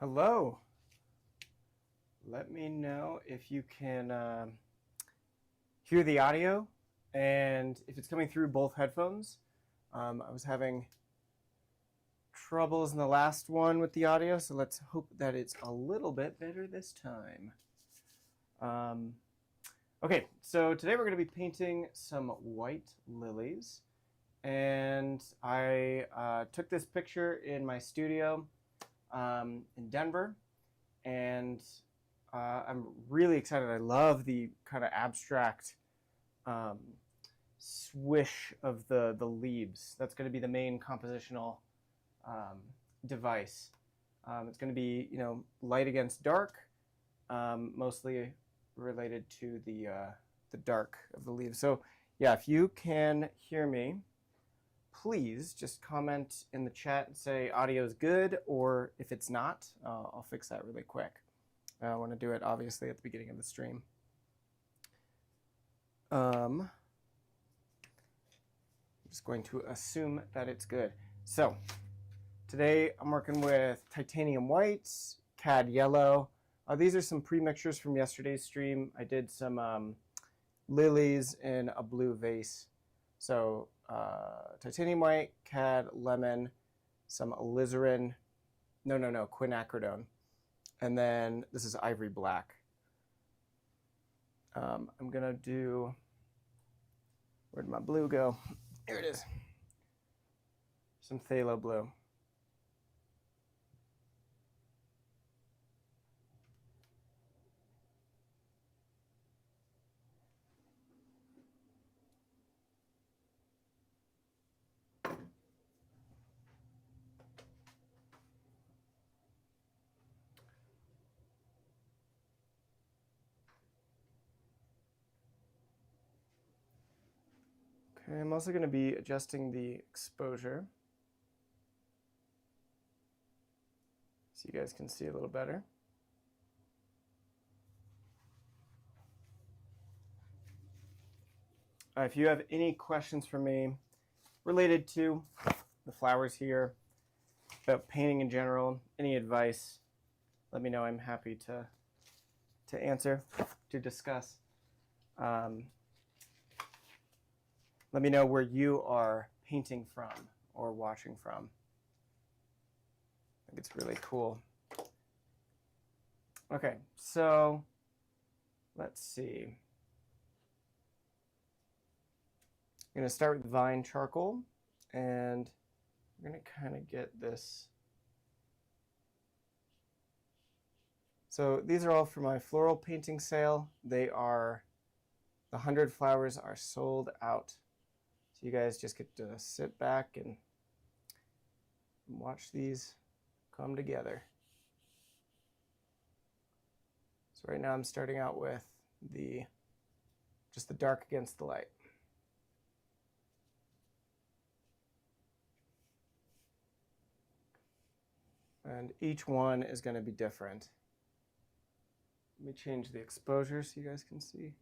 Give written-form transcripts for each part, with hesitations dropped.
Hello. Let me know if you can hear the audio and if it's coming through both headphones. I was having troubles in the last one with the audio, so let's hope that it's a little bit better this time. Okay, so today we're going to be painting some white lilies. And I took this picture in my studio in Denver, and I'm really excited. I love the kind of abstract swish of the leaves. That's going to be the main compositional device. It's going to be, light against dark, mostly related to the dark of the leaves. So yeah, if you can hear me, please just comment in the chat and say audio is good, or if it's not, I'll fix that really quick. I want to do it obviously at the beginning of the stream. I'm just going to assume that it's good. So today I'm working with titanium white, cad yellow. These are some pre-mixtures from yesterday's stream. I did some lilies in a blue vase. So titanium white, cad, lemon, some alizarin, quinacridone, and then this is ivory black. I'm gonna do, where'd my blue go? Here it is. Some phthalo blue. Okay, I'm also going to be adjusting the exposure so you guys can see a little better. If you have any questions for me related to the flowers here, about painting in general, any advice, let me know. I'm happy to answer, to discuss. Let me know where you are painting from or watching from. I think it's really cool. Okay, so let's see. I'm going to start with vine charcoal, and I'm going to kind of get this. So these are all for my floral painting sale. They are, the 100 flowers are sold out. So you guys just get to sit back and watch these come together. So right now I'm starting out with just the dark against the light. And each one is going to be different. Let me change the exposure so you guys can see.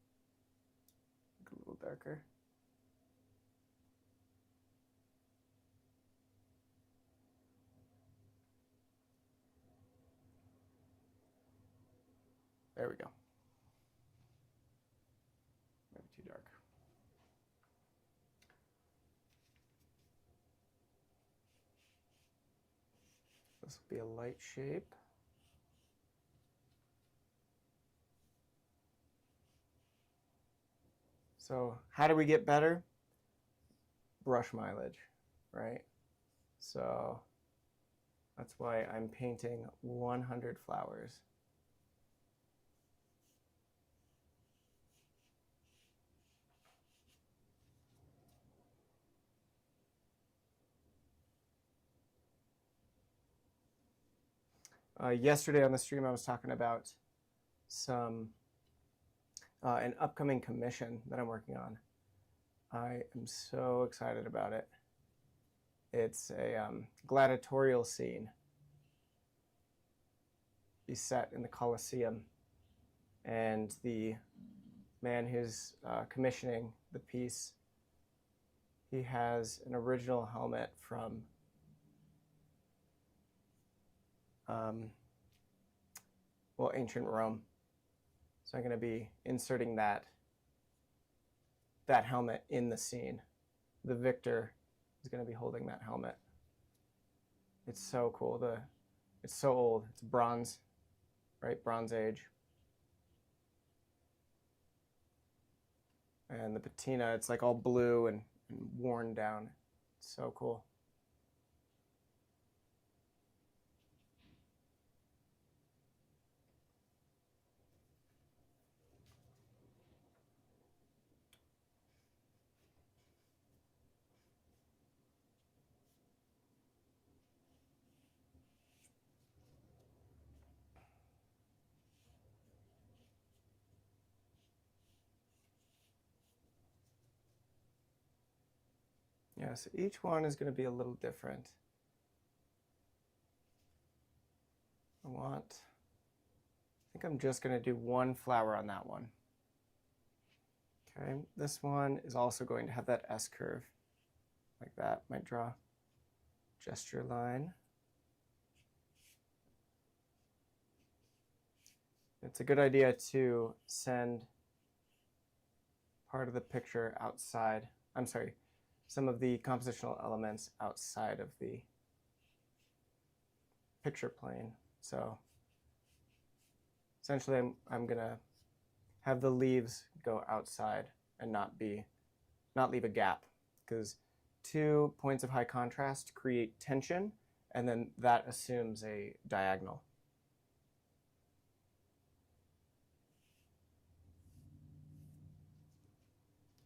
Make it a little darker. There we go. Maybe too dark. This will be a light shape. So how do we get better? Brush mileage, right? So that's why I'm painting 100 flowers. Yesterday on the stream I was talking about an upcoming commission that I'm working on. I am so excited about it. It's a gladiatorial scene. Be set in the Colosseum, and the man who's commissioning the piece, he has an original helmet from well, ancient Rome. So I'm going to be inserting that helmet in the scene. The victor is going to be holding that helmet. It's so cool. It's so old. It's bronze, right? Bronze Age. And the patina, it's like all blue and worn down. It's so cool. Yeah, so each one is going to be a little different. I think I'm just going to do one flower on that one. Okay, this one is also going to have that S curve, like that. Might draw gesture line. It's a good idea to send part of the picture outside. I'm sorry, some of the compositional elements outside of the picture plane. So essentially I'm gonna have the leaves go outside and not leave a gap, because 2 points of high contrast create tension, and then that assumes a diagonal.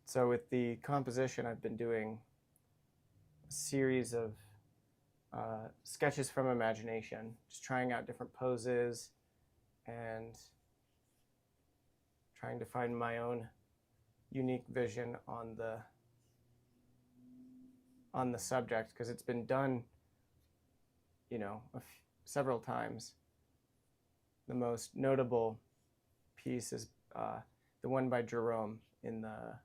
So with the composition, I've been doing a series of sketches from imagination, just trying out different poses and trying to find my own unique vision on the subject, because it's been done, you know, several times. The most notable piece is the one by Jerome in the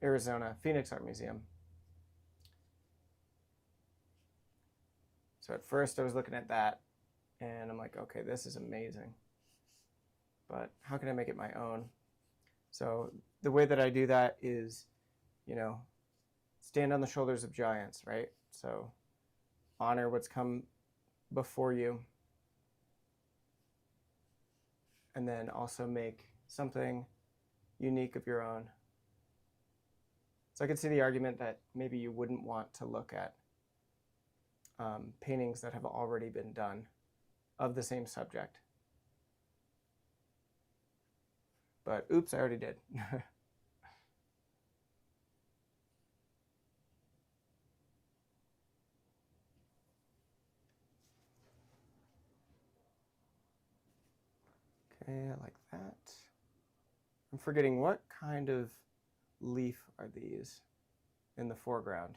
Arizona Phoenix Art Museum. So at first I was looking at that and I'm like, okay, this is amazing, but how can I make it my own? So the way that I do that is, you know, stand on the shoulders of giants, right? So honor what's come before you, and then also make something unique of your own. So I could see the argument that maybe you wouldn't want to look at paintings that have already been done of the same subject. But oops, I already did. Okay, I like that. I'm forgetting, what kind of leaf are these in the foreground?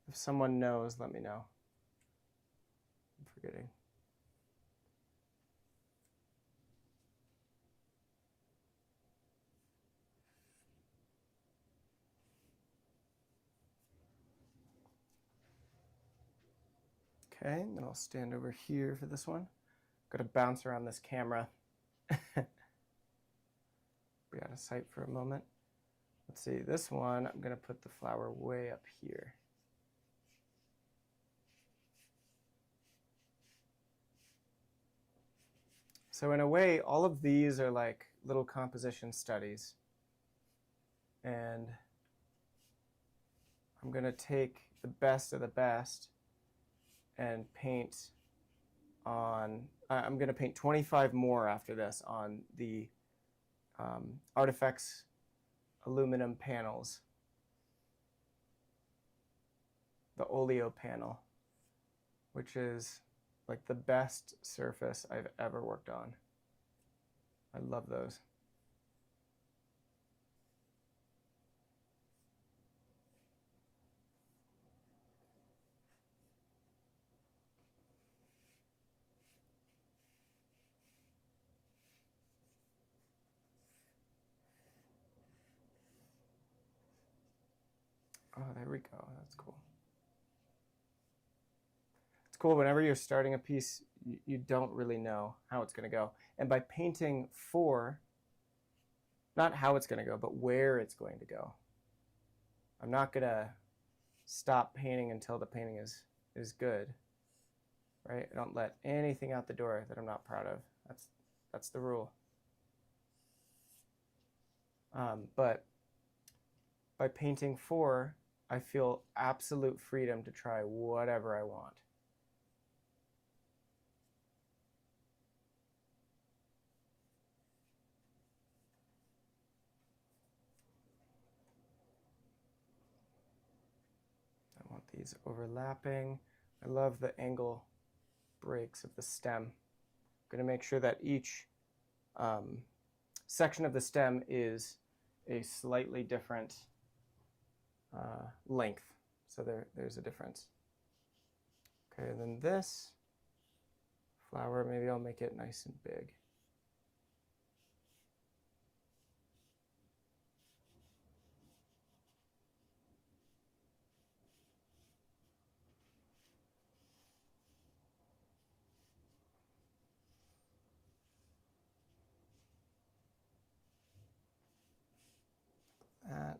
If someone knows, let me know. I'm forgetting. Okay, then I'll stand over here for this one. Got to bounce around this camera. Be out of sight for a moment. Let's see, this one, I'm going to put the flower way up here. So in a way, all of these are like little composition studies. And I'm going to take the best of the best and paint on, I'm going to paint 25 more after this on the ARTEFEX aluminum panels, the oleo panel, which is like the best surface I've ever worked on. I love those. Oh, there we go. That's cool. it's cool whenever you're starting a piece, you don't really know how it's going to go. And by painting for, not how it's going to go, but where it's going to go. I'm not going to stop painting until the painting is good, right? I don't let anything out the door that I'm not proud of. That's the rule. But by painting for, I feel absolute freedom to try whatever I want. I want these overlapping. I love the angle breaks of the stem. I'm going to make sure that each section of the stem is a slightly different length. So there's a difference. Okay, and then this flower, maybe I'll make it nice and big. That.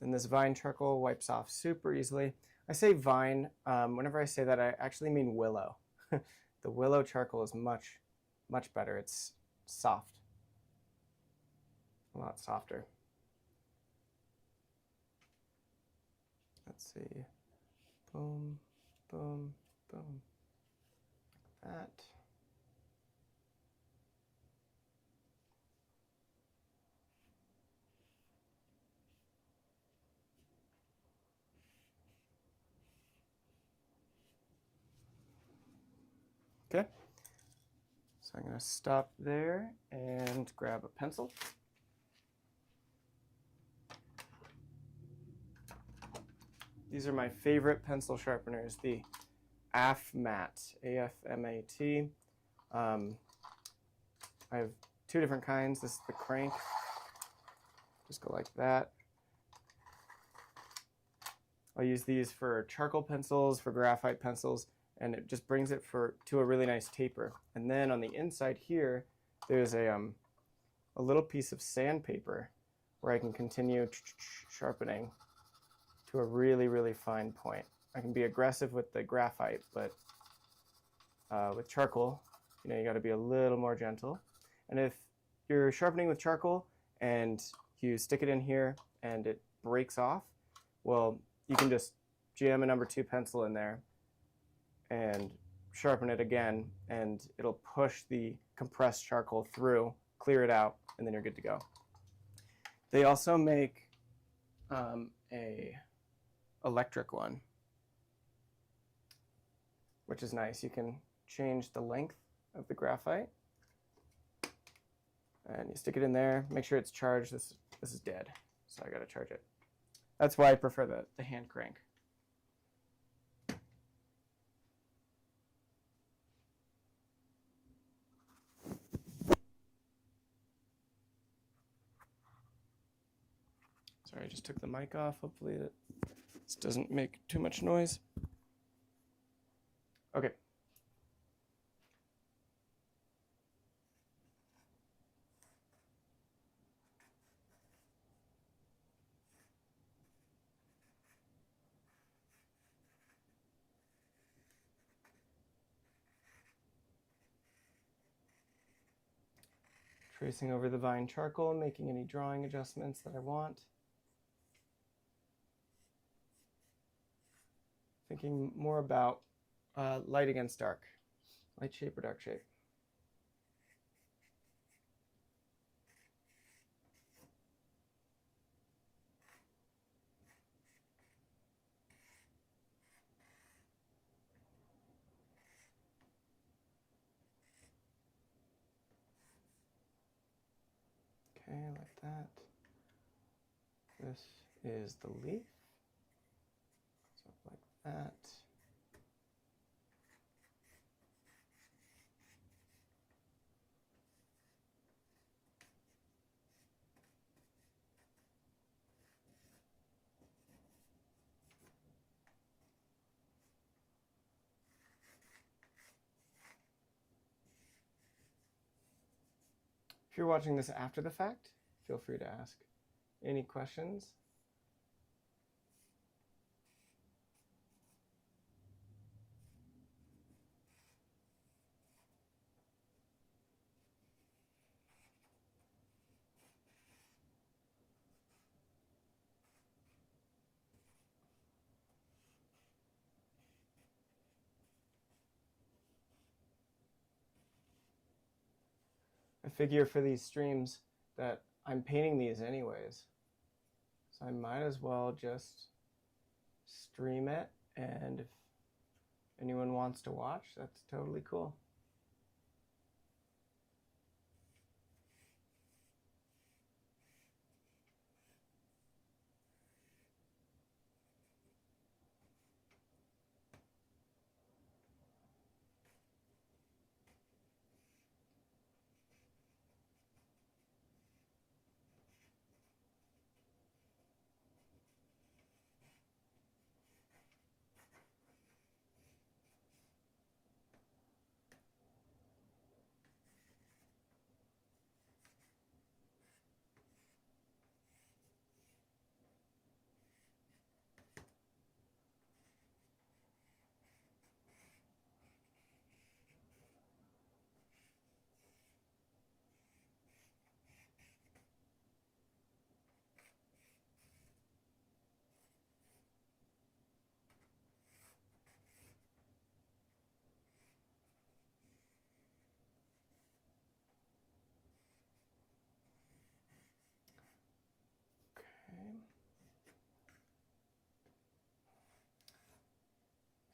And this vine charcoal wipes off super easily. I say vine, whenever I say that, I actually mean willow. The willow charcoal is much, much better. It's soft, a lot softer. Let's see, boom, boom, boom, like that. Okay, so I'm going to stop there and grab a pencil. These are my favorite pencil sharpeners, the AFMAT, A-F-M-A-T. I have two different kinds. This is the crank. Just go like that. I'll use these for charcoal pencils, for graphite pencils, and it just brings it to a really nice taper. And then on the inside here, there's a little piece of sandpaper where I can continue sharpening to a really, really fine point. I can be aggressive with the graphite, but with charcoal, you got to be a little more gentle. And if you're sharpening with charcoal and you stick it in here and it breaks off, well, you can just jam a number 2 pencil in there and sharpen it again, and it'll push the compressed charcoal through, clear it out, and then you're good to go. They also make a electric one, which is nice. You can change the length of the graphite, and you stick it in there, make sure it's charged. This is dead, so I gotta charge it. That's why I prefer the hand crank. Sorry, I just took the mic off. Hopefully this doesn't make too much noise. Okay. Tracing over the vine charcoal, making any drawing adjustments that I want. Thinking more about light against dark, light shape or dark shape. Okay, like that. This is the leaf. So like that. If you're watching this after the fact, feel free to ask any questions. I figure for these streams that I'm painting these anyways, so I might as well just stream it, and if anyone wants to watch, that's totally cool.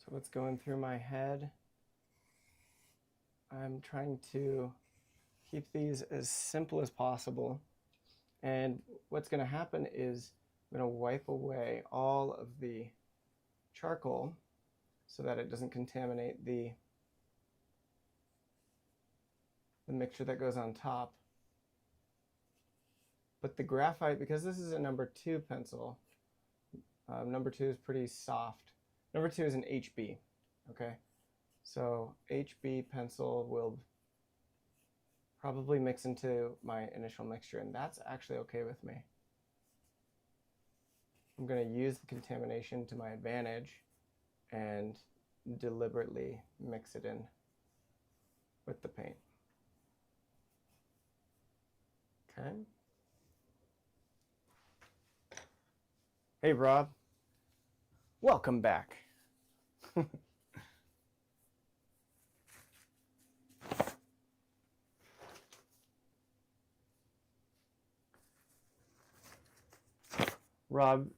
So what's going through my head? I'm trying to keep these as simple as possible. And what's going to happen is I'm going to wipe away all of the charcoal so that it doesn't contaminate the mixture that goes on top. But the graphite, because this is a number 2 pencil, number 2 is pretty soft. Number 2 is an HB, okay? So HB pencil will probably mix into my initial mixture, and that's actually okay with me. I'm going to use the contamination to my advantage and deliberately mix it in with the paint. Okay. Hey, Rob. Welcome back. Rob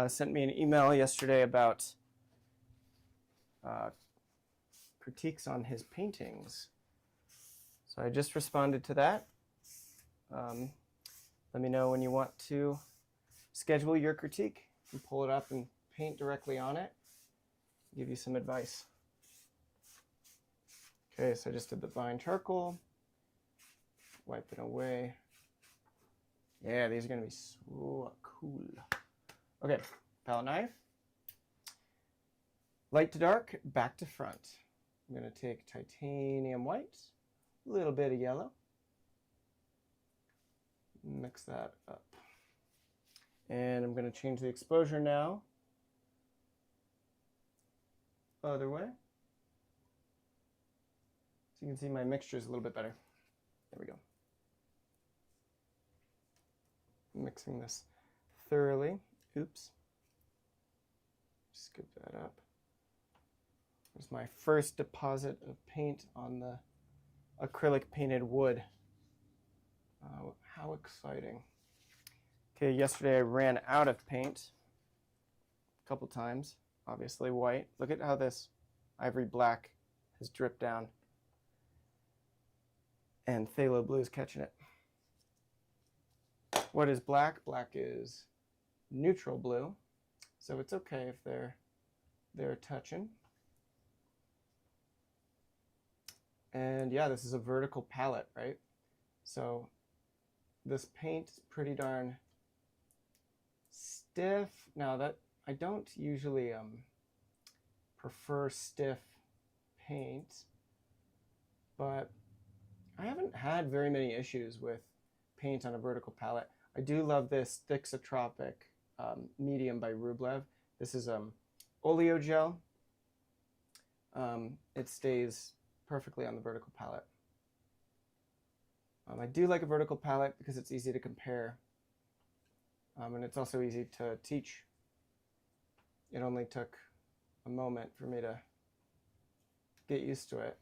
sent me an email yesterday about critiques on his paintings. So I just responded to that. Let me know when you want to schedule your critique. You can pull it up and paint directly on it. Give you some advice. Okay, so I just did the vine charcoal. Wipe it away. Yeah, these are going to be so cool. Okay, palette knife. Light to dark, back to front. I'm going to take titanium white, a little bit of yellow. Mix that up. And I'm going to change the exposure now. Other way. So you can see my mixture is a little bit better. There we go. Mixing this thoroughly. Oops. Scoop that up. There's my first deposit of paint on the acrylic painted wood. How exciting. Okay, yesterday I ran out of paint a couple times. Obviously white. Look at how this ivory black has dripped down. And phthalo blue is catching it. What is black? Black is neutral blue. So it's okay if they're touching. And yeah, this is a vertical palette, right? So this paint is pretty darn stiff. Now that I don't usually prefer stiff paint, but I haven't had very many issues with paint on a vertical palette. I do love this Thixotropic medium by Rublev. This is oleo gel. It stays perfectly on the vertical palette. I do like a vertical palette because it's easy to compare, and it's also easy to teach. It only took a moment for me to get used to it.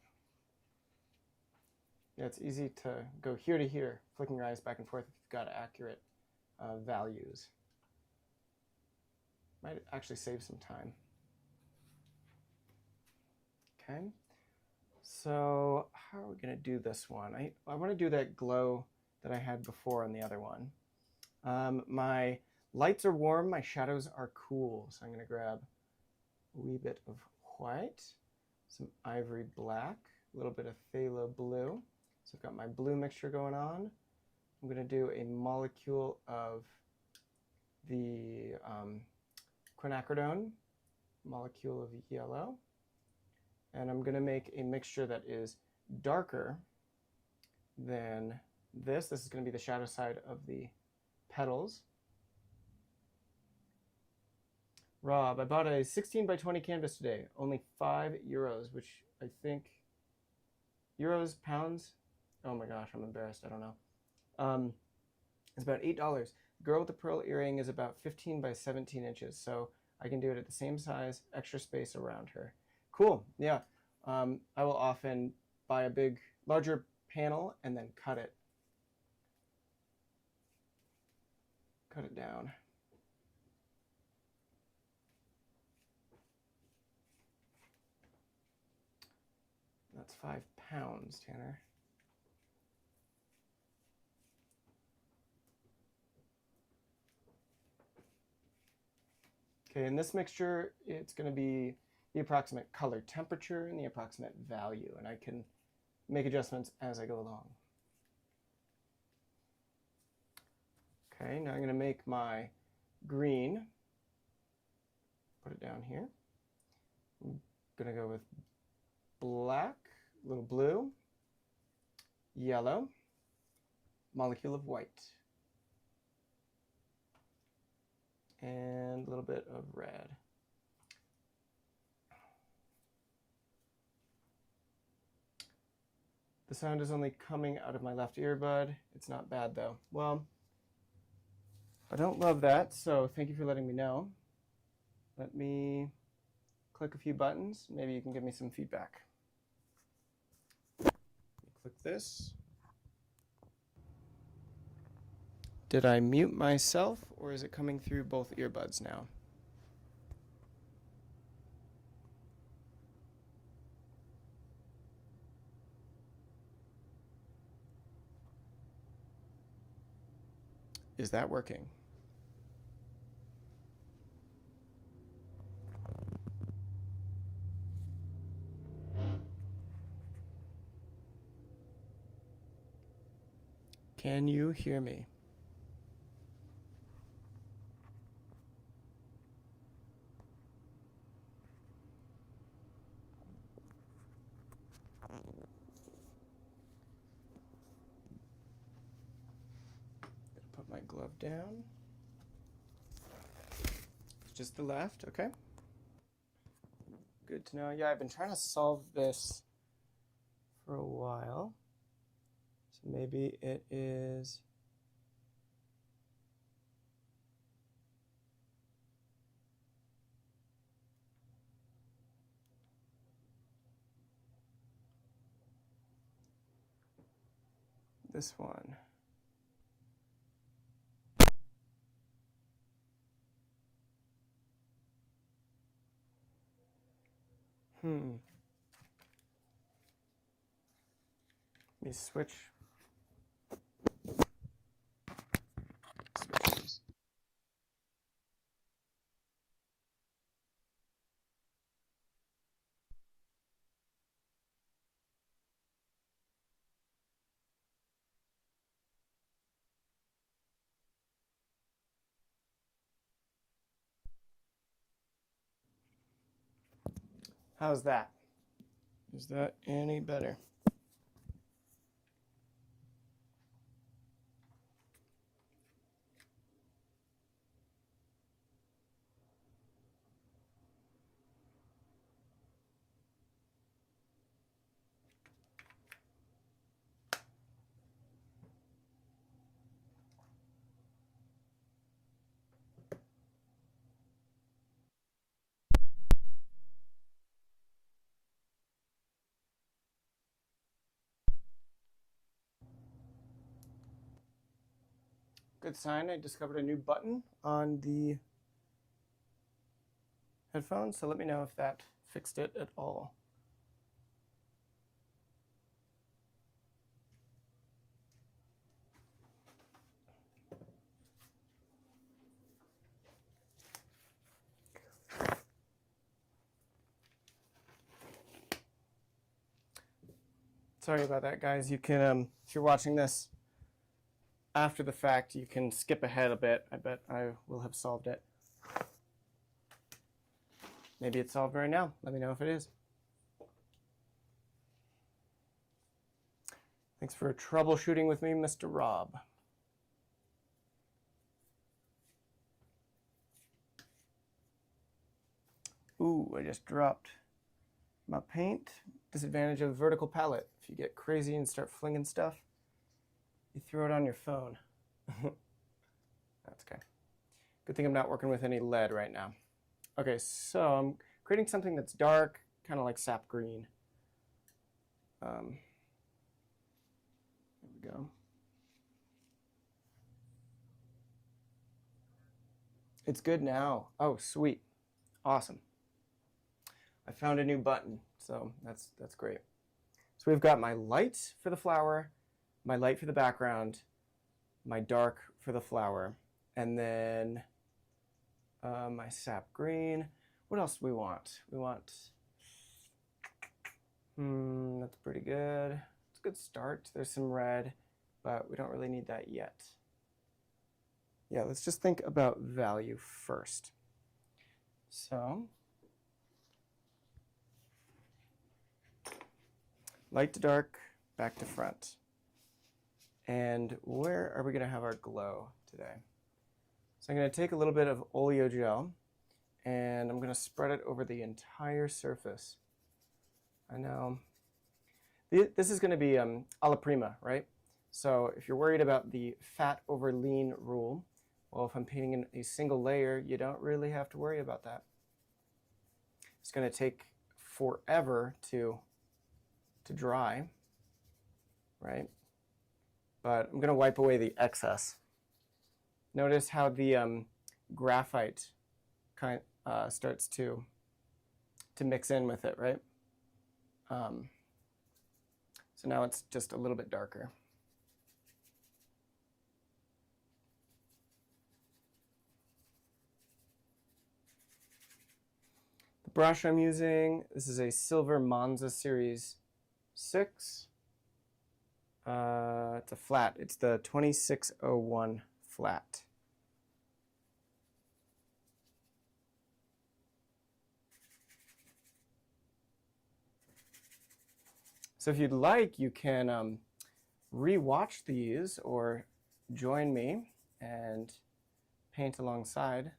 Yeah, it's easy to go here to here, flicking your eyes back and forth if you've got accurate values. Might actually save some time. Okay, so how are we going to do this one? I want to do that glow that I had before on the other one. My lights are warm, my shadows are cool. So I'm going to grab a wee bit of white, some ivory black, a little bit of phthalo blue. So I've got my blue mixture going on. I'm going to do a molecule of the quinacridone, molecule of yellow. And I'm going to make a mixture that is darker than this. This is going to be the shadow side of the petals. Rob, I bought a 16 by 20 canvas today, only €5, which I think, euros, pounds? Oh my gosh, I'm embarrassed, I don't know. It's about $8. The girl with the pearl earring is about 15 by 17 inches, so I can do it at the same size, extra space around her. Cool, yeah. I will often buy a larger panel and then cut it down. That's 5 pounds, Tanner. Okay, in this mixture, it's going to be the approximate color temperature and the approximate value, and I can make adjustments as I go along. Okay, now I'm going to make my green. Put it down here. I'm going to go with black, a little blue, yellow, molecule of white, and a little bit of red. The sound is only coming out of my left earbud. It's not bad though. Well, I don't love that, so thank you for letting me know. Let me click a few buttons. Maybe you can give me some feedback. Click this. Did I mute myself, or is it coming through both earbuds now? Is that working? Can you hear me? Put my glove down. It's just the left, okay. Good to know. Yeah, I've been trying to solve this for a while. So maybe it is this one. Let me switch. Switches. How's that? Is that any better? good sign. I discovered a new button on the headphones, so let me know if that fixed it at all. Sorry about that, guys. You can, if you're watching this after the fact, you can skip ahead a bit. I bet I will have solved it. Maybe it's solved right now. Let me know if it is. Thanks for troubleshooting with me, Mr. Rob. Ooh, I just dropped my paint. Disadvantage of vertical palette. If you get crazy and start flinging stuff, you throw it on your phone. That's okay. Good thing I'm not working with any lead right now. Okay, so I'm creating something that's dark, kind of like sap green. There we go. It's good now. Oh, sweet. Awesome. I found a new button, so that's great. So we've got my light for the flower, my light for the background, my dark for the flower, and then my sap green. What else do we want? We want, that's pretty good. It's a good start. There's some red, but we don't really need that yet. Yeah, let's just think about value first. So, light to dark, back to front. And where are we going to have our glow today? So I'm going to take a little bit of oleo gel and I'm going to spread it over the entire surface. I know this is going to be alla prima, right? So if you're worried about the fat over lean rule, well, if I'm painting in a single layer, you don't really have to worry about that. It's going to take forever to dry, right? But I'm going to wipe away the excess. Notice how the graphite starts to mix in with it, right? So now it's just a little bit darker. The brush I'm using, this is a Silver Monza Series 6. It's a flat. It's the 2601 flat. So if you'd like, you can re-watch these or join me and paint alongside.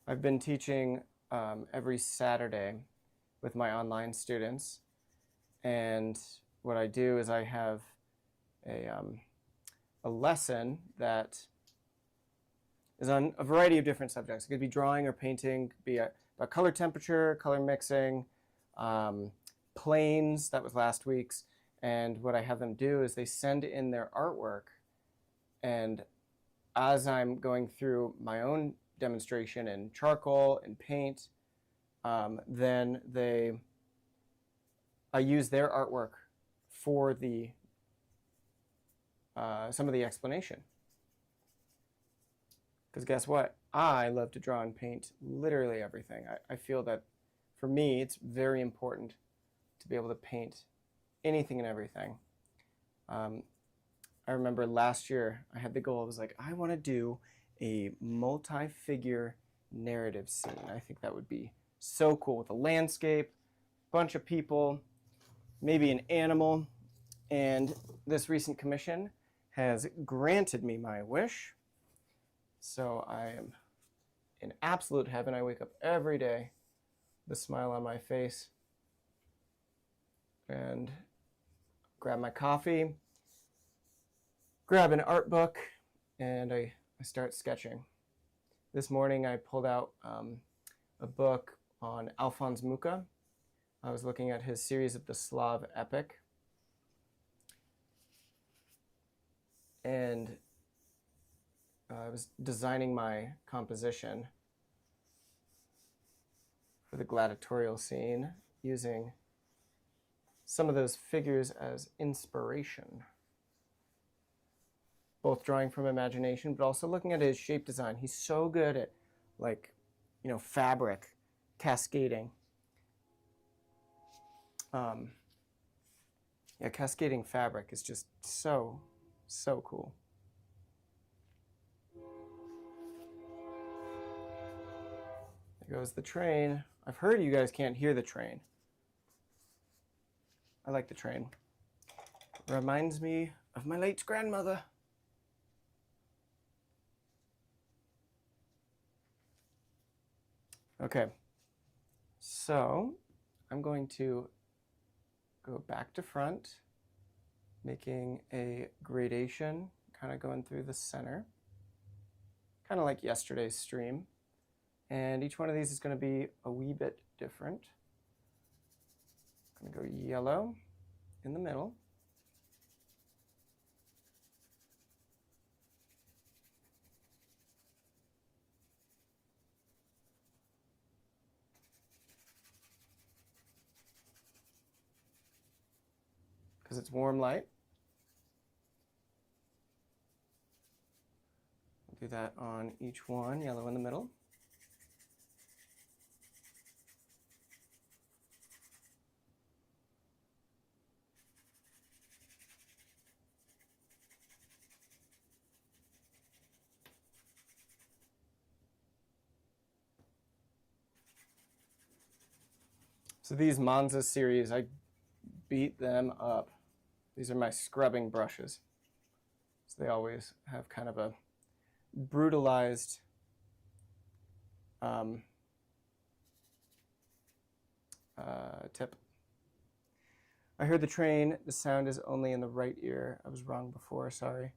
I've been teaching every Saturday with my online students, and what I do is I have a lesson that is on a variety of different subjects. It could be drawing or painting, it could be about color temperature, color mixing, planes, that was last week's, and what I have them do is they send in their artwork, and as I'm going through my own demonstration in charcoal and paint, then I use their artwork for the some of the explanation. Because guess what? I love to draw and paint literally everything. I feel that for me, it's very important to be able to paint anything and everything. I remember last year, I had the goal, I was like, I want to do a multi-figure narrative scene. I think that would be so cool with a landscape, bunch of people, maybe an animal. And this recent commission has granted me my wish. So I am in absolute heaven. I wake up every day with a smile on my face and grab my coffee, grab an art book, and I start sketching. This morning I pulled out a book on Alphonse Mucha. I was looking at his series of the Slav epic. And I was designing my composition for the gladiatorial scene using some of those figures as inspiration. Both drawing from imagination, but also looking at his shape design. He's so good at, like, you know, fabric, cascading. Yeah, cascading fabric is just so cool. There goes the train. I've heard you guys can't hear the train. I like the train. It reminds me of my late grandmother. Okay, so I'm going to go back to front, making a gradation, kind of going through the center, kind of like yesterday's stream. And each one of these is going to be a wee bit different. I'm going to go yellow in the middle. Because it's warm light. I'll do that on each one, yellow in the middle. So these Monza series, I beat them up. These are my scrubbing brushes. So they always have kind of a brutalized tip. I heard the train. The sound is only in the right ear. I was wrong before, sorry.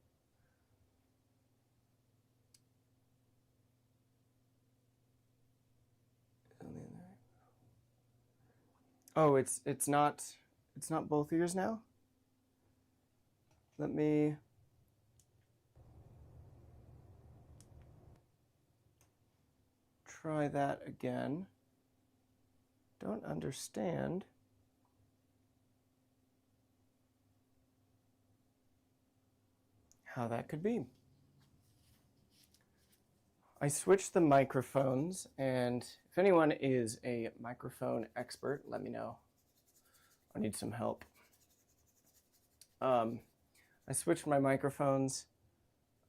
Oh, it's not both ears now? Let me try that again. Don't understand. How that could be. I switched the microphones, and if anyone is a microphone expert, let me know. I need some help. I switched my microphones.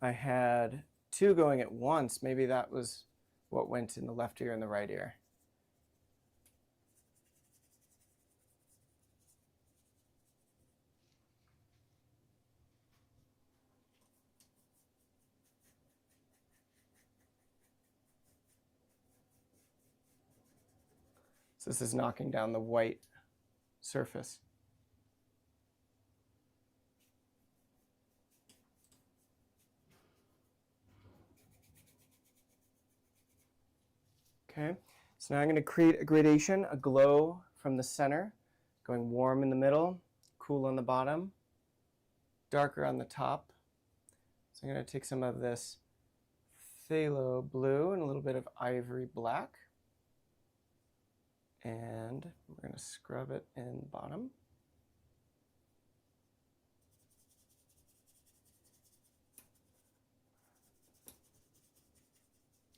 I had two going at once. Maybe that was what went in the left ear and the right ear. So this is knocking down the white surface. Okay, so now I'm going to create a gradation, a glow from the center, going warm in the middle, cool on the bottom, darker on the top. So I'm going to take some of this phthalo blue and a little bit of ivory black, and we're going to scrub it in the bottom.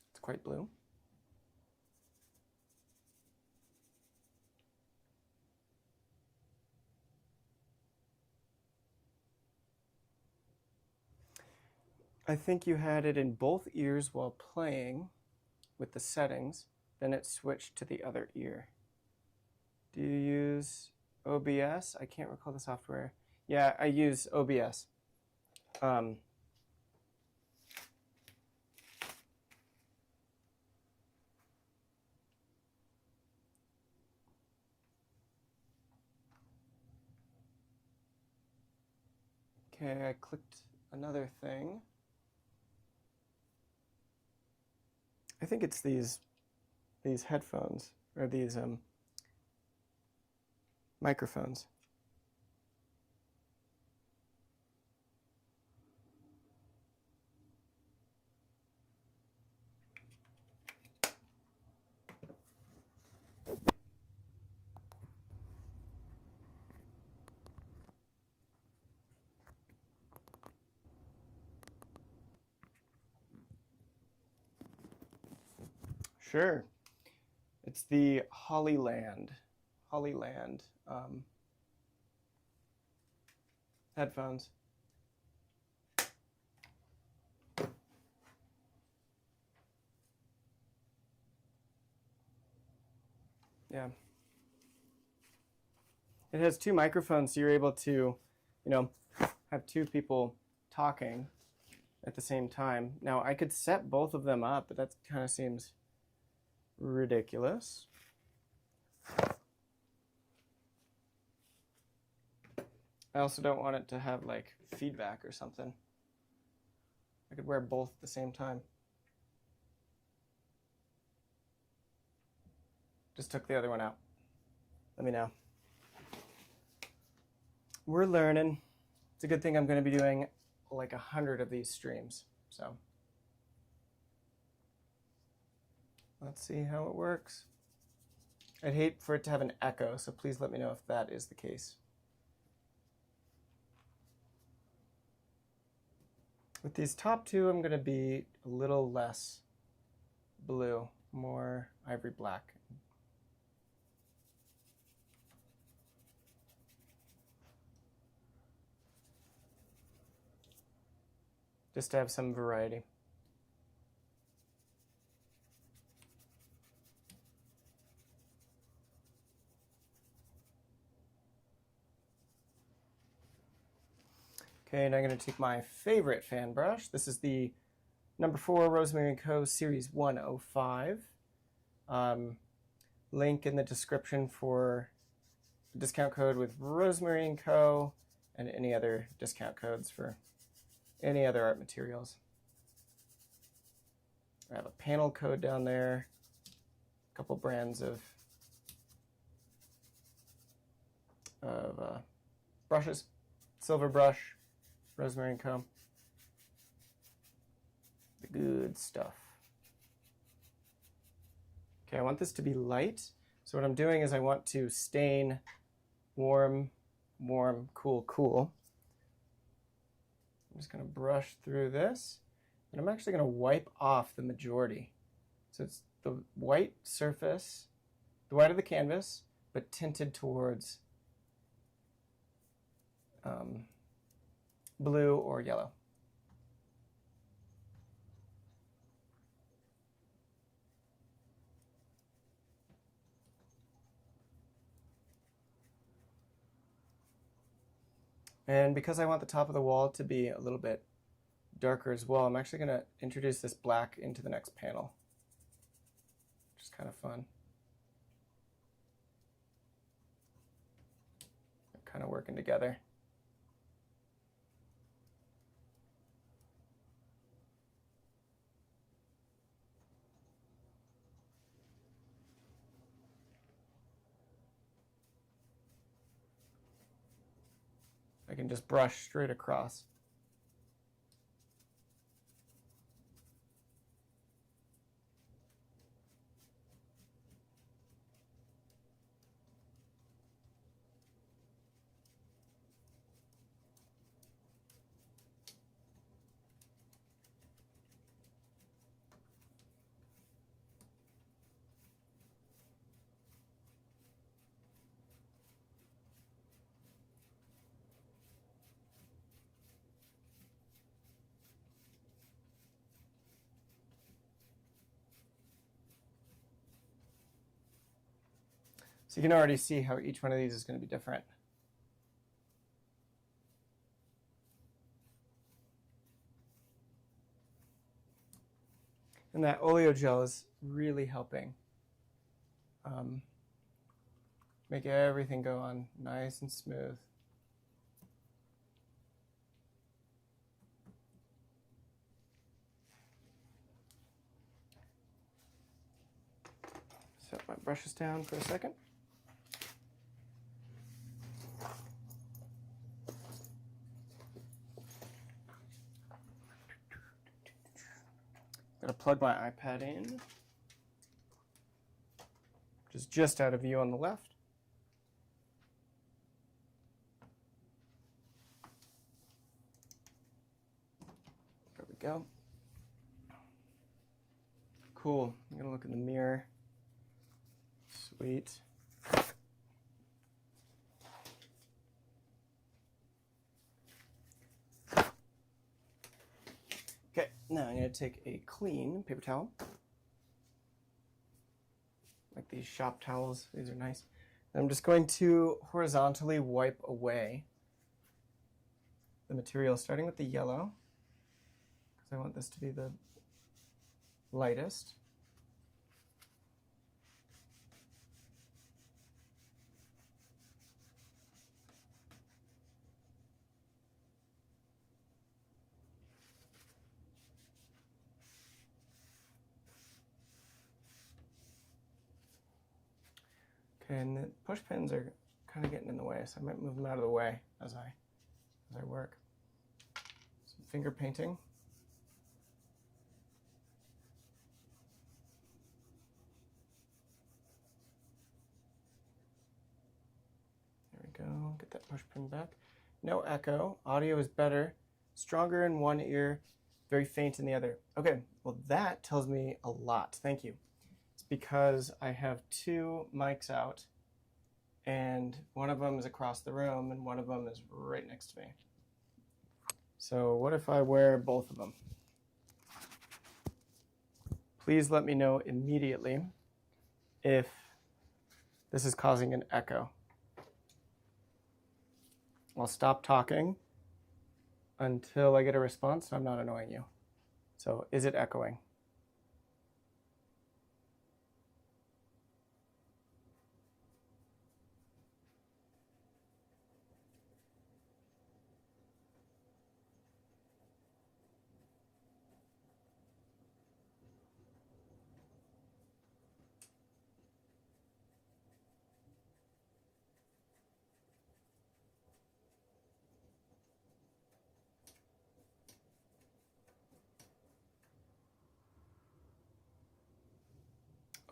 It's quite blue. I think you had it in both ears while playing with the settings, then it switched to the other ear. Do you use OBS? I can't recall the software. Yeah, I use OBS. Okay, I clicked another thing. I think it's these headphones or these microphones. Sure. It's the Hollyland headphones. Yeah. It has two microphones, so you're able to, have two people talking at the same time. Now, I could set both of them up, but that kind of seems ridiculous. I also don't want it to have like feedback or something. I could wear both at the same time. Just took the other one out. Let me know. We're learning. It's a good thing I'm going to be doing like 100 of these streams. So let's see how it works. I'd hate for it to have an echo, so please let me know if that is the case. With these top two, I'm going to be a little less blue, more ivory black. Just to have some variety. Okay, and I'm going to take my favorite fan brush. This is the number 4 Rosemary & Co. Series 105. Link in the description for the discount code with Rosemary & Co. and any other discount codes for any other art materials. I have a panel code down there, a couple brands of brushes, Silver Brush, Rosemary & Co. The good stuff. Okay, I want this to be light. So what I'm doing is I want to stain warm, warm, cool, cool. I'm just going to brush through this. And I'm actually going to wipe off the majority. So it's the white surface, the white of the canvas, but tinted towards blue or yellow. And because I want the top of the wall to be a little bit darker as well, I'm actually going to introduce this black into the next panel, which is kind of fun. They're kind of working together. I can just brush straight across. So you can already see how each one of these is going to be different. And that oleo gel is really helping make everything go on nice and smooth. Set my brushes down for a second. Gotta plug my iPad in, which is just out of view on the left. There we go. Cool. I'm gonna look in the mirror. Sweet. Okay, now I'm going to take a clean paper towel, like these shop towels. These are nice. And I'm just going to horizontally wipe away the material, starting with the yellow, because I want this to be the lightest. Okay, and the push pins are kind of getting in the way, so I might move them out of the way as I work. Some finger painting. There we go, get that push pin back. No echo, audio is better, stronger in one ear, very faint in the other. Okay, well that tells me a lot, thank you. It's because I have two mics out, and one of them is across the room and one of them is right next to me. So what if I wear both of them? Please let me know immediately if this is causing an echo. I'll stop talking until I get a response and I'm not annoying you. So is it echoing?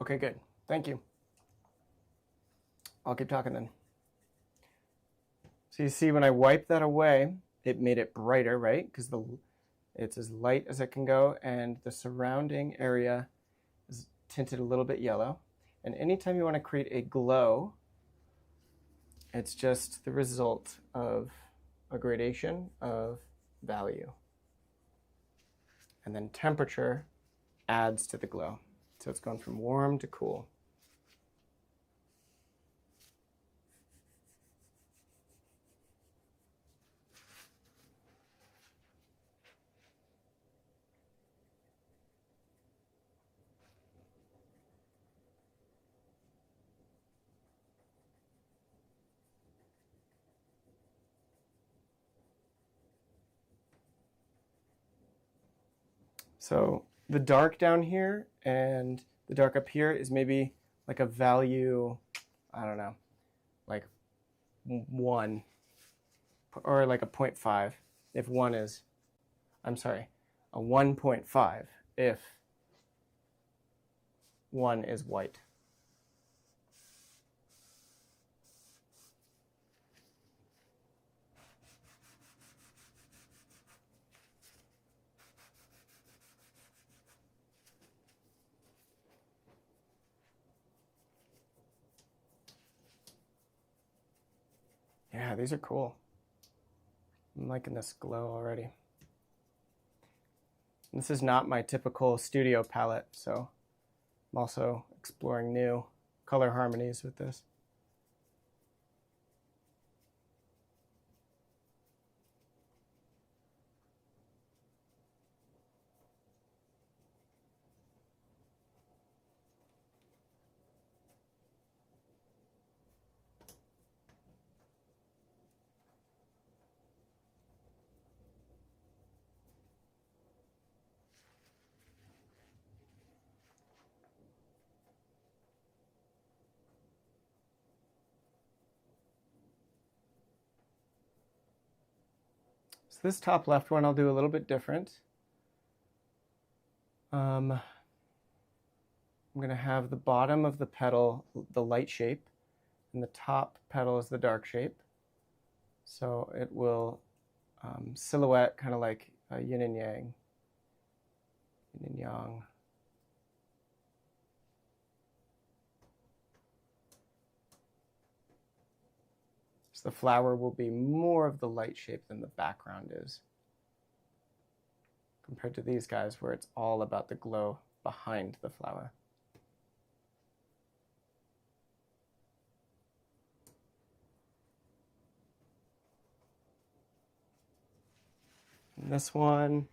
Okay, good. Thank you. I'll keep talking then. So you see when I wipe that away, it made it brighter, right? Because it's as light as it can go, and the surrounding area is tinted a little bit yellow. And anytime you want to create a glow, it's just the result of a gradation of value. And then temperature adds to the glow. So it's gone from warm to cool. So the dark down here and the dark up here is maybe like a value, I don't know, like 1 or like a 0.5 if one is, I'm sorry, a 1.5 if one is white. Yeah, these are cool. I'm liking this glow already. This is not my typical studio palette, so I'm also exploring new color harmonies with this. So this top left one I'll do a little bit different. I'm going to have the bottom of the petal the light shape, and the top petal is the dark shape. So it will silhouette kind of like a yin and yang. Yin and yang. So the flower will be more of the light shape than the background is, compared to these guys where it's all about the glow behind the flower. And this one,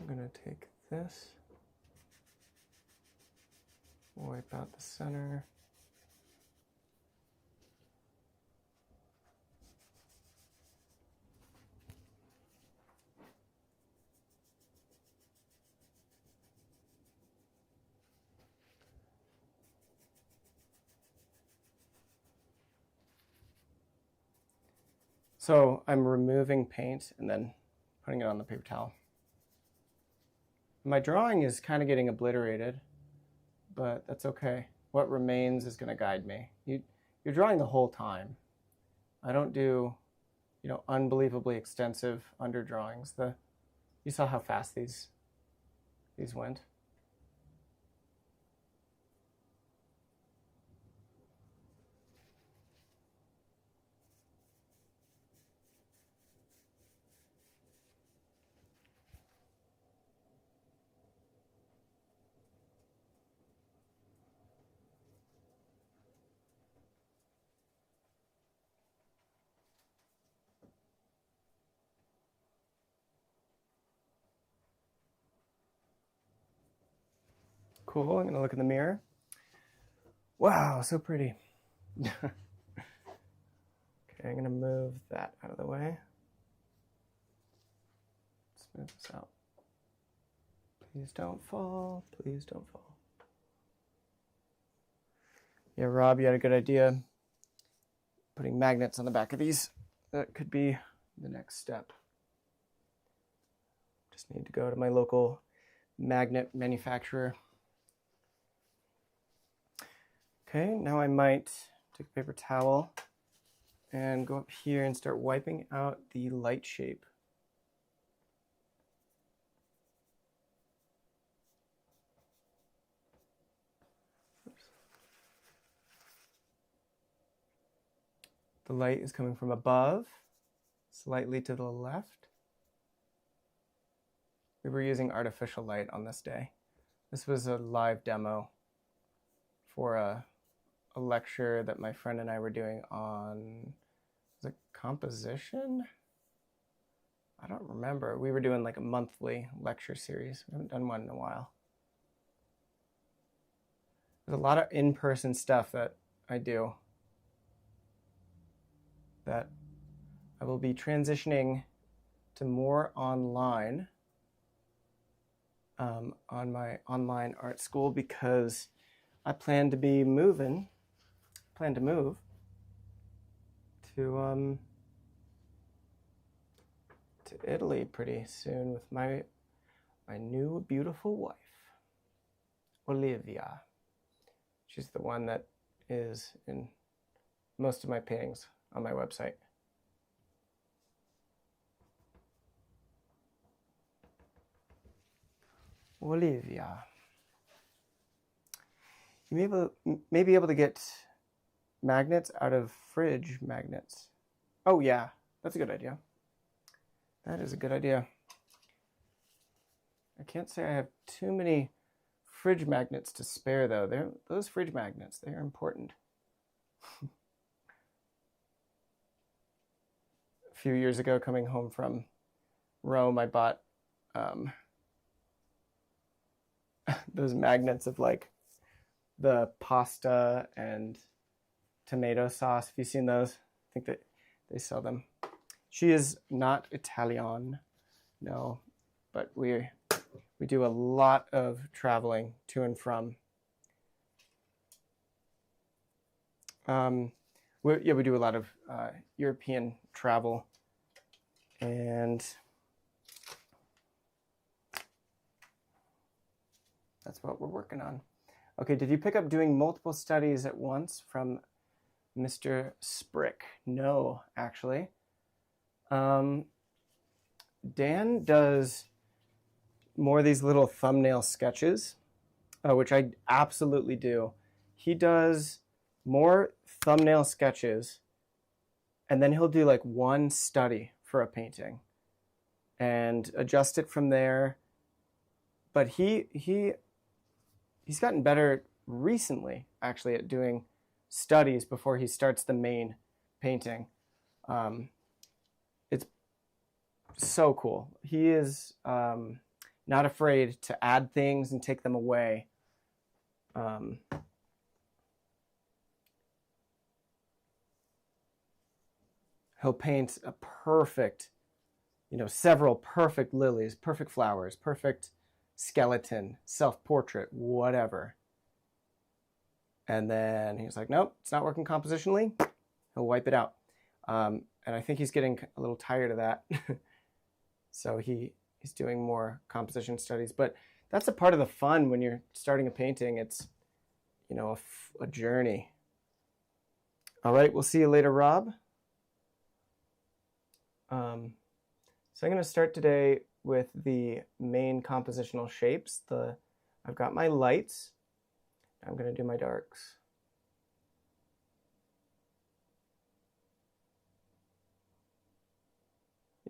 I'm going to take this, wipe out the center. So I'm removing paint and then putting it on the paper towel. My drawing is kind of getting obliterated, but that's okay. What remains is going to guide me. You're drawing the whole time. I don't do, unbelievably extensive underdrawings. You saw how fast these went. Cool, I'm going to look in the mirror. Wow, so pretty. Okay, I'm going to move that out of the way. Let's move this out. Please don't fall, please don't fall. Yeah, Rob, you had a good idea. Putting magnets on the back of these. That could be the next step. Just need to go to my local magnet manufacturer. Okay, now I might take a paper towel and go up here and start wiping out the light shape. Oops. The light is coming from above, slightly to the left. We were using artificial light on this day. This was a live demo for a lecture that my friend and I were doing on, was it composition? I don't remember. We were doing like a monthly lecture series. We haven't done one in a while. There's a lot of in-person stuff that I do that I will be transitioning to more online on my online art school, because I plan to move to Italy pretty soon with my new beautiful wife, Olivia. She's the one that is in most of my paintings on my website. Olivia. You may be able to get magnets out of fridge magnets. Oh yeah, that's a good idea. That is a good idea. I can't say I have too many fridge magnets to spare though. Those fridge magnets, they're important. A few years ago, coming home from Rome, I bought those magnets of like the pasta and tomato sauce. Have you seen those? I think that they sell them. She is not Italian, no, but we do a lot of traveling to and from. we do a lot of European travel, and that's what we're working on. Okay, did you pick up doing multiple studies at once from Mr. Sprick? No, actually. Dan does more of these little thumbnail sketches, which I absolutely do. He does more thumbnail sketches, and then he'll do like one study for a painting and adjust it from there. But he's gotten better recently, actually, at doing studies before he starts the main painting. It's so cool. He is not afraid to add things and take them away. He'll paint a perfect, several perfect lilies, perfect flowers, perfect skeleton, self-portrait, whatever. And then he's like, nope, it's not working compositionally. He'll wipe it out. And I think he's getting a little tired of that. So he's doing more composition studies. But that's a part of the fun when you're starting a painting. It's, a journey. All right, we'll see you later, Rob. So I'm going to start today with the main compositional shapes. I've got my lights. I'm going to do my darks.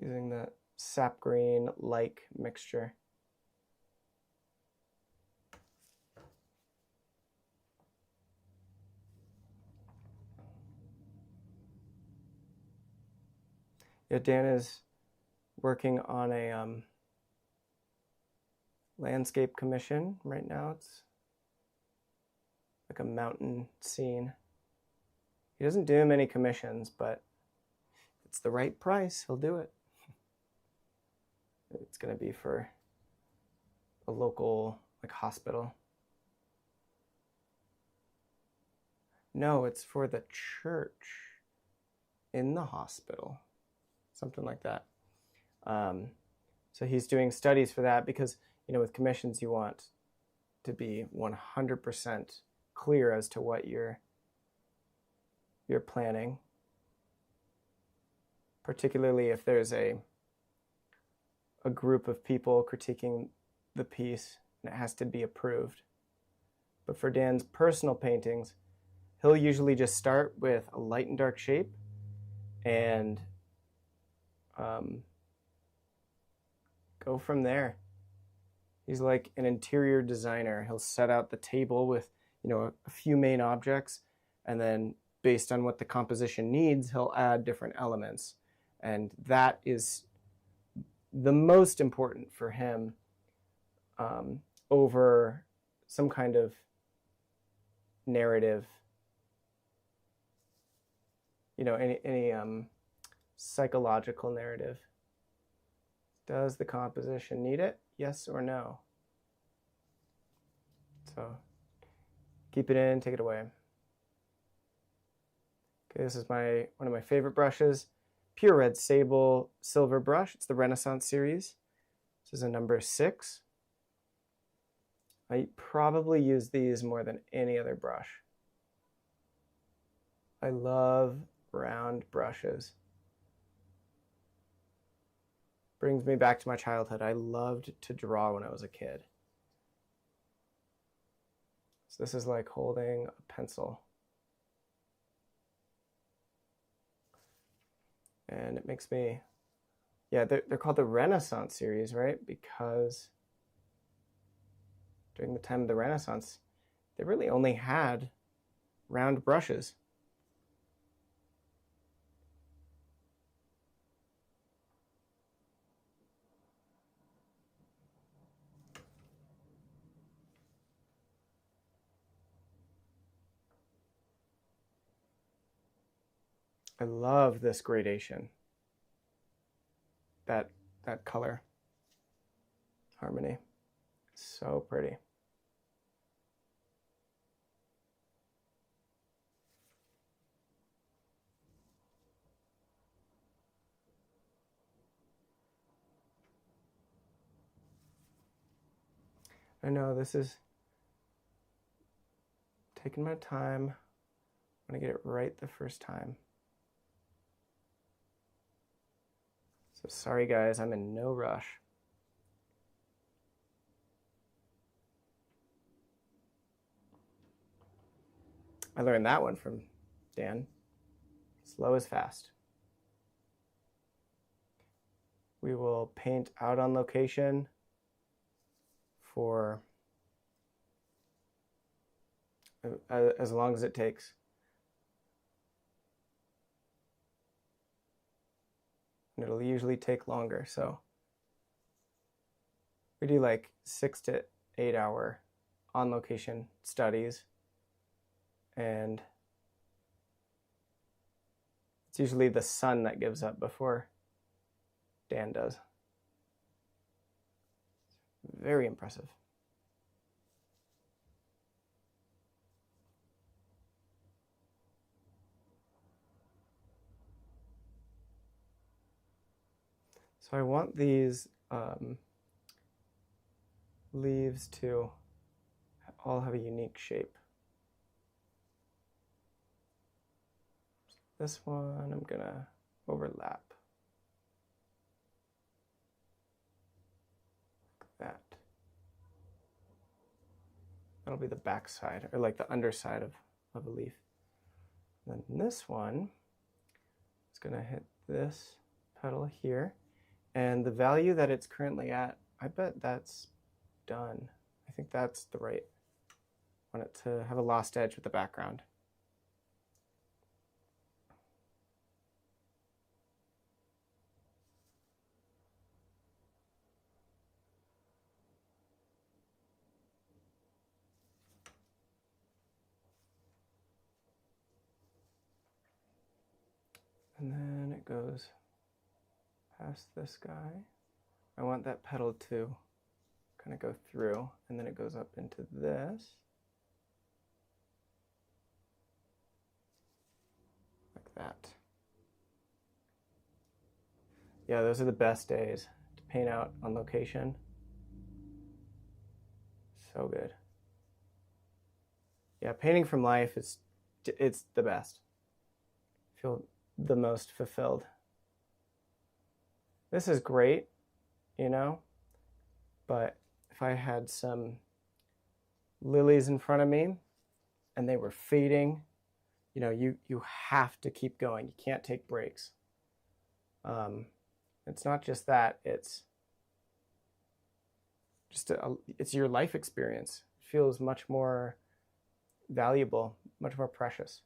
Using the sap green like mixture. Yeah, Dan is working on a landscape commission right now. It's like a mountain scene. He doesn't do many commissions, but if it's the right price, he'll do it. It's going to be for a local hospital. No, it's for the church in the hospital. Something like that. So he's doing studies for that because, with commissions, you want to be 100% clear as to what you're planning, particularly if there's a group of people critiquing the piece and it has to be approved. But for Dan's personal paintings, he'll usually just start with a light and dark shape and go from there. He's like an interior designer. He'll set out the table with, a few main objects, and then based on what the composition needs, he'll add different elements. And that is the most important for him over some kind of narrative, any psychological narrative. Does the composition need it? Yes or no? So keep it in, take it away. Okay, this is one of my favorite brushes, Pure Red Sable Silver Brush. It's the Renaissance series. This is a number 6. I probably use these more than any other brush. I love round brushes. Brings me back to my childhood. I loved to draw when I was a kid. So this is like holding a pencil. And it makes me, they're called the Renaissance series, right? Because during the time of the Renaissance, they really only had round brushes. I love this gradation. That color harmony. So pretty. I know this is taking my time. I'm gonna get it right the first time. So sorry guys, I'm in no rush. I learned that one from Dan. Slow is fast. We will paint out on location for as long as it takes. And it'll usually take longer, so we do like 6 to 8 hour on location studies, and it's usually the sun that gives up before Dan does. Very impressive. So I want these leaves to all have a unique shape. This one I'm gonna overlap. Like that. That'll be the back side, or like the underside of a leaf. And then this one is gonna hit this petal here. And the value that it's currently at, I bet that's done. I think that's the right. I want it to have a lost edge with the background. And then it goes past this guy. I want that petal to kind of go through, and then it goes up into this. Like that. Yeah, those are the best days to paint out on location. So good. Yeah, painting from life it's the best. I feel the most fulfilled. This is great, you know, but if I had some lilies in front of me and they were fading, you know, you have to keep going. You can't take breaks. It's not just that, it's just it's your life experience. It feels much more valuable, much more precious.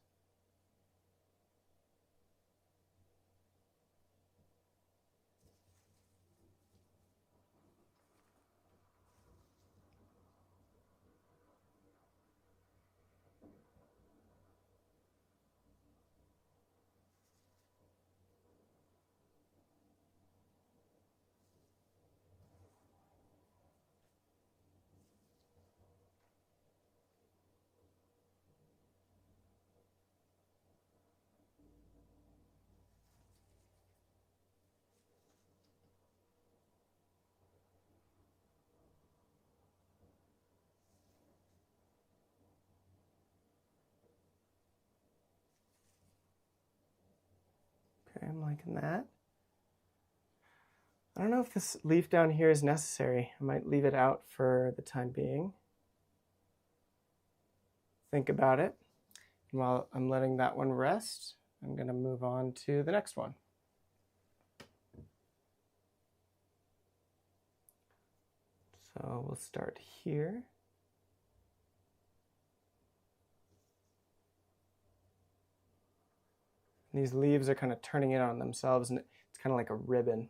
Okay, I'm liking that. I don't know if this leaf down here is necessary. I might leave it out for the time being. Think about it. And while I'm letting that one rest, I'm going to move on to the next one. So we'll start here. And these leaves are kind of turning in on themselves, and it's kind of like a ribbon.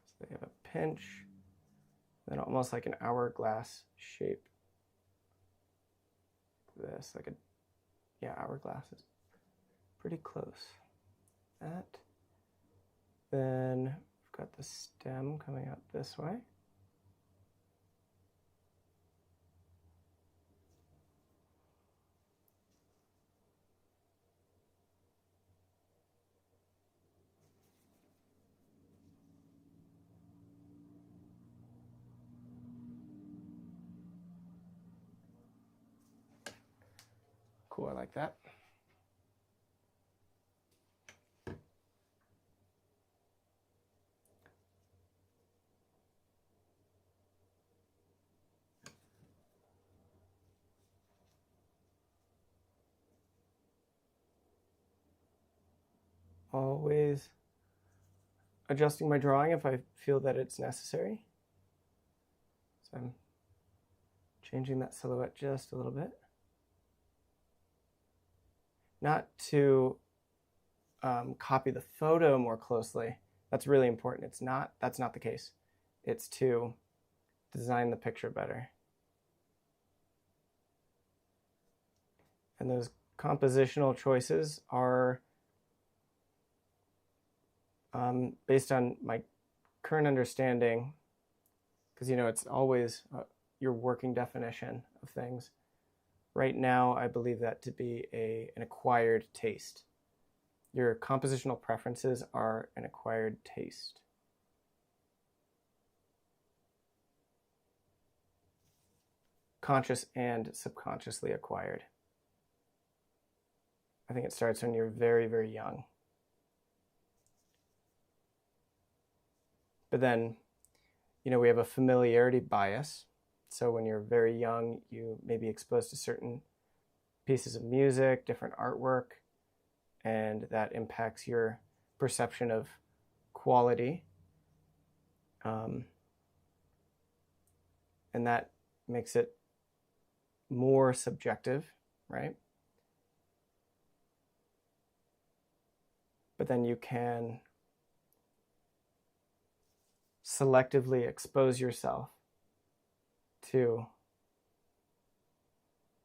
So they have a pinch, then almost like an hourglass shape. This, like a, yeah, hourglass is pretty close. That. Then we've got the stem coming out this way. cool, I like that. Always adjusting my drawing if I feel that it's necessary. So I'm changing that silhouette just a little bit. Not to copy the photo more closely. That's really important. That's not the case. It's to design the picture better. And those compositional choices are based on my current understanding, because it's always your working definition of things. Right now, I believe that to be an acquired taste. Your compositional preferences are an acquired taste. Conscious and subconsciously acquired. I think it starts when you're very, very young. But then, we have a familiarity bias. So when you're very young, you may be exposed to certain pieces of music, different artwork, and that impacts your perception of quality. And that makes it more subjective, right? But then you can selectively expose yourself to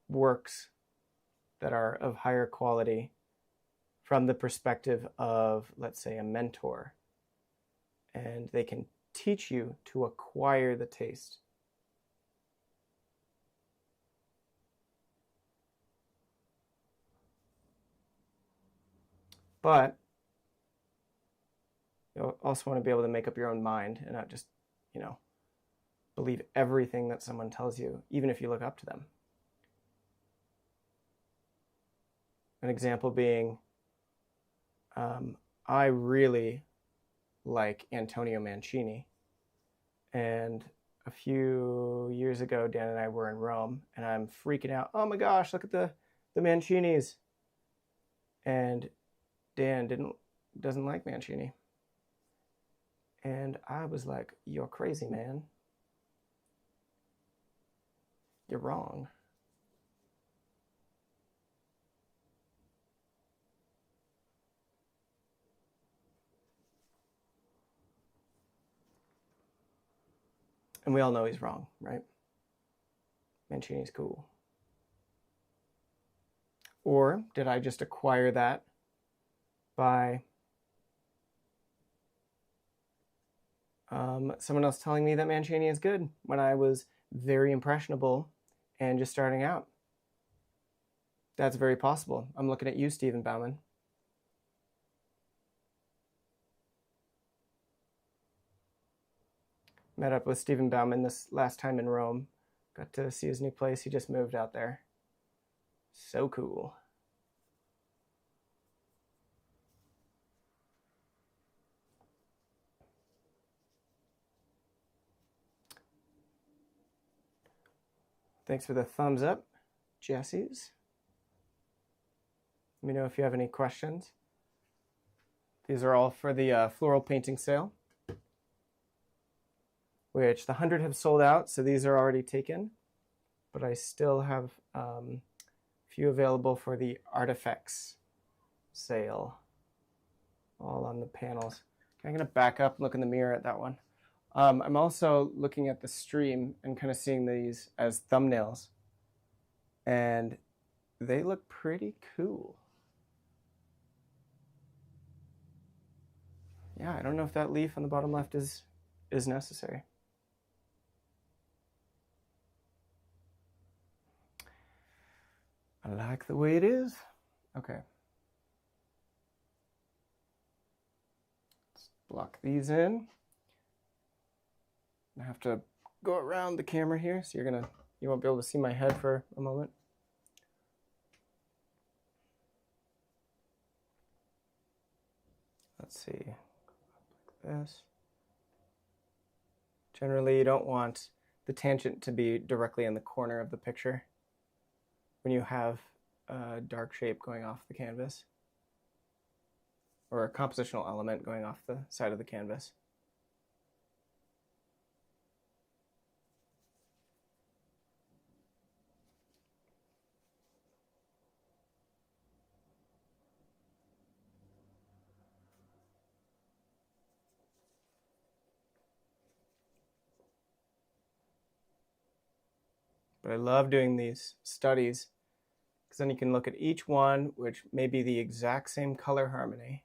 works that are of higher quality from the perspective of, let's say, a mentor. And they can teach you to acquire the taste. But you also want to be able to make up your own mind and not just, believe everything that someone tells you, even if you look up to them. An example being, I really like Antonio Mancini. And a few years ago, Dan and I were in Rome, and I'm freaking out. Oh my gosh, look at the Mancinis. And Dan doesn't like Mancini. And I was like, you're crazy, man. You're wrong. And we all know he's wrong, right? Mancini's cool. Or did I just acquire that by someone else telling me that Mancini is good when I was very impressionable and just starting out? That's very possible. I'm looking at you, Stephen Bauman. Met up with Stephen Bauman this last time in Rome. Got to see his new place. He just moved out there. So cool. Thanks for the thumbs up, Jesse's. Let me know if you have any questions. These are all for the floral painting sale, which the 100 have sold out, so these are already taken. But I still have a few available for the ARTEFEX sale, all on the panels. Okay, I'm going to back up and look in the mirror at that one. I'm also looking at the stream and kind of seeing these as thumbnails, and they look pretty cool. Yeah, I don't know if that leaf on the bottom left is necessary. I like the way it is. Okay. Let's block these in. I have to go around the camera here, so you won't be able to see my head for a moment. let's see, like this. Generally, you don't want the tangent to be directly in the corner of the picture when you have a dark shape going off the canvas, or a compositional element going off the side of the canvas. But I love doing these studies because then you can look at each one, which may be the exact same color harmony,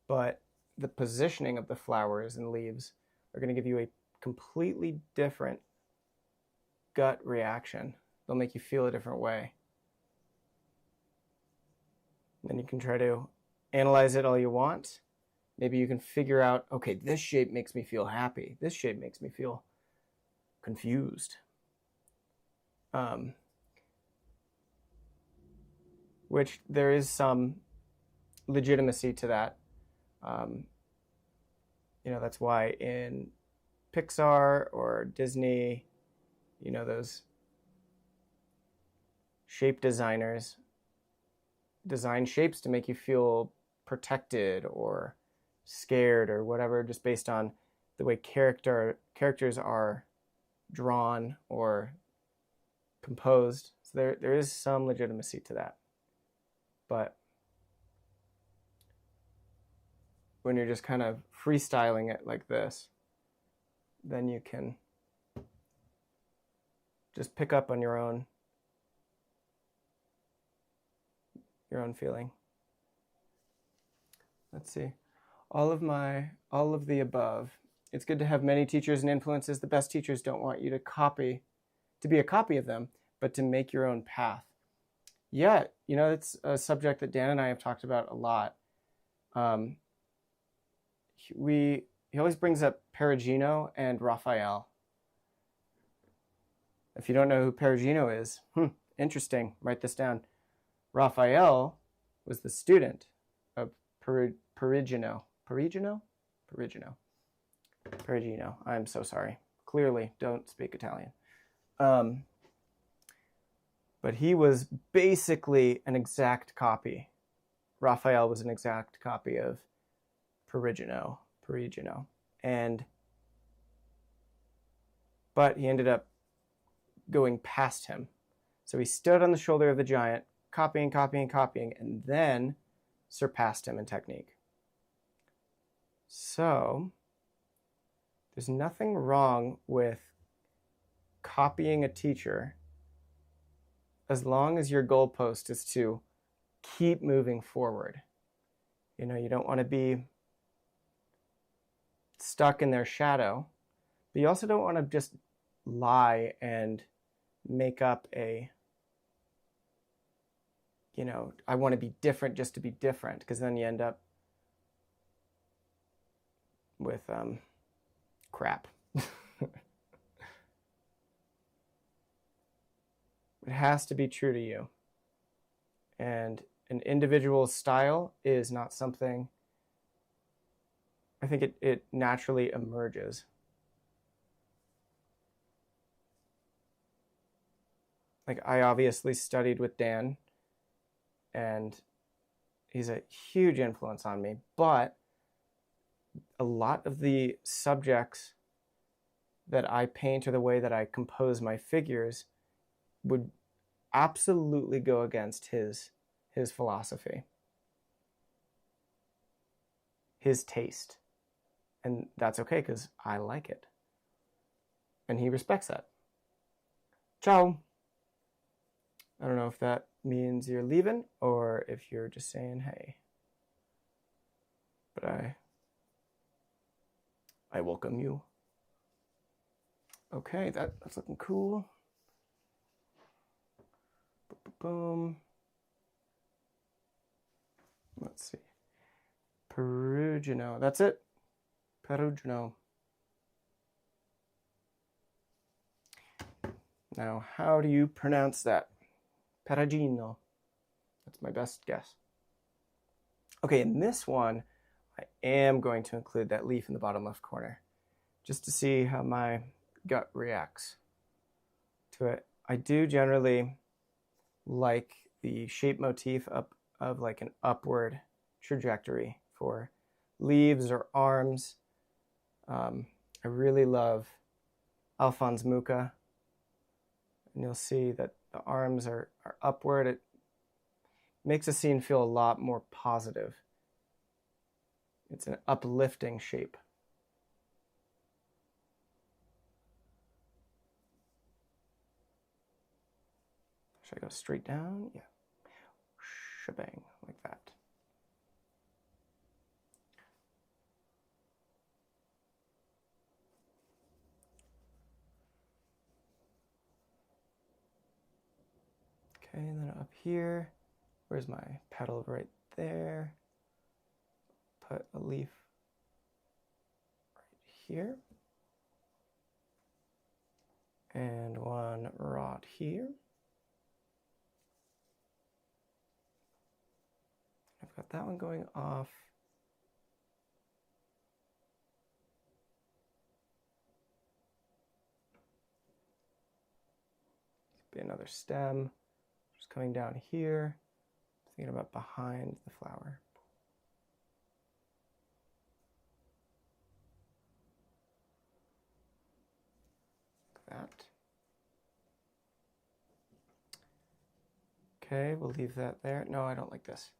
but the positioning of the flowers and leaves are going to give you a completely different gut reaction. They'll make you feel a different way. Then you can try to analyze it all you want. Maybe you can figure out, okay, this shape makes me feel happy. This shape makes me feel confused. Which there is some legitimacy to that. You know, that's why in Pixar or Disney, you know, those shape designers design shapes to make you feel protected or scared or whatever, just based on the way characters are drawn or composed. So there is some legitimacy to that. But when you're just kind of freestyling it like this, then you can just pick up on your own feeling. Let's see. All of the above. It's good to have many teachers and influences. The best teachers don't want you to be a copy of them, but to make your own path. Yeah, you know, it's a subject that Dan and I have talked about a lot. He always brings up Perugino and Raphael. If you don't know who Perugino is, interesting, write this down. Raphael was the student of Perugino. Perugino? Perugino. I'm so sorry. Clearly don't speak Italian. But he was basically an exact copy. Raphael was an exact copy of Perugino. But he ended up going past him. So he stood on the shoulder of the giant, copying, and then surpassed him in technique. So there's nothing wrong with copying a teacher as long as your goalpost is to keep moving forward. You know, you don't want to be stuck in their shadow, but you also don't want to just lie and make up a, you know, I want to be different just to be different, because then you end up with crap. It has to be true to you. And an individual's style is not something, I think it naturally emerges. Like, I obviously studied with Dan, and he's a huge influence on me, but a lot of the subjects that I paint or the way that I compose my figures would absolutely go against his philosophy, his taste. And that's okay, because I like it. And he respects that. Ciao. I don't know if that means you're leaving or if you're just saying hey. But I welcome you. Okay, that's looking cool. Boom. Let's see. Perugino. That's it. Perugino. Now, how do you pronounce that? Perugino. That's my best guess. Okay, in this one, I am going to include that leaf in the bottom left corner just to see how my gut reacts to it. I do generally like the shape motif of like an upward trajectory for leaves or arms. I really love Alphonse Mucha, and you'll see that the arms are upward. It makes a scene feel a lot more positive. It's an uplifting shape. Should I go straight down? Yeah. Shebang, like that. Okay, and then up here, where's my petal? Right there. Put a leaf right here. And one rod here. I've got that one going off. Be another stem. Just coming down here. Thinking about behind the flower. Like that. Okay, we'll leave that there. No, I don't like this.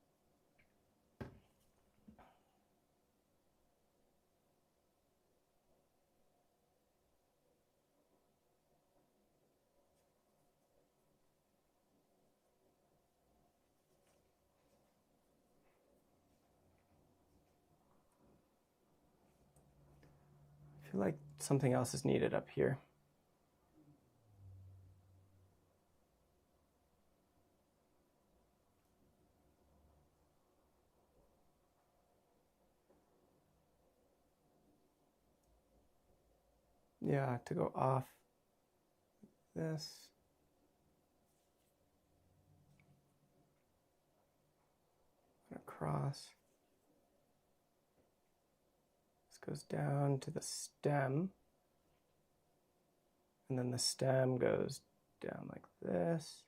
I feel like something else is needed up here. Yeah, to go off this. And across. This goes down to the stem. And then the stem goes down like this.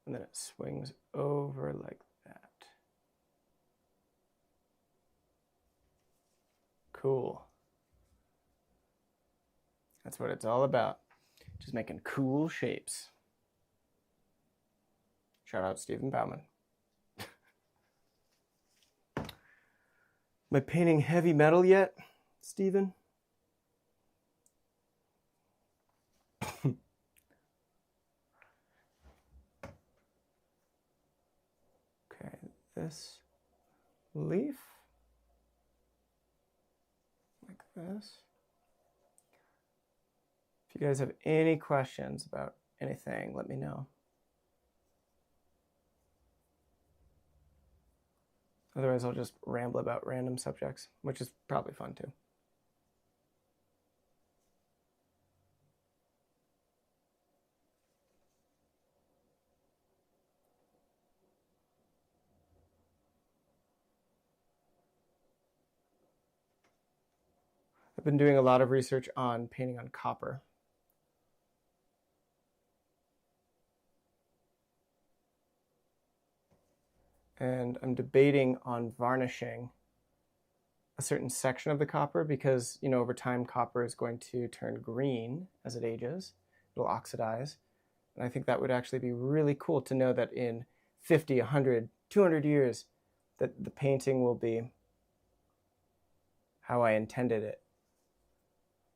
And then it swings over like that. Cool. That's what it's all about. Just making cool shapes. Shout out Stephen Bauman. Am I painting heavy metal yet, Stephen? Okay, this leaf, like this. If you guys have any questions about anything, let me know. Otherwise, I'll just ramble about random subjects, which is probably fun too. I've been doing a lot of research on painting on copper. And I'm debating on varnishing a certain section of the copper because, you know, over time copper is going to turn green as it ages. It'll oxidize. And I think that would actually be really cool to know that in 50, 100, 200 years that the painting will be how I intended it.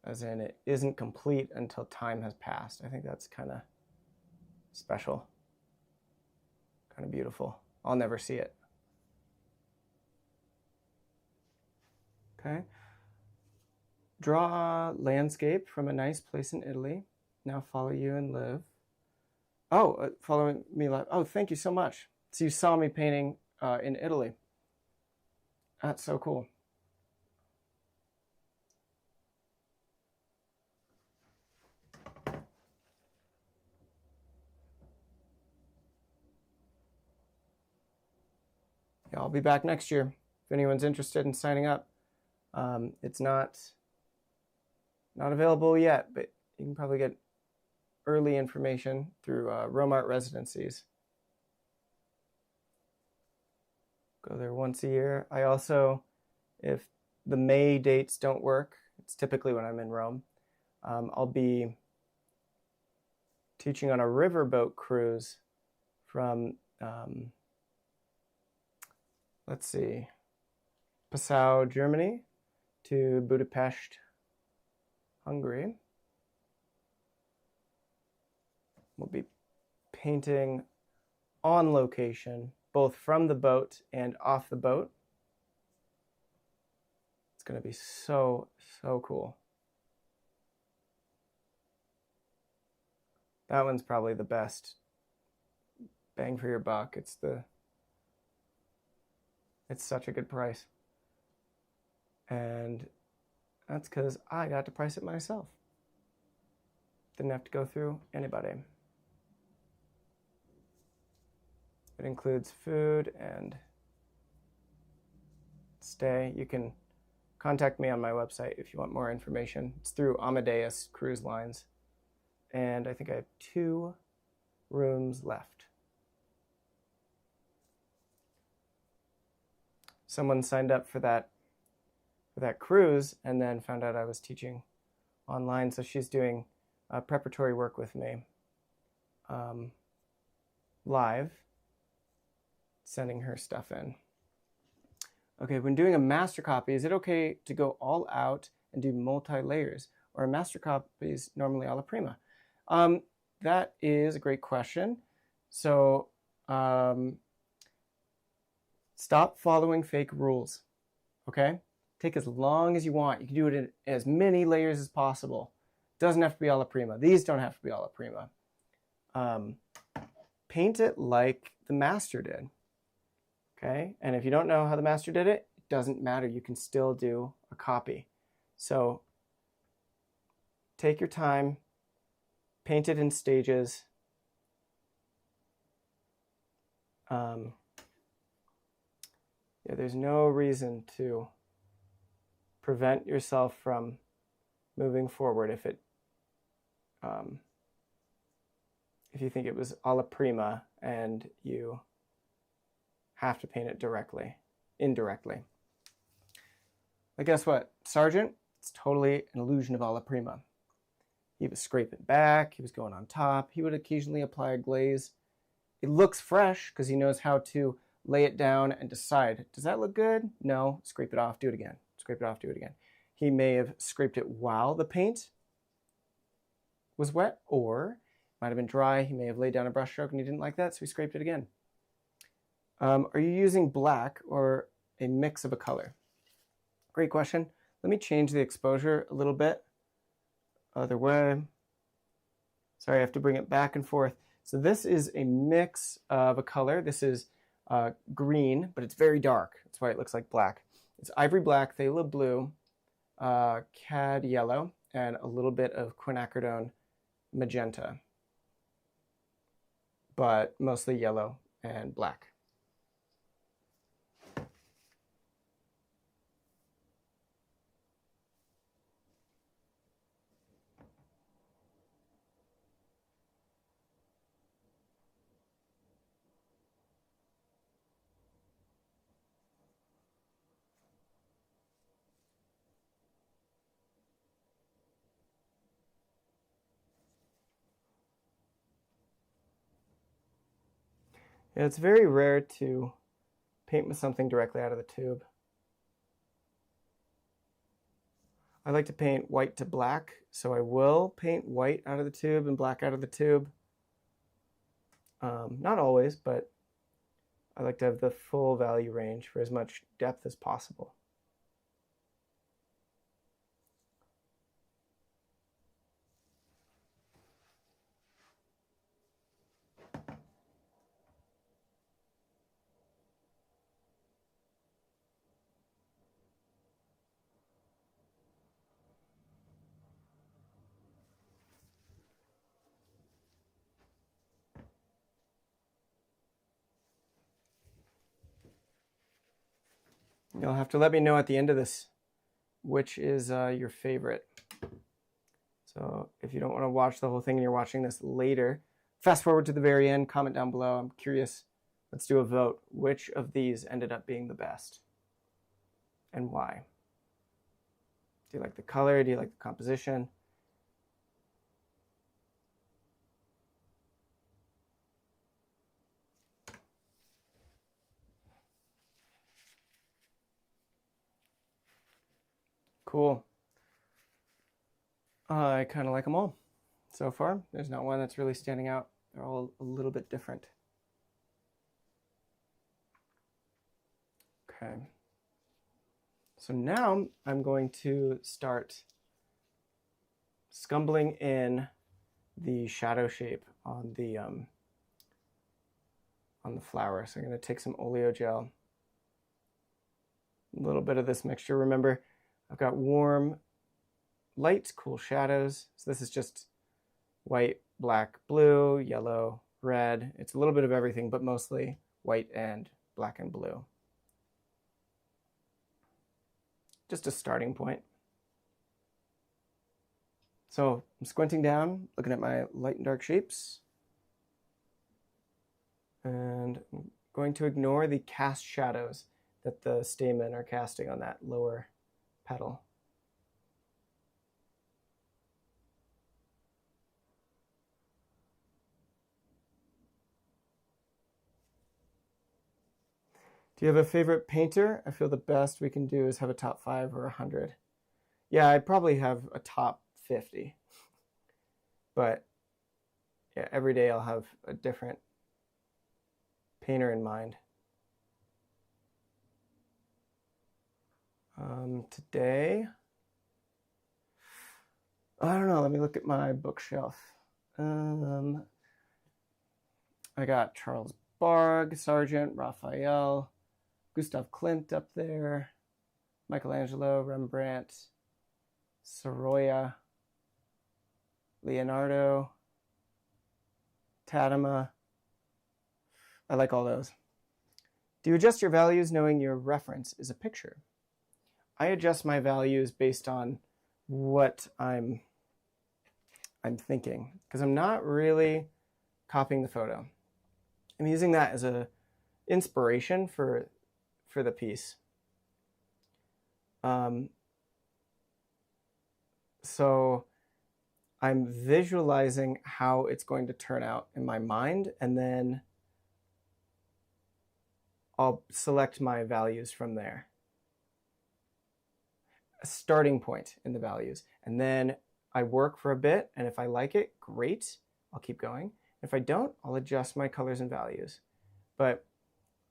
As in, it isn't complete until time has passed. I think that's kind of special, kind of beautiful. I'll never see it. Okay. Draw a landscape from a nice place in Italy. Now follow you and live. Oh, following me live. Oh, thank you so much. So you saw me painting in Italy. That's so cool. Yeah, I'll be back next year. anyone's interested in signing up. It's not available yet, but you can probably get early information through Romart Residencies. Go there once a year. I also, if the May dates don't work, it's typically when I'm in Rome, I'll be teaching on a riverboat cruise from, let's see, Passau, Germany to Budapest, Hungary. We'll be painting on location, both from the boat and off the boat. It's going to be so, so cool. That one's probably the best bang for your buck. It's such a good price. And that's because I got to price it myself. Didn't have to go through anybody. It includes food and stay. You can contact me on my website if you want more information. It's through Amadeus Cruise Lines. And I think I have 2 rooms left. Someone signed up for that cruise and then found out I was teaching online, so she's doing preparatory work with me live, sending her stuff in. Okay, when doing a master copy, is it okay to go all out and do multi-layers, or are master copies normally alla prima? That is a great question. So stop following fake rules, okay? Take as long as you want. You can do it in as many layers as possible. Doesn't have to be alla prima. These don't have to be alla prima. Paint it like the master did, okay? And if you don't know how the master did it, it doesn't matter. You can still do a copy. So take your time, paint it in stages. Yeah, there's no reason to prevent yourself from moving forward if you think it was alla prima and you have to paint it indirectly. But guess what? Sergeant, it's totally an illusion of alla prima. He was scraping back, he was going on top, he would occasionally apply a glaze. It looks fresh because he knows how to lay it down and decide, does that look good? No, scrape it off, do it again. Scrape it off, do it again. He may have scraped it while the paint was wet, or might have been dry. He may have laid down a brush stroke and he didn't like that, so he scraped it again. Are you using black or a mix of a color? Great question. Let me change the exposure a little bit. Other way. Sorry, I have to bring it back and forth. So this is a mix of a color. This is green, but it's very dark. That's why it looks like black. It's ivory black, phthalo blue, cad yellow, and a little bit of quinacridone magenta, but mostly yellow and black. Yeah, it's very rare to paint with something directly out of the tube. I like to paint white to black, so I will paint white out of the tube and black out of the tube. Not always, but I like to have the full value range for as much depth as possible. You'll have to let me know at the end of this which is your favorite. So if you don't want to watch the whole thing and you're watching this later, fast forward to the very end, comment down below. I'm curious. Let's do a vote. Which of these ended up being the best and why? Do you like the color? Do you like the composition? Cool. I kind of like them all so far. There's not one that's really standing out. They're all a little bit different. Okay. So now I'm going to start scumbling in the shadow shape on the flower. So I'm going to take some oleo gel, a little bit of this mixture. Remember, I've got warm lights, cool shadows. So this is just white, black, blue, yellow, red. It's a little bit of everything, but mostly white and black and blue. Just a starting point. So I'm squinting down, looking at my light and dark shapes. And I'm going to ignore the cast shadows that the stamen are casting on that lower petal. Do you have a favorite painter? I feel the best we can do is have a top 5 or 100. Yeah, I'd probably have a top 50. But yeah, every day I'll have a different painter in mind. Today, I don't know, let me look at my bookshelf. I got Charles Barg, Sargent, Raphael, Gustav Klimt up there, Michelangelo, Rembrandt, Sorolla, Leonardo, Tadema. I like all those. Do you adjust your values knowing your reference is a picture? I adjust my values based on what I'm thinking, because I'm not really copying the photo. I'm using that as a inspiration for the piece. So I'm visualizing how it's going to turn out in my mind, and then I'll select my values from there. A starting point in the values. And then I work for a bit, and if I like it, great, I'll keep going. If I don't, I'll adjust my colors and values. But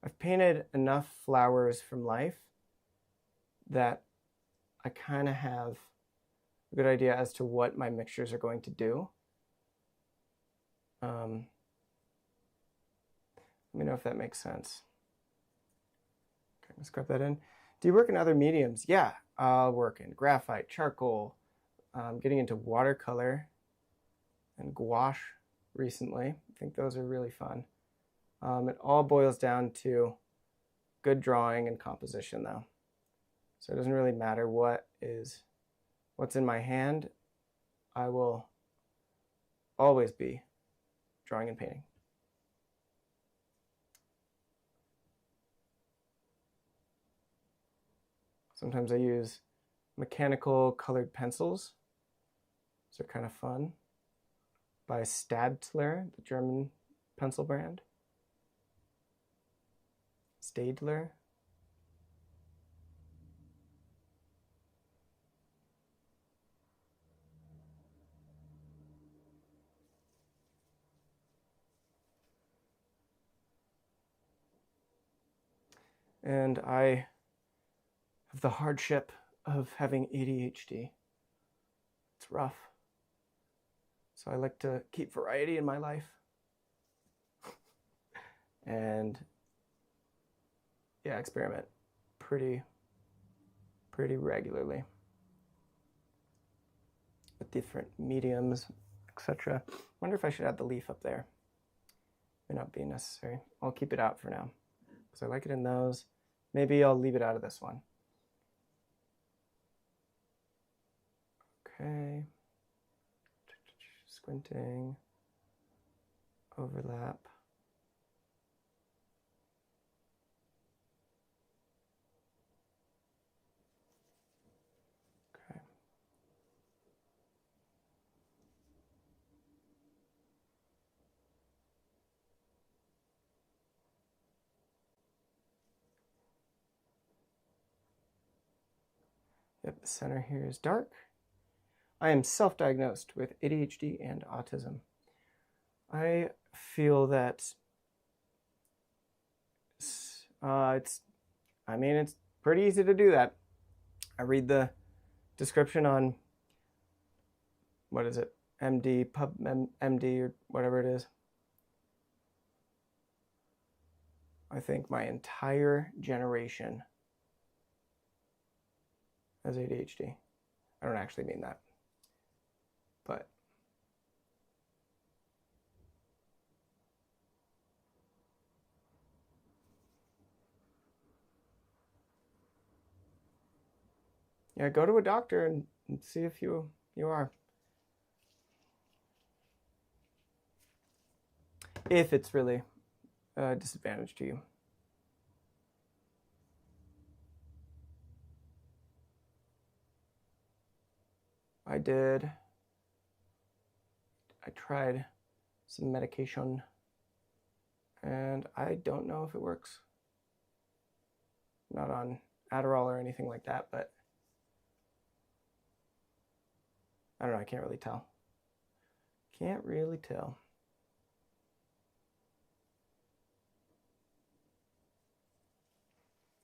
I've painted enough flowers from life that I kind of have a good idea as to what my mixtures are going to do. Let me know if that makes sense. Okay, let's grab that in. Do you work in other mediums? Yeah, I'll work in graphite, charcoal. I'm getting into watercolor and gouache recently. I think those are really fun. It all boils down to good drawing and composition though. So it doesn't really matter what's in my hand. I will always be drawing and painting. Sometimes I use mechanical colored pencils. Those are kind of fun. By Stadler, the German pencil brand. Stadler. And I have the hardship of having ADHD. It's rough. So I like to keep variety in my life. And yeah, experiment pretty regularly with different mediums, etc. Wonder if I should add the leaf up there. May not be necessary. I'll keep it out for now because I like it in those. Maybe I'll leave it out of this one. Okay. Squinting. Overlap. Okay. Yep, the center here is dark. I am self-diagnosed with ADHD and autism. I feel that it's pretty easy to do that. I read the description on, what is it, MD or whatever it is. I think my entire generation has ADHD. I don't actually mean that, but yeah, go to a doctor and see if you are. If it's really a disadvantage to you. I tried some medication and I don't know if it works. Not on Adderall or anything like that, but I don't know, I can't really tell. Can't really tell.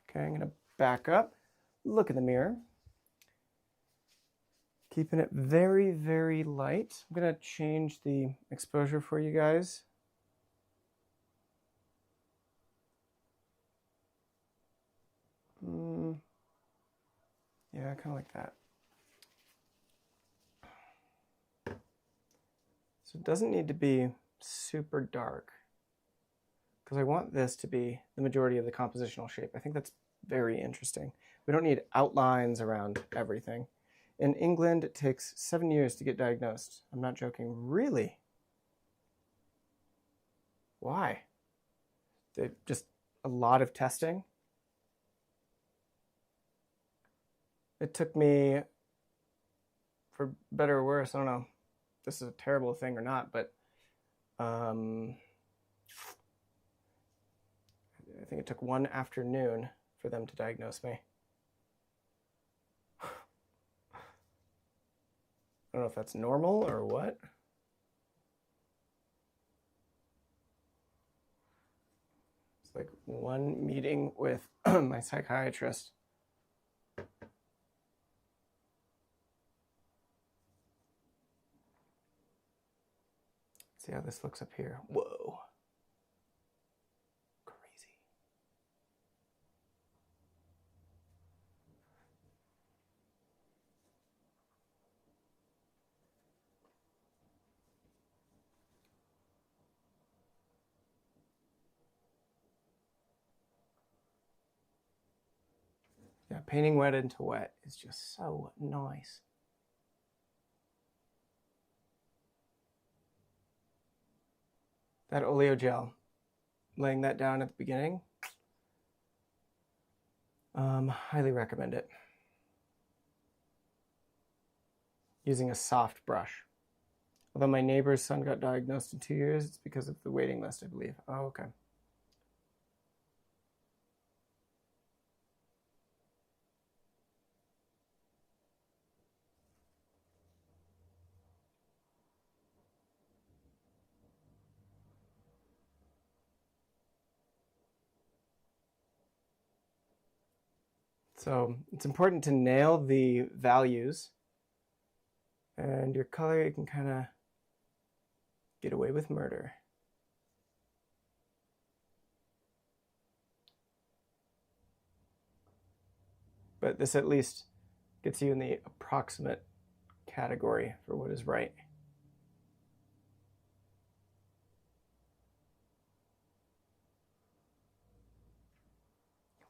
Okay, I'm gonna back up, look in the mirror. Keeping it very, very light. I'm gonna change the exposure for you guys. Yeah, kind of like that. So it doesn't need to be super dark because I want this to be the majority of the compositional shape. I think that's very interesting. We don't need outlines around everything. In England, it takes 7 years to get diagnosed. I'm not joking. Really? Why? Just a lot of testing? It took me, for better or worse, I don't know if this is a terrible thing or not, but I think it took one afternoon for them to diagnose me. I don't know if that's normal or what. It's like one meeting with my psychiatrist. See how this looks up here. Whoa. Crazy. Yeah, painting wet into wet is just so nice. That oleo gel, laying that down at the beginning, highly recommend it. Using a soft brush. Although my neighbor's son got diagnosed in 2 years, it's because of the waiting list, I believe. Oh, okay. So it's important to nail the values, and your color, you can kind of get away with murder. But this at least gets you in the approximate category for what is right.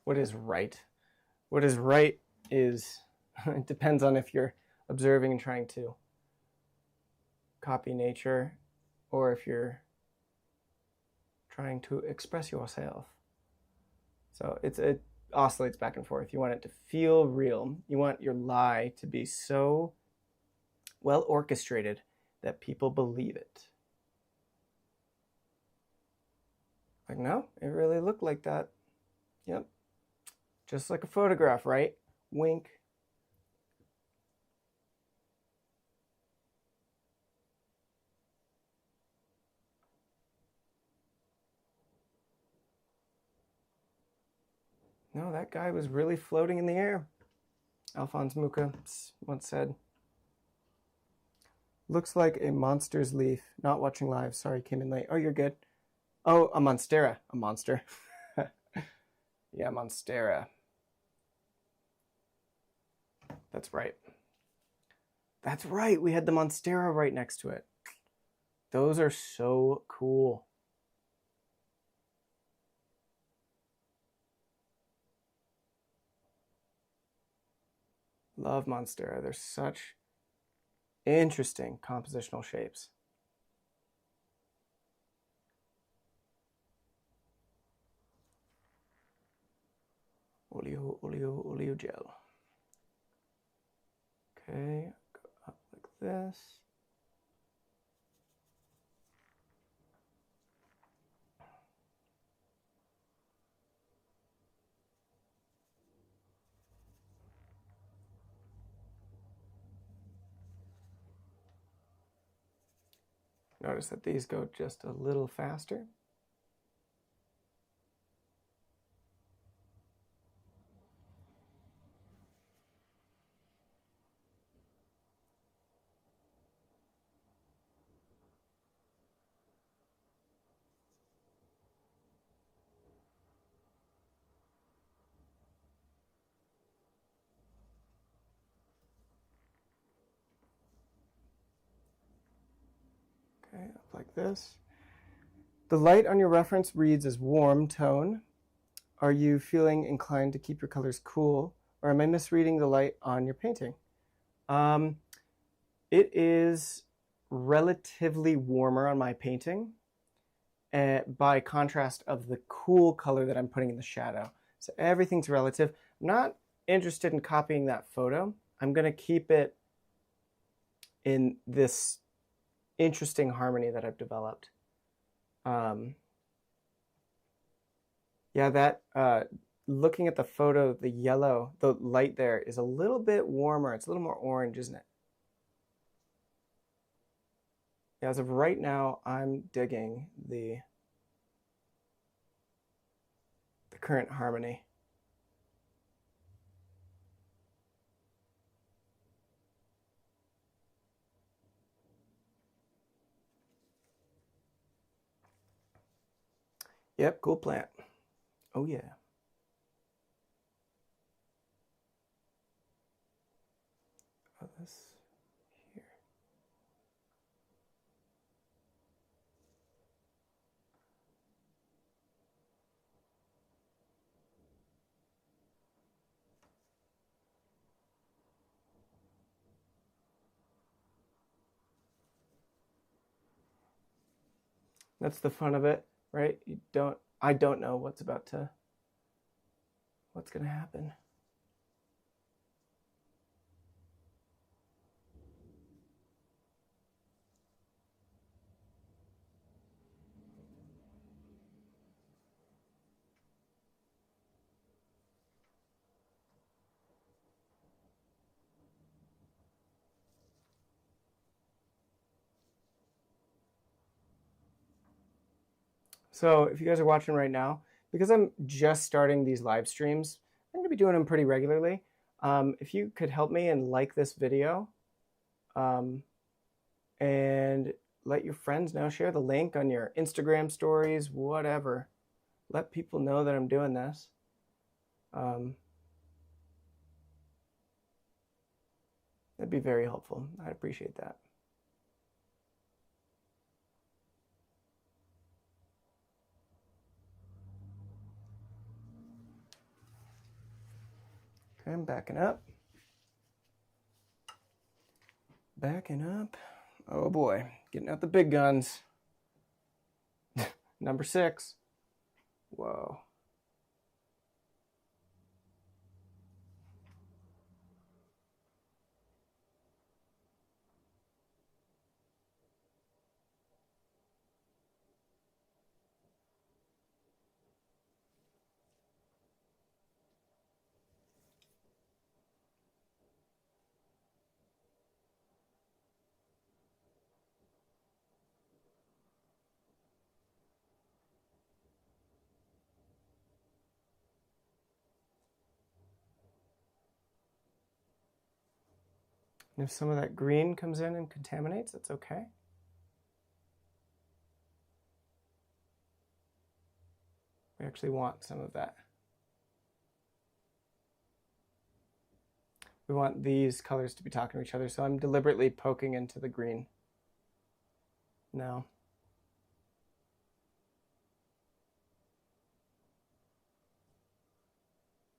what is right? What is right is, it depends on if you're observing and trying to copy nature, or if you're trying to express yourself. So it oscillates back and forth. You want it to feel real. You want your lie to be so well orchestrated that people believe it. Like, no, it really looked like that. Yep. Just like a photograph, right? Wink. No, that guy was really floating in the air. Alphonse Mucha once said. Looks like a monster's leaf. Not watching live. Sorry, came in late. Oh, you're good. Oh, a monstera. A monster. Yeah, monstera. That's right. That's right. We had the monstera right next to it. Those are so cool. Love monstera. They're such interesting compositional shapes. Oleo gel. Okay, go up like this. Notice that these go just a little faster. Okay, up like this. The light on your reference reads as warm tone. Are you feeling inclined to keep your colors cool, or am I misreading the light on your painting? It is relatively warmer on my painting, by contrast of the cool color that I'm putting in the shadow. So everything's relative. I'm not interested in copying that photo. I'm going to keep it in this interesting harmony that I've developed. Yeah, that looking at the photo, the yellow, the light there is a little bit warmer. It's a little more orange, isn't it? Yeah, as of right now, I'm digging the current harmony. Yep, cool plant. Oh yeah. Oh, this here. That's the fun of it, right? I don't know what's gonna happen. So if you guys are watching right now, because I'm just starting these live streams, I'm gonna be doing them pretty regularly. If you could help me and like this video, and let your friends know, share the link on your Instagram stories, whatever. Let people know that I'm doing this. That'd be very helpful. I'd appreciate that. Okay, I'm backing up. Backing up. Oh boy, getting out the big guns. Number 6. Whoa. And if some of that green comes in and contaminates, that's okay. We actually want some of that. We want these colors to be talking to each other, so I'm deliberately poking into the green now.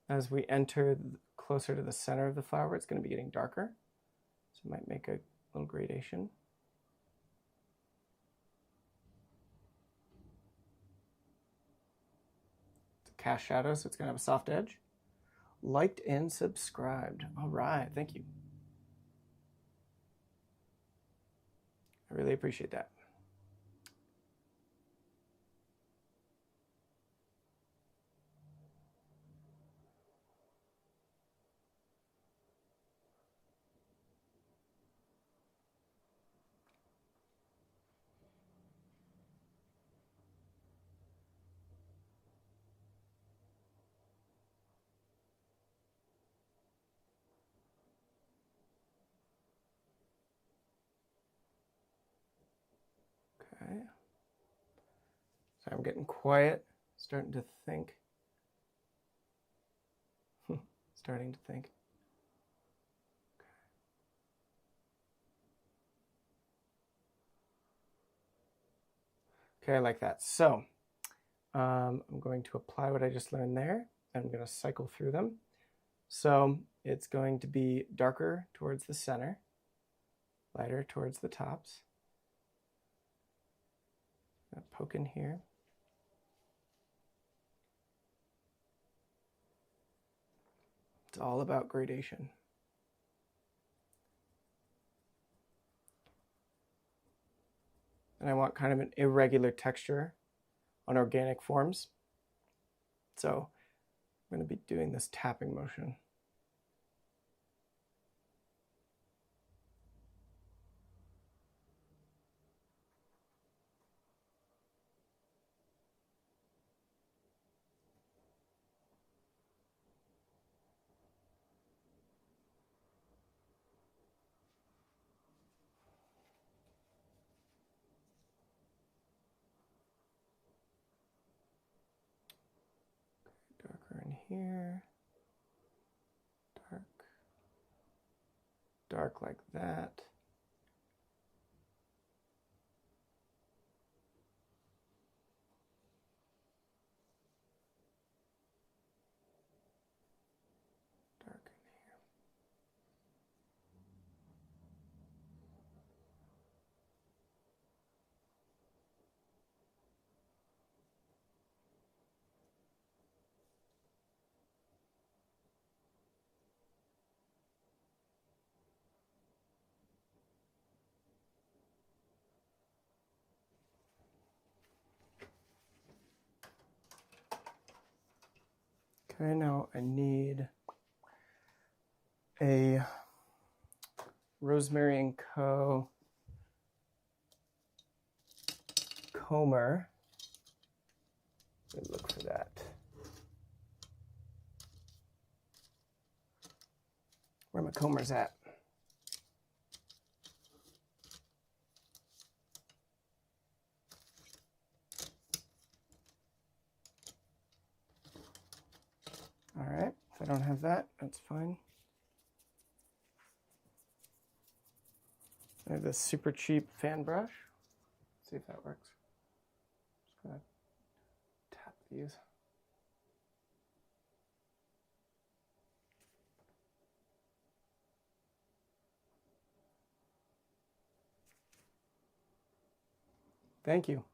As we enter closer to the center of the flower, it's going to be getting darker, so it might make a little gradation. It's a cast shadow, so it's going to have a soft edge. Liked and subscribed. All right, thank you. I really appreciate that. Okay. So I'm getting quiet, starting to think. Starting to think. Okay, I like that. So I'm going to apply what I just learned there. I'm going to cycle through them. So it's going to be darker towards the center, lighter towards the tops. I'm going to poke in here. It's all about gradation. And I want kind of an irregular texture on organic forms. So I'm going to be doing this tapping motion. Darker in here. Dark. Dark like that. Dark in here. Okay, now I need a Rosemary & Co. comber. Let me look for that. Where are my combers at? All right, if I don't have that, that's fine. I have this super cheap fan brush. Let's see if that works. Just gonna tap these. Thank you.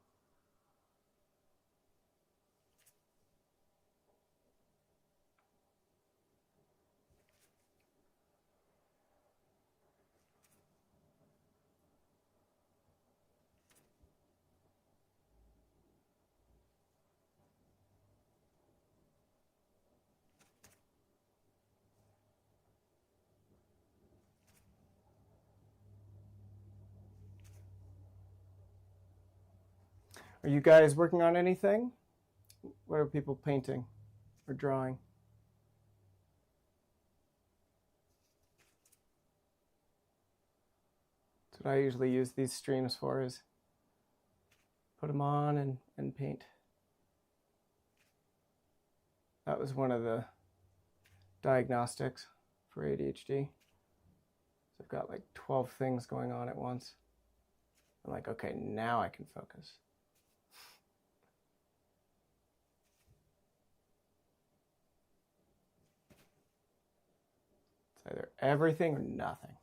Are you guys working on anything? What are people painting or drawing? That's what I usually use these streams for, is put them on and paint. That was one of the diagnostics for ADHD. So I've got like 12 things going on at once. I'm like, okay, now I can focus. It's either everything or nothing.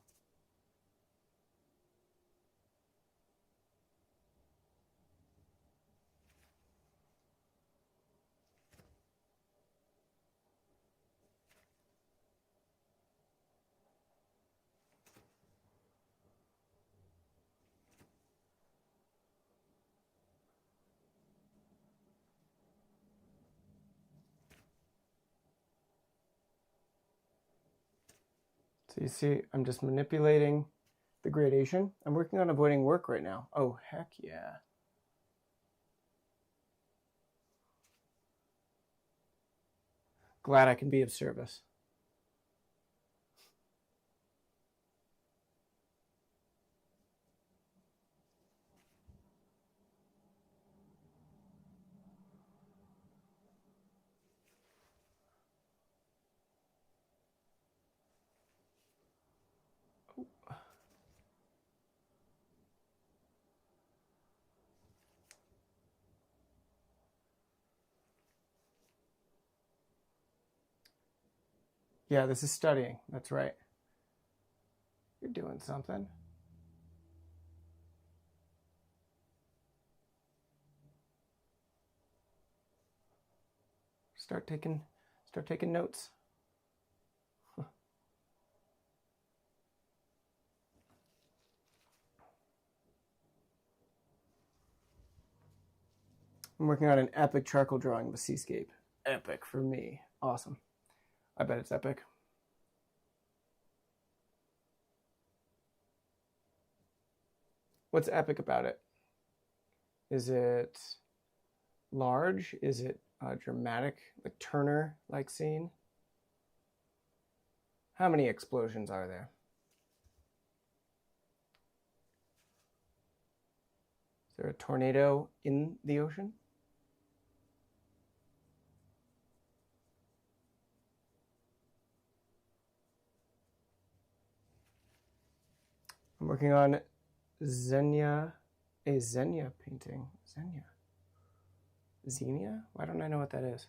So you see, I'm just manipulating the gradation. I'm working on avoiding work right now. Oh, heck yeah. Glad I can be of service. Yeah, this is studying. That's right. You're doing something. Start taking notes. I'm working on an epic charcoal drawing of a seascape. Epic for me. Awesome. I bet it's epic. What's epic about it? Is it large? Is it dramatic, like Turner-like scene? How many explosions are there? Is there a tornado in the ocean? I'm working on Xenia painting. Xenia? Why don't I know what that is?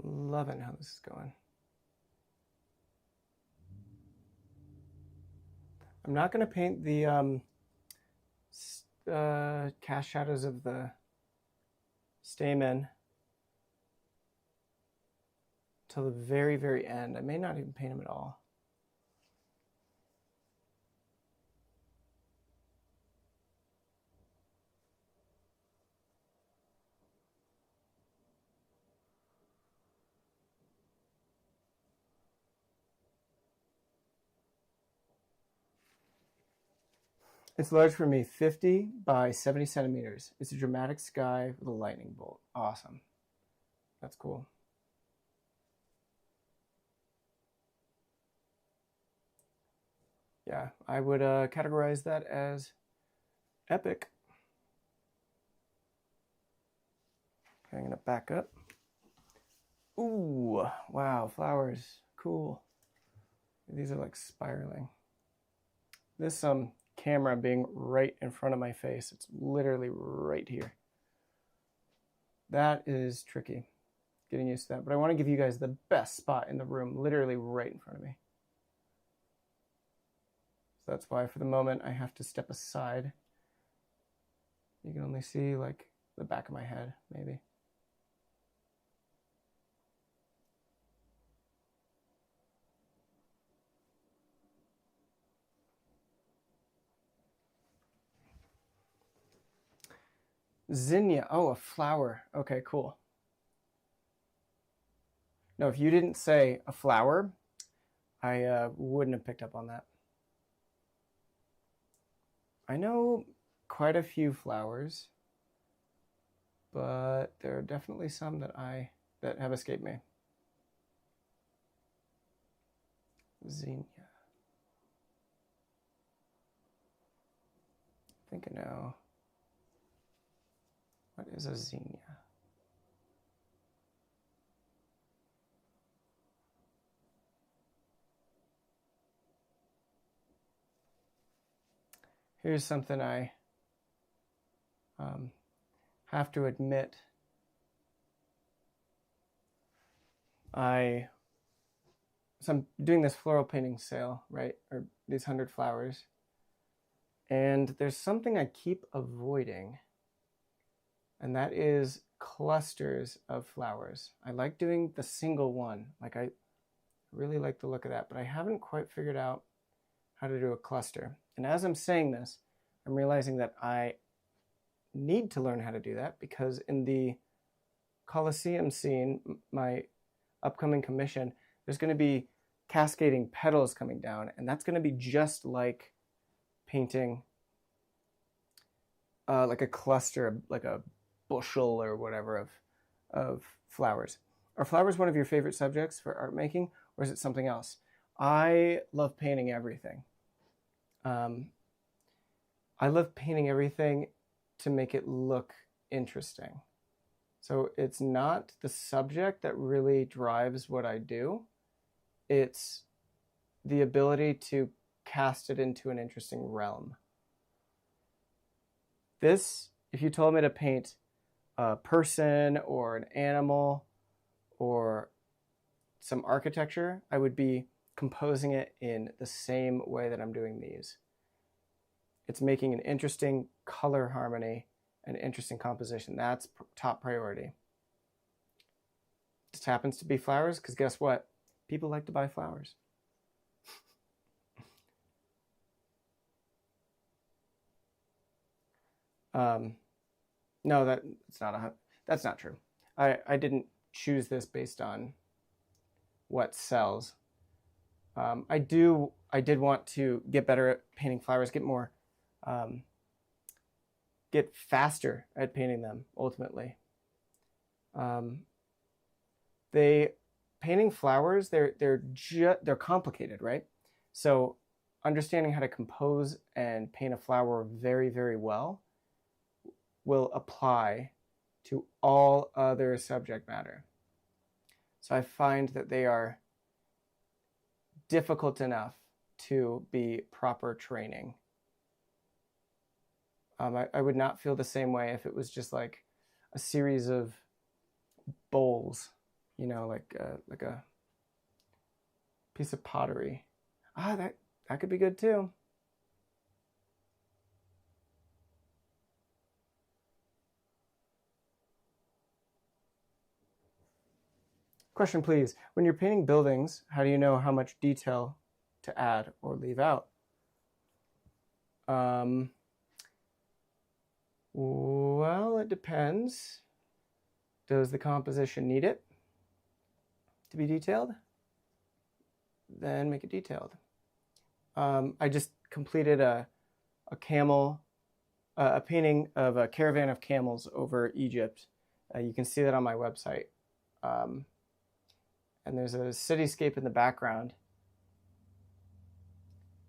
Loving how this is going. I'm not going to paint the cast shadows of the stamen till the very, very end. I may not even paint them at all. It's large for me, 50 by 70 centimeters. It's a dramatic sky with a lightning bolt. Awesome. That's cool. Yeah, I would categorize that as epic. Okay, I'm gonna back up. Ooh, wow, flowers, cool. These are like spiraling. This camera being right in front of my face, it's literally right here. That is tricky, getting used to that. But I want to give you guys the best spot in the room, literally right in front of me. So that's why for the moment I have to step aside. You can only see like the back of my head, maybe. Zinnia. Oh, a flower. Okay, cool. No, if you didn't say a flower, I wouldn't have picked up on that. I know quite a few flowers, but there are definitely some that have escaped me. Zinnia. I think I know. What is a zinnia? Here's something I have to admit. So I'm doing this floral painting sale, right? Or these 100 flowers. And there's something I keep avoiding, and that is clusters of flowers. I like doing the single one. Like I really like the look of that, but I haven't quite figured out how to do a cluster. And as I'm saying this, I'm realizing that I need to learn how to do that, because in the Colosseum scene, my upcoming commission, there's going to be cascading petals coming down, and that's going to be just like painting like a cluster, like a bushel or whatever of flowers. Are flowers one of your favorite subjects for art making, or is it something else? I love painting everything. I love painting everything to make it look interesting. So it's not the subject that really drives what I do. It's the ability to cast it into an interesting realm. This, if you told me to paint a person or an animal or some architecture, I would be composing it in the same way that I'm doing these. It's making an interesting color harmony and interesting composition. That's top priority. Just happens to be flowers, because guess what? People like to buy flowers. No, that's not true. I didn't choose this based on what sells. I did want to get better at painting flowers, get faster at painting them ultimately. Painting flowers, they're complicated, right? So understanding how to compose and paint a flower very, very well will apply to all other subject matter. So I find that they are difficult enough to be proper training. I would not feel the same way if it was just like a series of bowls, you know, like a piece of pottery. That could be good too. Question, please. When you're painting buildings, how do you know how much detail to add or leave out? Well, it depends. Does the composition need it to be detailed? Then make it detailed. I just completed a a camel, a painting of a caravan of camels over Egypt. You can see that on my website. And there's a cityscape in the background.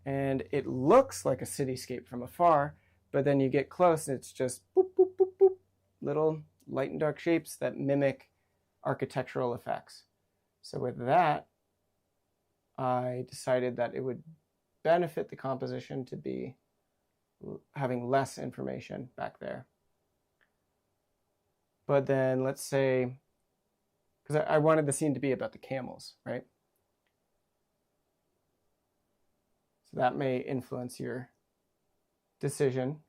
And it looks like a cityscape from afar, but then you get close and it's just boop, boop, boop, boop, little light and dark shapes that mimic architectural effects. So with that, I decided that it would benefit the composition to be having less information back there. But then let's say, because I wanted the scene to be about the camels, right? So that may influence your decision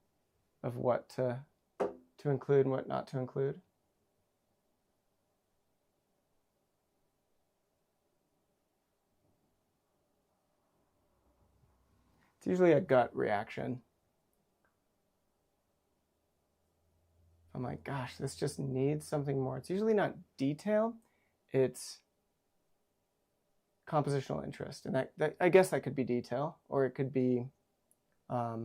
of what to include and what not to include. It's usually a gut reaction. I'm like, gosh, this just needs something more. It's usually not detail, it's compositional interest. And that I guess that could be detail, or it could be a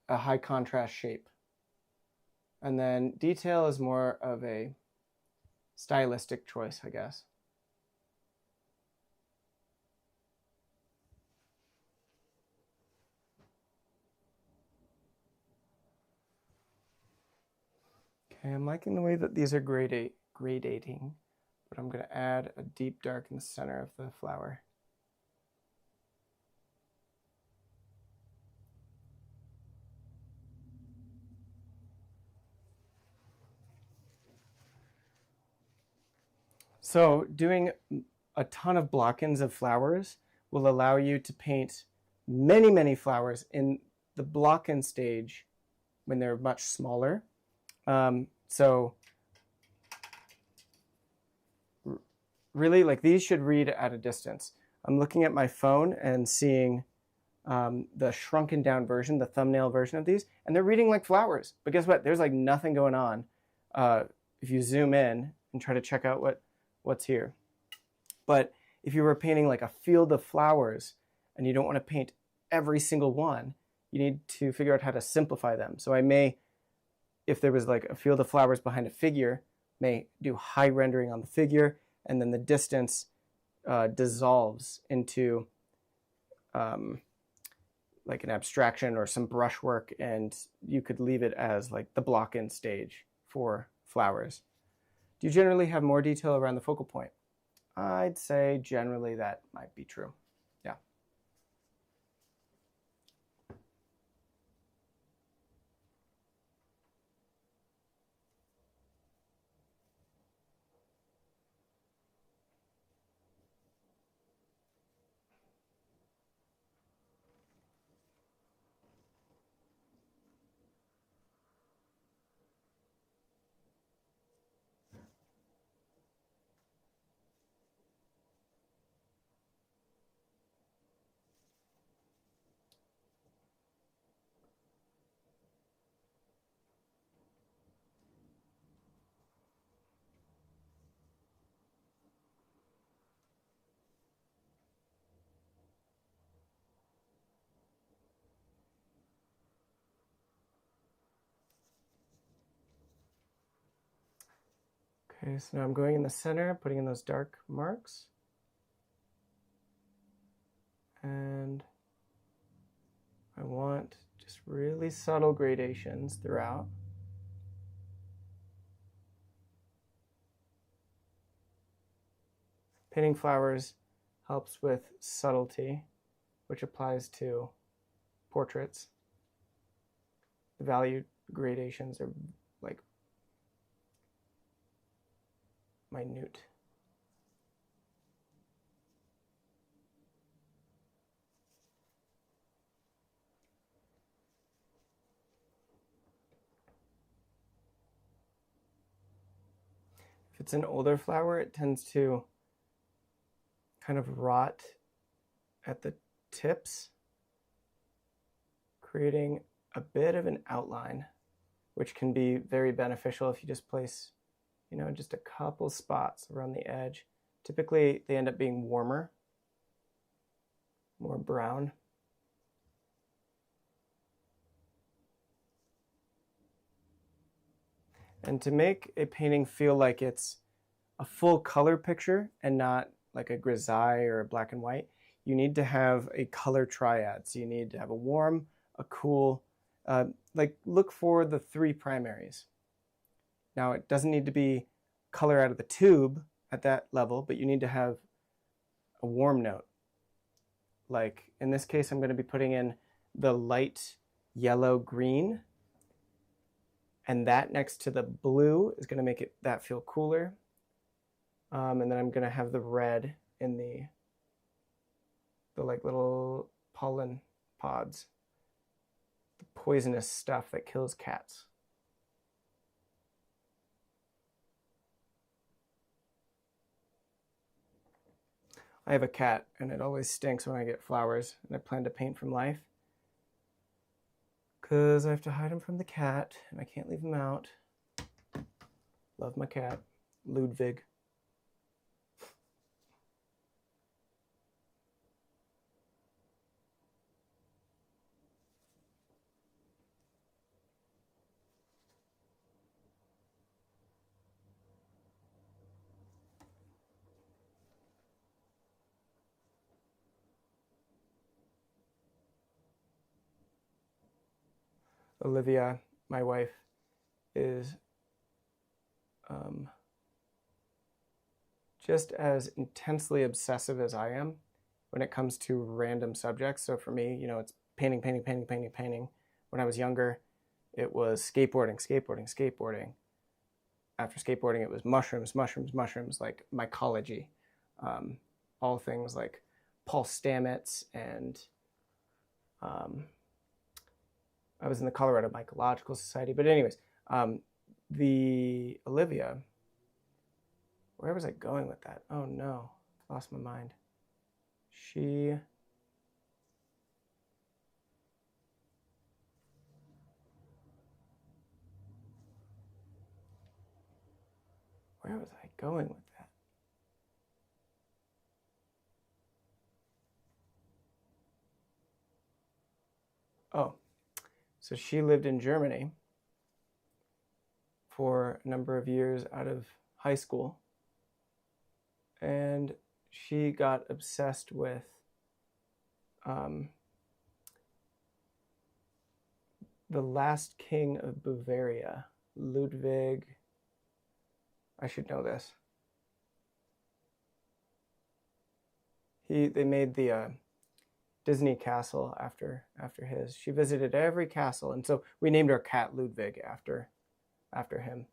high contrast shape. And then detail is more of a stylistic choice, I guess. Okay, I'm liking the way that these are gradating, but I'm going to add a deep dark in the center of the flower. So doing a ton of block-ins of flowers will allow you to paint many, many flowers in the block-in stage when they're much smaller. So really, like, these should read at a distance. I'm looking at my phone and seeing the shrunken down version, the thumbnail version of these, and they're reading like flowers. But guess what? There's like nothing going on if you zoom in and try to check out what's here. But if you were painting like a field of flowers and you don't want to paint every single one, you need to figure out how to simplify them. So I may, if there was like a field of flowers behind a figure, may do high rendering on the figure, and then the distance dissolves into like an abstraction or some brushwork, and you could leave it as like the block-in stage for flowers. Do you generally have more detail around the focal point? I'd say generally that might be true. Yeah. Okay, so now I'm going in the center, putting in those dark marks. And I want just really subtle gradations throughout. Painting flowers helps with subtlety, which applies to portraits. The value gradations are like minute. If it's an older flower, it tends to kind of rot at the tips, creating a bit of an outline, which can be very beneficial if you just place, you know, just a couple spots around the edge. Typically, they end up being warmer, more brown. And to make a painting feel like it's a full color picture and not like a grisaille or a black and white, you need to have a color triad. So you need to have a warm, a cool, like look for the three primaries. Now it doesn't need to be color out of the tube at that level, but you need to have a warm note. Like in this case, I'm going to be putting in the light yellow green, and that next to the blue is going to make that feel cooler. And then I'm going to have the red in the like little pollen pods, the poisonous stuff that kills cats. I have a cat, and it always stinks when I get flowers, and I plan to paint from life because I have to hide him from the cat, and I can't leave him out. Love my cat, Ludwig. Olivia, my wife, is just as intensely obsessive as I am when it comes to random subjects. So for me, you know, it's painting, painting, painting, painting, painting. When I was younger, it was skateboarding, skateboarding, skateboarding. After skateboarding, it was mushrooms, mushrooms, mushrooms, like mycology. All things like Paul Stamets, and I was in the Colorado Mycological Society. But anyways, the Olivia, where was I going with that? Oh no, lost my mind. Where was I going with that? Oh, so she lived in Germany for a number of years out of high school, and she got obsessed with the last king of Bavaria, Ludwig. I should know this. They made the Disney castle after his. She visited every castle, and so we named our cat Ludwig after him.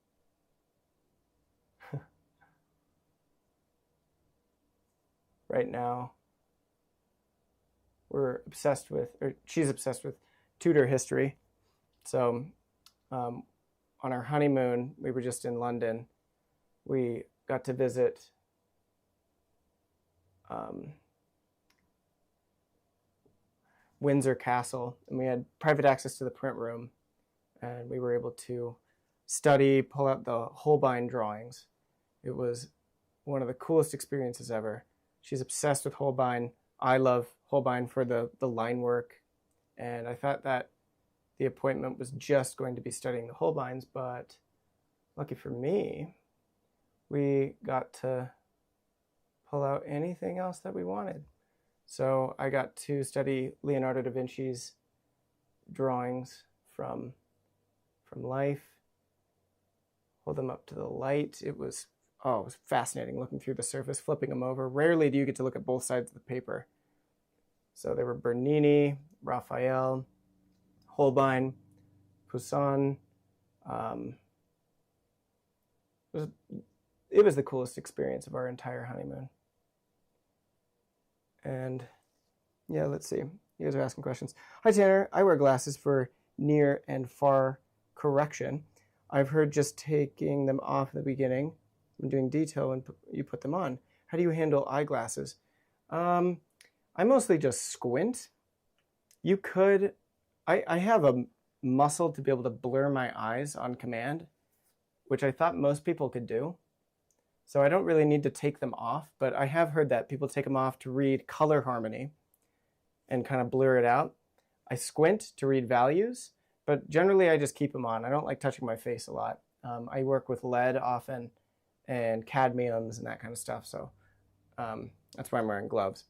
Right now, we're obsessed with, or she's obsessed with Tudor history. So on our honeymoon, we were just in London. We got to visit Windsor Castle, and we had private access to the print room, and we were able to study, pull out the Holbein drawings. It was one of the coolest experiences ever. She's obsessed with Holbein. I love Holbein for the line work, and I thought that the appointment was just going to be studying the Holbeins, but lucky for me, we got to pull out anything else that we wanted. So I got to study Leonardo da Vinci's drawings from life, hold them up to the light. It was fascinating looking through the surface, flipping them over. Rarely do you get to look at both sides of the paper. So there were Bernini, Raphael, Holbein, Poussin. It was the coolest experience of our entire honeymoon. And yeah, let's see. You guys are asking questions. Hi, Tanner. I wear glasses for near and far correction. I've heard just taking them off in the beginning when doing detail and you put them on. How do you handle eyeglasses? I mostly just squint. You could, I have a muscle to be able to blur my eyes on command, which I thought most people could do. So I don't really need to take them off, but I have heard that people take them off to read color harmony and kind of blur it out. I squint to read values, but generally I just keep them on. I don't like touching my face a lot. I work with lead often and cadmiums and that kind of stuff, so that's why I'm wearing gloves.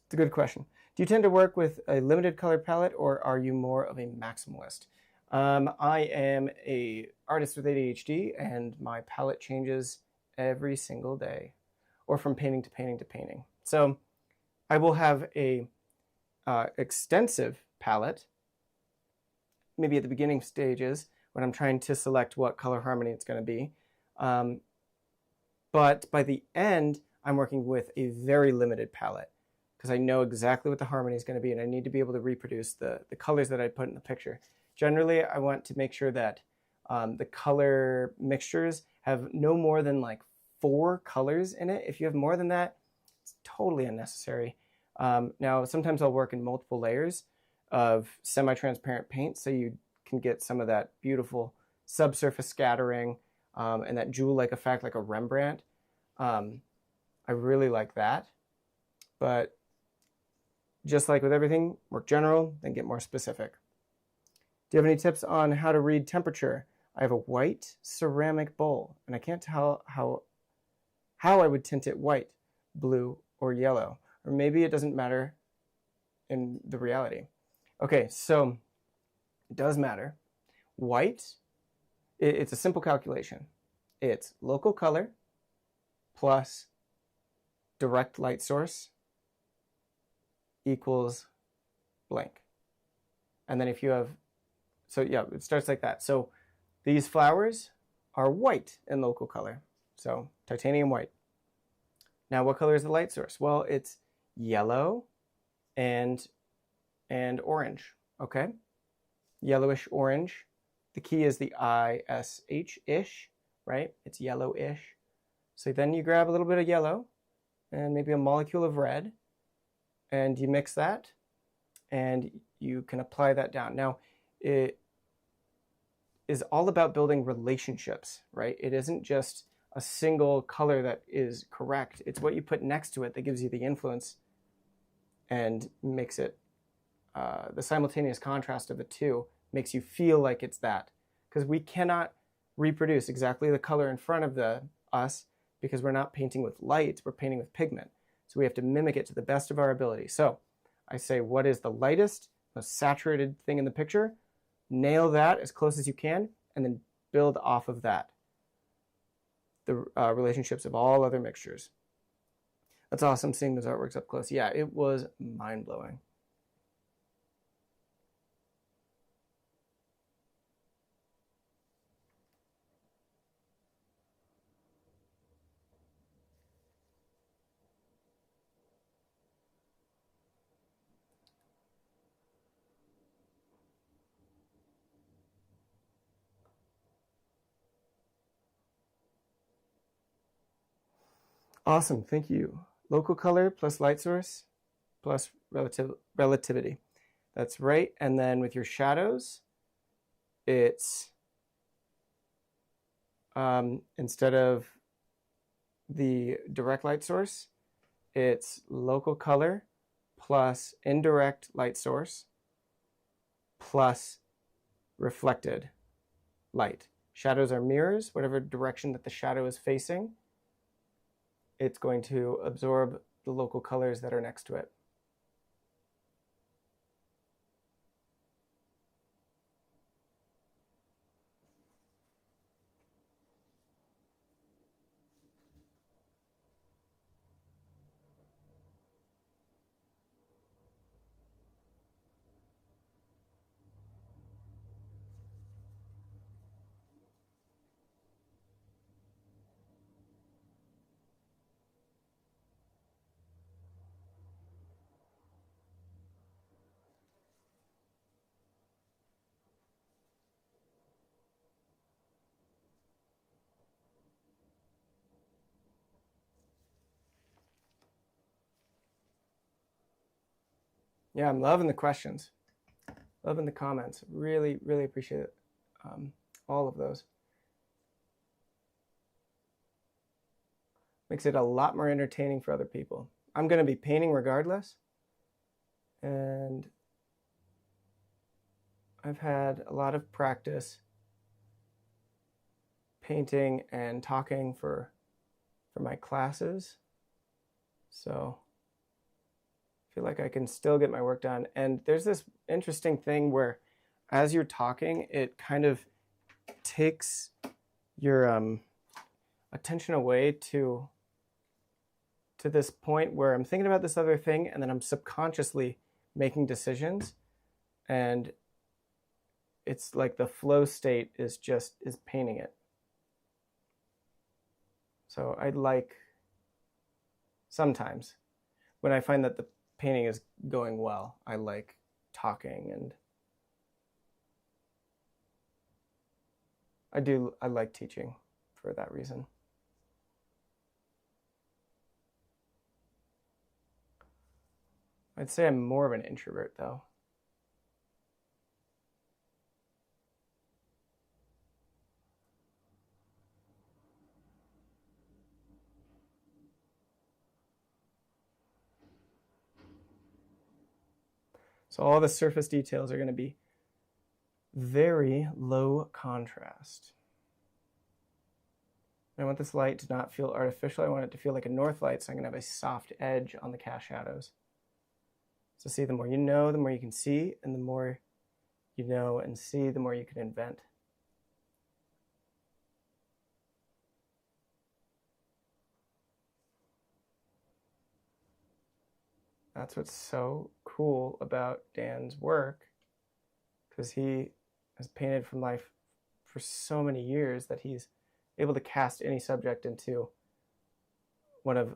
It's a good question. Do you tend to work with a limited color palette, or are you more of a maximalist? I am an artist with ADHD, and my palette changes every single day, or from painting to painting to painting. So I will have a extensive palette, maybe at the beginning stages when I'm trying to select what color harmony it's going to be. But by the end, I'm working with a very limited palette because I know exactly what the harmony is going to be, and I need to be able to reproduce the colors that I put in the picture. Generally, I want to make sure that the color mixtures have no more than like 4 colors in it. If you have more than that, it's totally unnecessary. Now, sometimes I'll work in multiple layers of semi-transparent paint so you can get some of that beautiful subsurface scattering and that jewel-like effect like a Rembrandt. I really like that. But just like with everything, work general, then get more specific. Do you have any tips on how to read temperature? I have a white ceramic bowl, and I can't tell how I would tint it white, blue, or yellow. Or maybe it doesn't matter in the reality. Okay, so it does matter. White, it's a simple calculation. It's local color plus direct light source equals blank. And then if you have, so yeah, it starts like that. So these flowers are white in local color. So titanium white. Now what color is the light source? Well, it's yellow and orange, okay? Yellowish orange. The key is the ISH-ish, right? It's yellowish. So then you grab a little bit of yellow and maybe a molecule of red, and you mix that, and you can apply that down. Now, it is all about building relationships, right? It isn't just a single color that is correct. It's what you put next to it that gives you the influence and makes it, the simultaneous contrast of the two makes you feel like it's that. Because we cannot reproduce exactly the color in front of us because we're not painting with light, we're painting with pigment. So we have to mimic it to the best of our ability. So I say, what is the lightest, most saturated thing in the picture? Nail that as close as you can, and then build off of that the relationships of all other mixtures. That's awesome seeing those artworks up close. Yeah, it was mind-blowing. Awesome, thank you. Local color plus light source plus relativity. That's right. And then with your shadows, it's instead of the direct light source, it's local color plus indirect light source plus reflected light. Shadows are mirrors, whatever direction that the shadow is facing, it's going to absorb the local colors that are next to it. Yeah, I'm loving the questions, loving the comments. Really, really appreciate it. All of those. Makes it a lot more entertaining for other people. I'm going to be painting regardless. And I've had a lot of practice painting and talking for my classes. So I feel like I can still get my work done. And there's this interesting thing where as you're talking, it kind of takes your attention away to this point where I'm thinking about this other thing and then I'm subconsciously making decisions, and it's like the flow state is painting it. So I like sometimes when I find that the painting is going well, I like talking, and I like teaching for that reason. I'd say I'm more of an introvert though. So all the surface details are going to be very low contrast. I want this light to not feel artificial. I want it to feel like a north light, so I'm going to have a soft edge on the cast shadows. So see, the more you know, the more you can see, and the more you know and see, the more you can invent. That's what's so cool about Dan's work, because he has painted from life for so many years that he's able to cast any subject into one of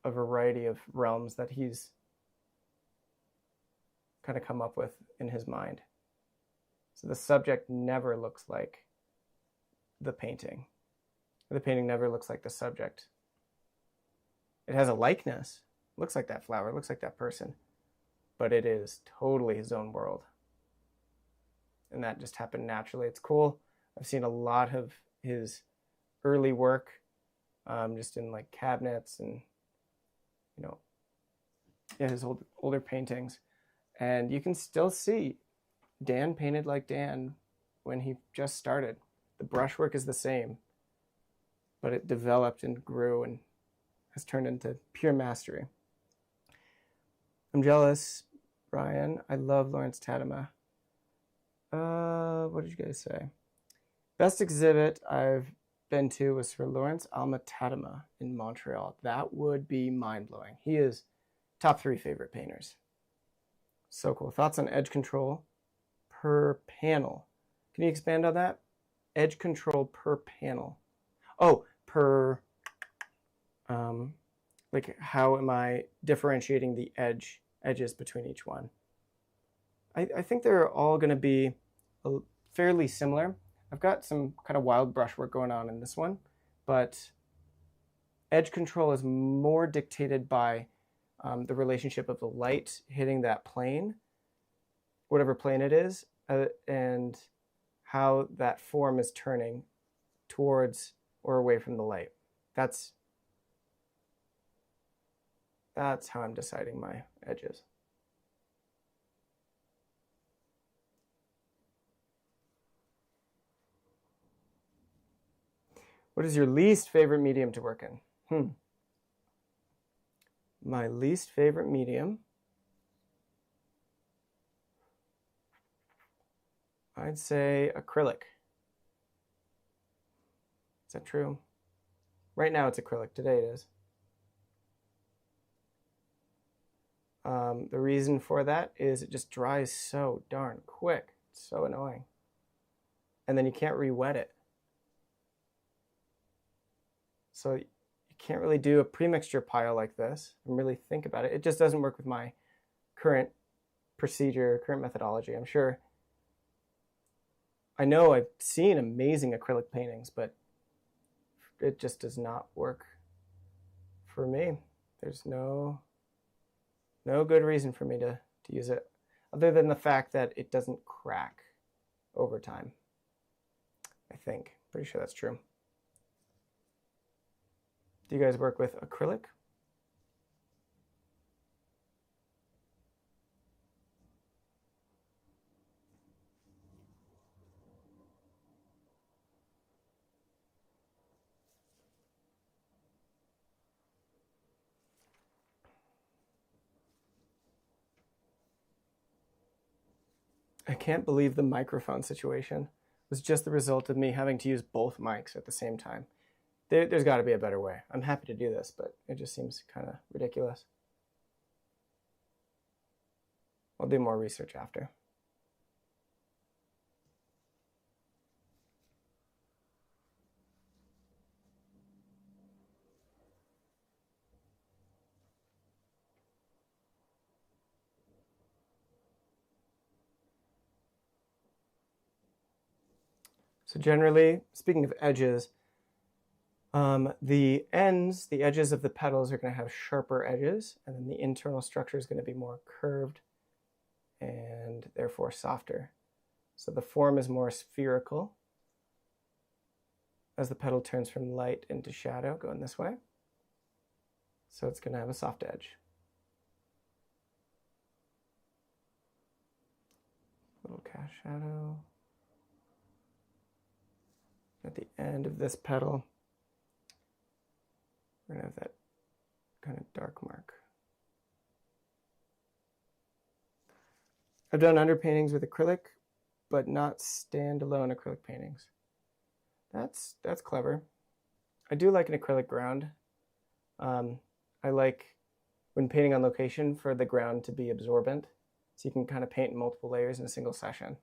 a variety of realms that he's kind of come up with in his mind. So the subject never looks like the painting. The painting never looks like the subject. It has a likeness. It looks like that flower, it looks like that person, but it is totally his own world. And that just happened naturally. It's cool. I've seen a lot of his early work, just in like cabinets and, you know, yeah, his older paintings. And you can still see Dan painted like Dan when he just started. The brushwork is the same, but it developed and grew and has turned into pure mastery. I'm jealous, Brian. I love Lawrence Tadema. What did you guys say? Best exhibit I've been to was for Lawrence Alma Tadema in Montreal. That would be mind-blowing. He is top 3 favorite painters. So cool. Thoughts on edge control per panel? Can you expand on that? Edge control per panel. Oh, per, like how am I differentiating the edges between each one? I think they're all going to be fairly similar. I've got some kind of wild brushwork going on in this one, but edge control is more dictated by the relationship of the light hitting that plane, whatever plane it is, and how that form is turning towards or away from the light. That's how I'm deciding my edges. What is your least favorite medium to work in? My least favorite medium, I'd say acrylic. Is that true? Right now it's acrylic. Today it is. The reason for that is it just dries so darn quick. It's so annoying. And then you can't re-wet it. So you can't really do a pre-mixture pile like this and really think about it. It just doesn't work with my current procedure, current methodology. I'm sure, I know I've seen amazing acrylic paintings, but it just does not work for me. There's no good reason for me to use it, other than the fact that it doesn't crack over time. I think. Pretty sure that's true. Do you guys work with acrylic? I can't believe the microphone situation was just the result of me having to use both mics at the same time. There's got to be a better way. I'm happy to do this, but it just seems kind of ridiculous. I'll do more research after. So generally, speaking of edges, the edges of the petals are going to have sharper edges, and then the internal structure is going to be more curved and therefore softer. So the form is more spherical as the petal turns from light into shadow, going this way. So it's going to have a soft edge. Little cast shadow at the end of this petal. We're going to have that kind of dark mark. I've done underpaintings with acrylic, but not standalone acrylic paintings. That's clever. I do like an acrylic ground. I like, when painting on location, for the ground to be absorbent, so you can kind of paint in multiple layers in a single session.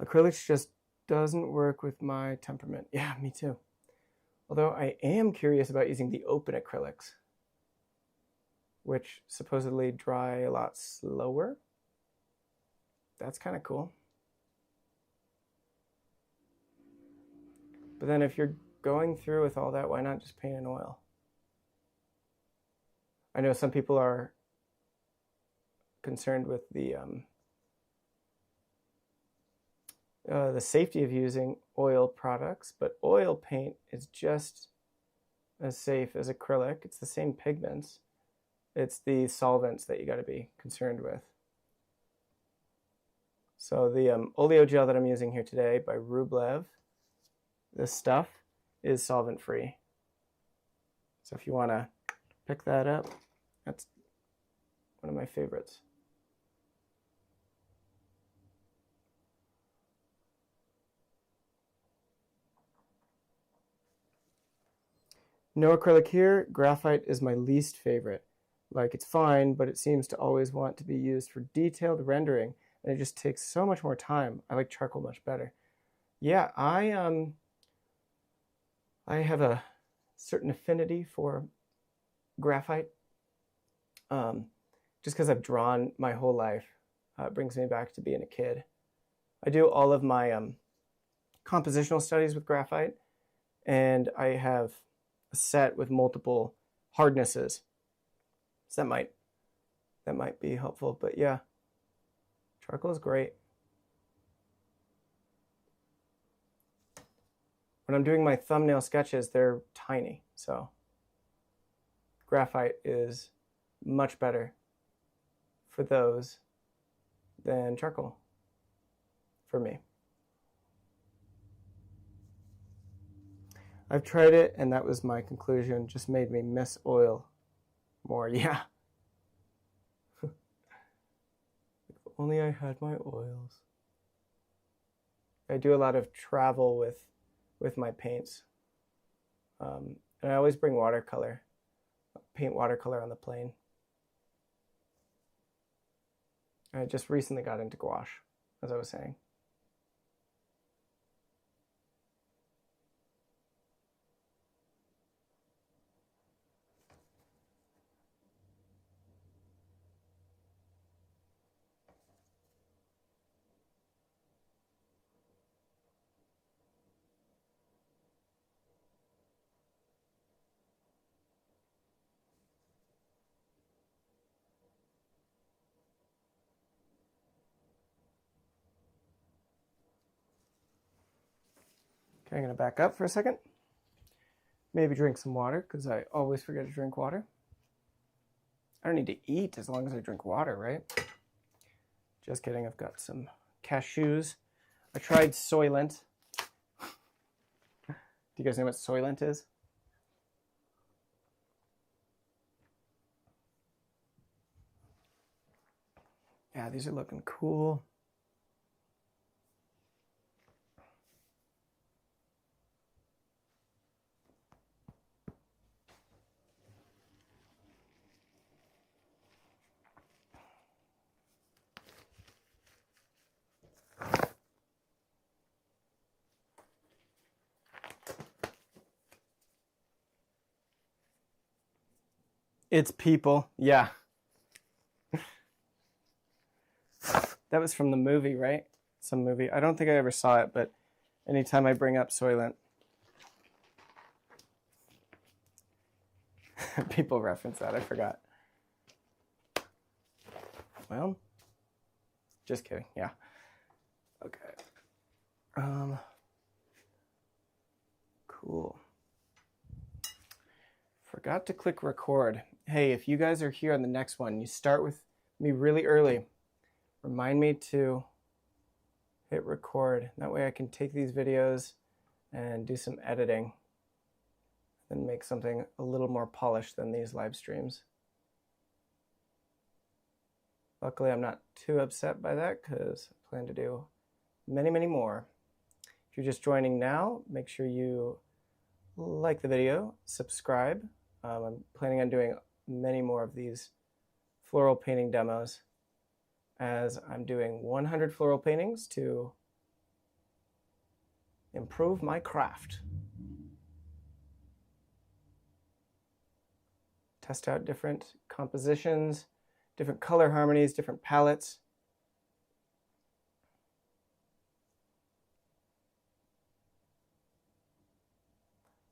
Acrylics just doesn't work with my temperament. Yeah, me too. Although I am curious about using the open acrylics, which supposedly dry a lot slower. That's kind of cool. But then if you're going through with all that, why not just paint in oil? I know some people are concerned with the safety of using oil products, but oil paint is just as safe as acrylic. It's the same pigments. It's the solvents that you got to be concerned with. So the oleo gel that I'm using here today by Rublev, this stuff is solvent-free. So if you want to pick that up, that's one of my favorites. No acrylic here. Graphite is my least favorite. Like, it's fine, but it seems to always want to be used for detailed rendering, and it just takes so much more time. I like charcoal much better. Yeah, I have a certain affinity for graphite, just because I've drawn my whole life. It brings me back to being a kid. I do all of my compositional studies with graphite, and I have a set with multiple hardnesses. So that might be helpful, but yeah, charcoal is great. When I'm doing my thumbnail sketches, they're tiny, so graphite is much better for those than charcoal for me. I've tried it, and that was my conclusion. Just made me miss oil more. Yeah. If only I had my oils. I do a lot of travel with my paints. And I always bring watercolor. Paint watercolor on the plane. I just recently got into gouache, as I was saying. Okay, I'm going to back up for a second. Maybe drink some water, because I always forget to drink water. I don't need to eat as long as I drink water, right? Just kidding, I've got some cashews. I tried Soylent. Do you guys know what Soylent is? Yeah, these are looking cool. It's people, yeah. That was from the movie, right? Some movie. I don't think I ever saw it, but anytime I bring up Soylent, people reference that. I forgot. Well, just kidding. Yeah. Okay. Cool. Forgot to click record. Hey, if you guys are here on the next one, you start with me really early. Remind me to hit record. That way I can take these videos and do some editing and make something a little more polished than these live streams. Luckily, I'm not too upset by that because I plan to do many, many more. If you're just joining now, make sure you like the video, subscribe. I'm planning on doing many more of these floral painting demos, as I'm doing 100 floral paintings to improve my craft. Test out different compositions, different color harmonies, different palettes.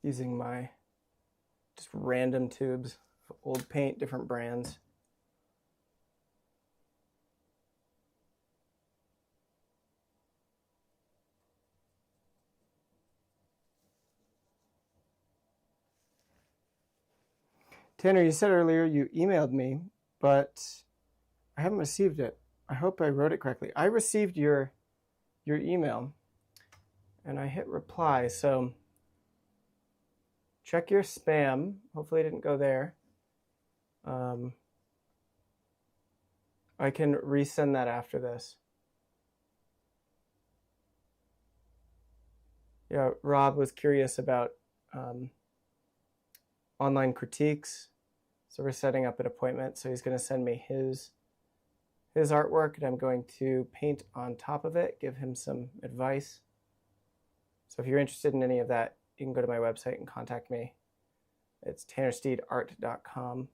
Using my just random tubes of old paint, different brands. Tanner, you said earlier you emailed me, but I haven't received it. I hope I wrote it correctly. I received your email, and I hit reply, so check your spam. Hopefully it didn't go there. I can resend that after this. Yeah, Rob was curious about online critiques. So we're setting up an appointment. So he's going to send me his artwork, and I'm going to paint on top of it, give him some advice. So if you're interested in any of that, you can go to my website and contact me. It's TANNERSTEEDART.com.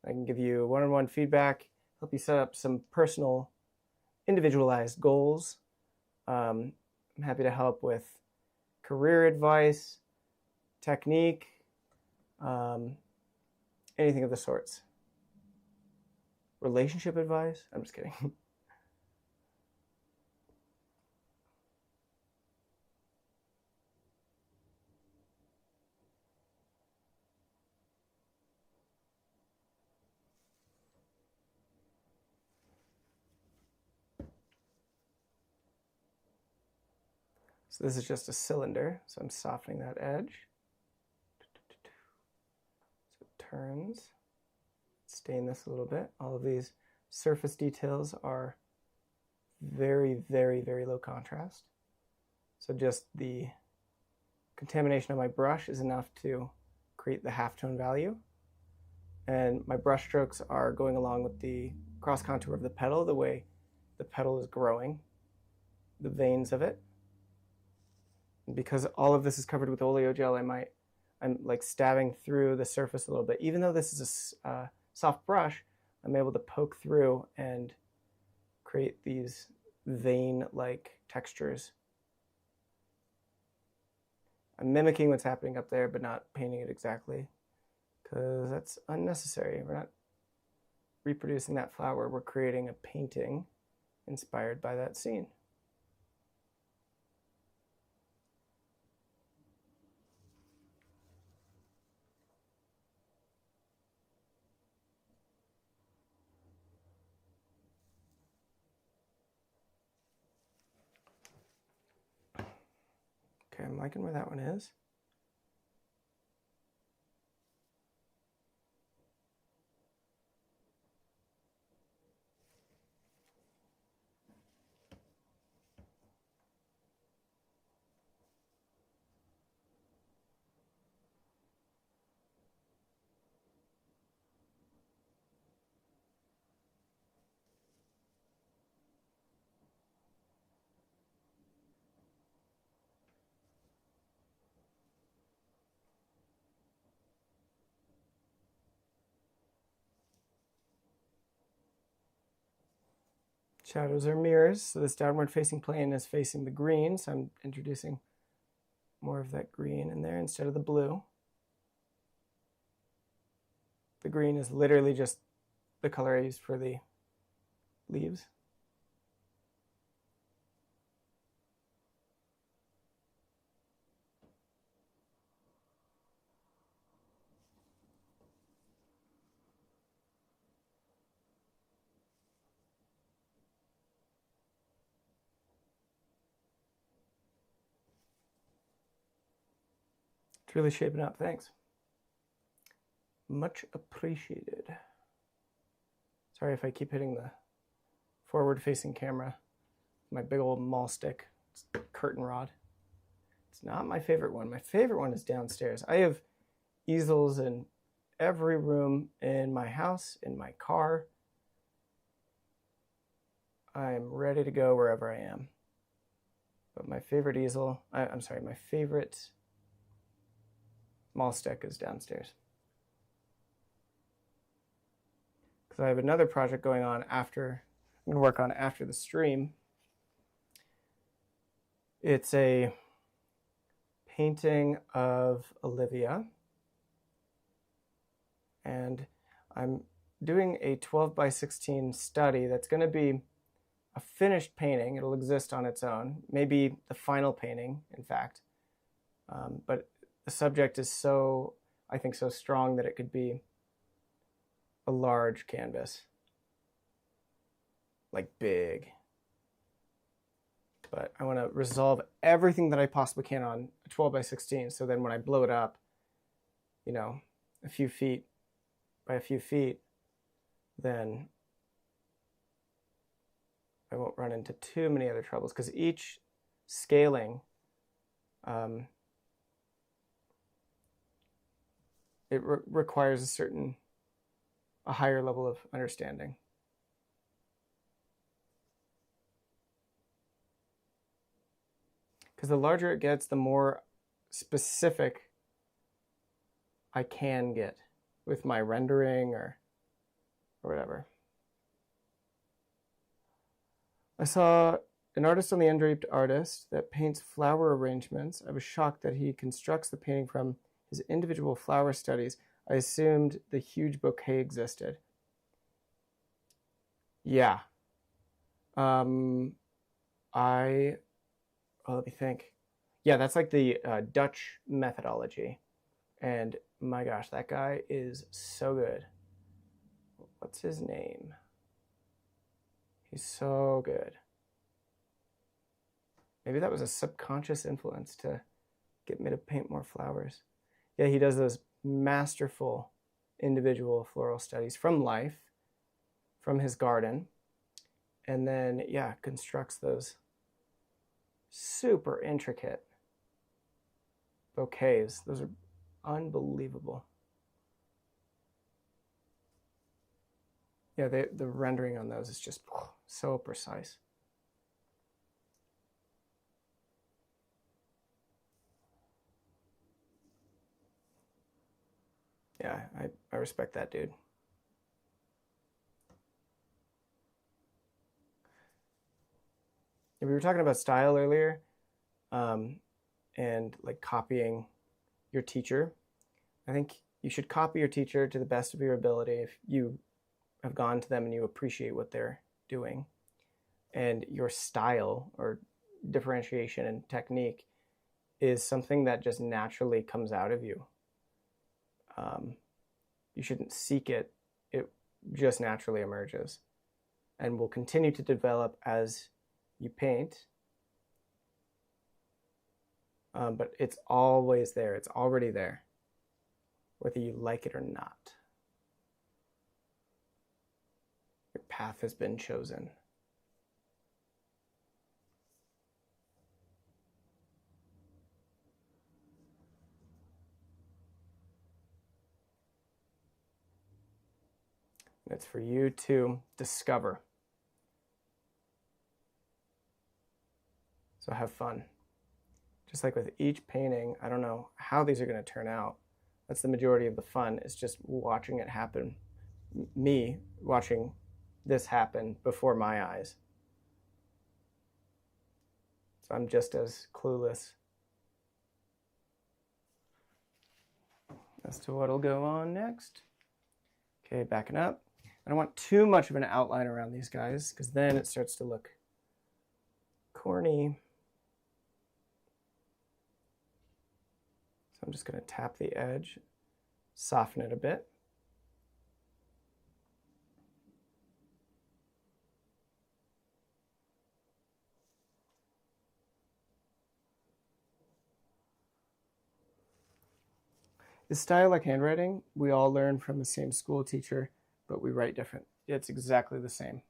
I can give you one-on-one feedback, help you set up some personal, individualized goals. I'm happy to help with career advice, technique, anything of the sorts. Relationship advice? I'm just kidding. So this is just a cylinder, so I'm softening that edge. So it turns. Stain this a little bit. All of these surface details are very, very, very low contrast. So just the contamination of my brush is enough to create the halftone value. And my brush strokes are going along with the cross contour of the petal, the way the petal is growing, the veins of it. And because all of this is covered with oleo gel, I'm like stabbing through the surface a little bit. Even though this is a soft brush, I'm able to poke through and create these vein-like textures. I'm mimicking what's happening up there, but not painting it exactly, because that's unnecessary. We're not reproducing that flower. We're creating a painting inspired by that scene. liking where that one is. Shadows are mirrors, so this downward facing plane is facing the green, so I'm introducing more of that green in there instead of the blue. The green is literally just the color I used for the leaves. It's really shaping up, thanks. Much appreciated. Sorry if I keep hitting the forward-facing camera. My big old maul stick, it's curtain rod. It's not my favorite one. My favorite one is downstairs. I have easels in every room in my house, in my car. I'm ready to go wherever I am. But my favorite easel, I'm sorry, my favorite maul stick is downstairs. Because I have another project going on after, I'm going to work on after the stream. It's a painting of Olivia. And I'm doing a 12 by 16 study that's going to be a finished painting. It'll exist on its own, maybe the final painting, in fact. But the subject is so, I think, so strong that it could be a large canvas, like big. But I want to resolve everything that I possibly can on a 12 by 16, so then when I blow it up, you know, a few feet by a few feet, then I won't run into too many other troubles, because each scaling, it requires a higher level of understanding. Because the larger it gets, the more specific I can get with my rendering or whatever. I saw an artist on the Undraped Artist that paints flower arrangements. I was shocked that he constructs the painting from his individual flower studies. I assumed the huge bouquet existed. Yeah. Let me think. Yeah, that's like the Dutch methodology. And my gosh, that guy is so good. What's his name? He's so good. Maybe that was a subconscious influence to get me to paint more flowers. Yeah, he does those masterful individual floral studies from life, from his garden, and then, yeah, constructs those super intricate bouquets. Those are unbelievable. Yeah, the rendering on those is just so precise. Yeah, I respect that dude. We were talking about style earlier, and like copying your teacher. I think you should copy your teacher to the best of your ability if you have gone to them and you appreciate what they're doing. And your style or differentiation and technique is something that just naturally comes out of you. You shouldn't seek it. It just naturally emerges and will continue to develop as you paint. but it's always there. It's already there, whether you like it or not. Your path has been chosen. And it's for you to discover. So have fun. Just like with each painting, I don't know how these are going to turn out. That's the majority of the fun, is just watching it happen. Me watching this happen before my eyes. So I'm just as clueless as to what'll go on next. Okay, backing up. I don't want too much of an outline around these guys, because then it starts to look corny. So I'm just going to tap the edge, soften it a bit. Is style like handwriting? We all learn from the same school teacher, but we write different. It's exactly the same.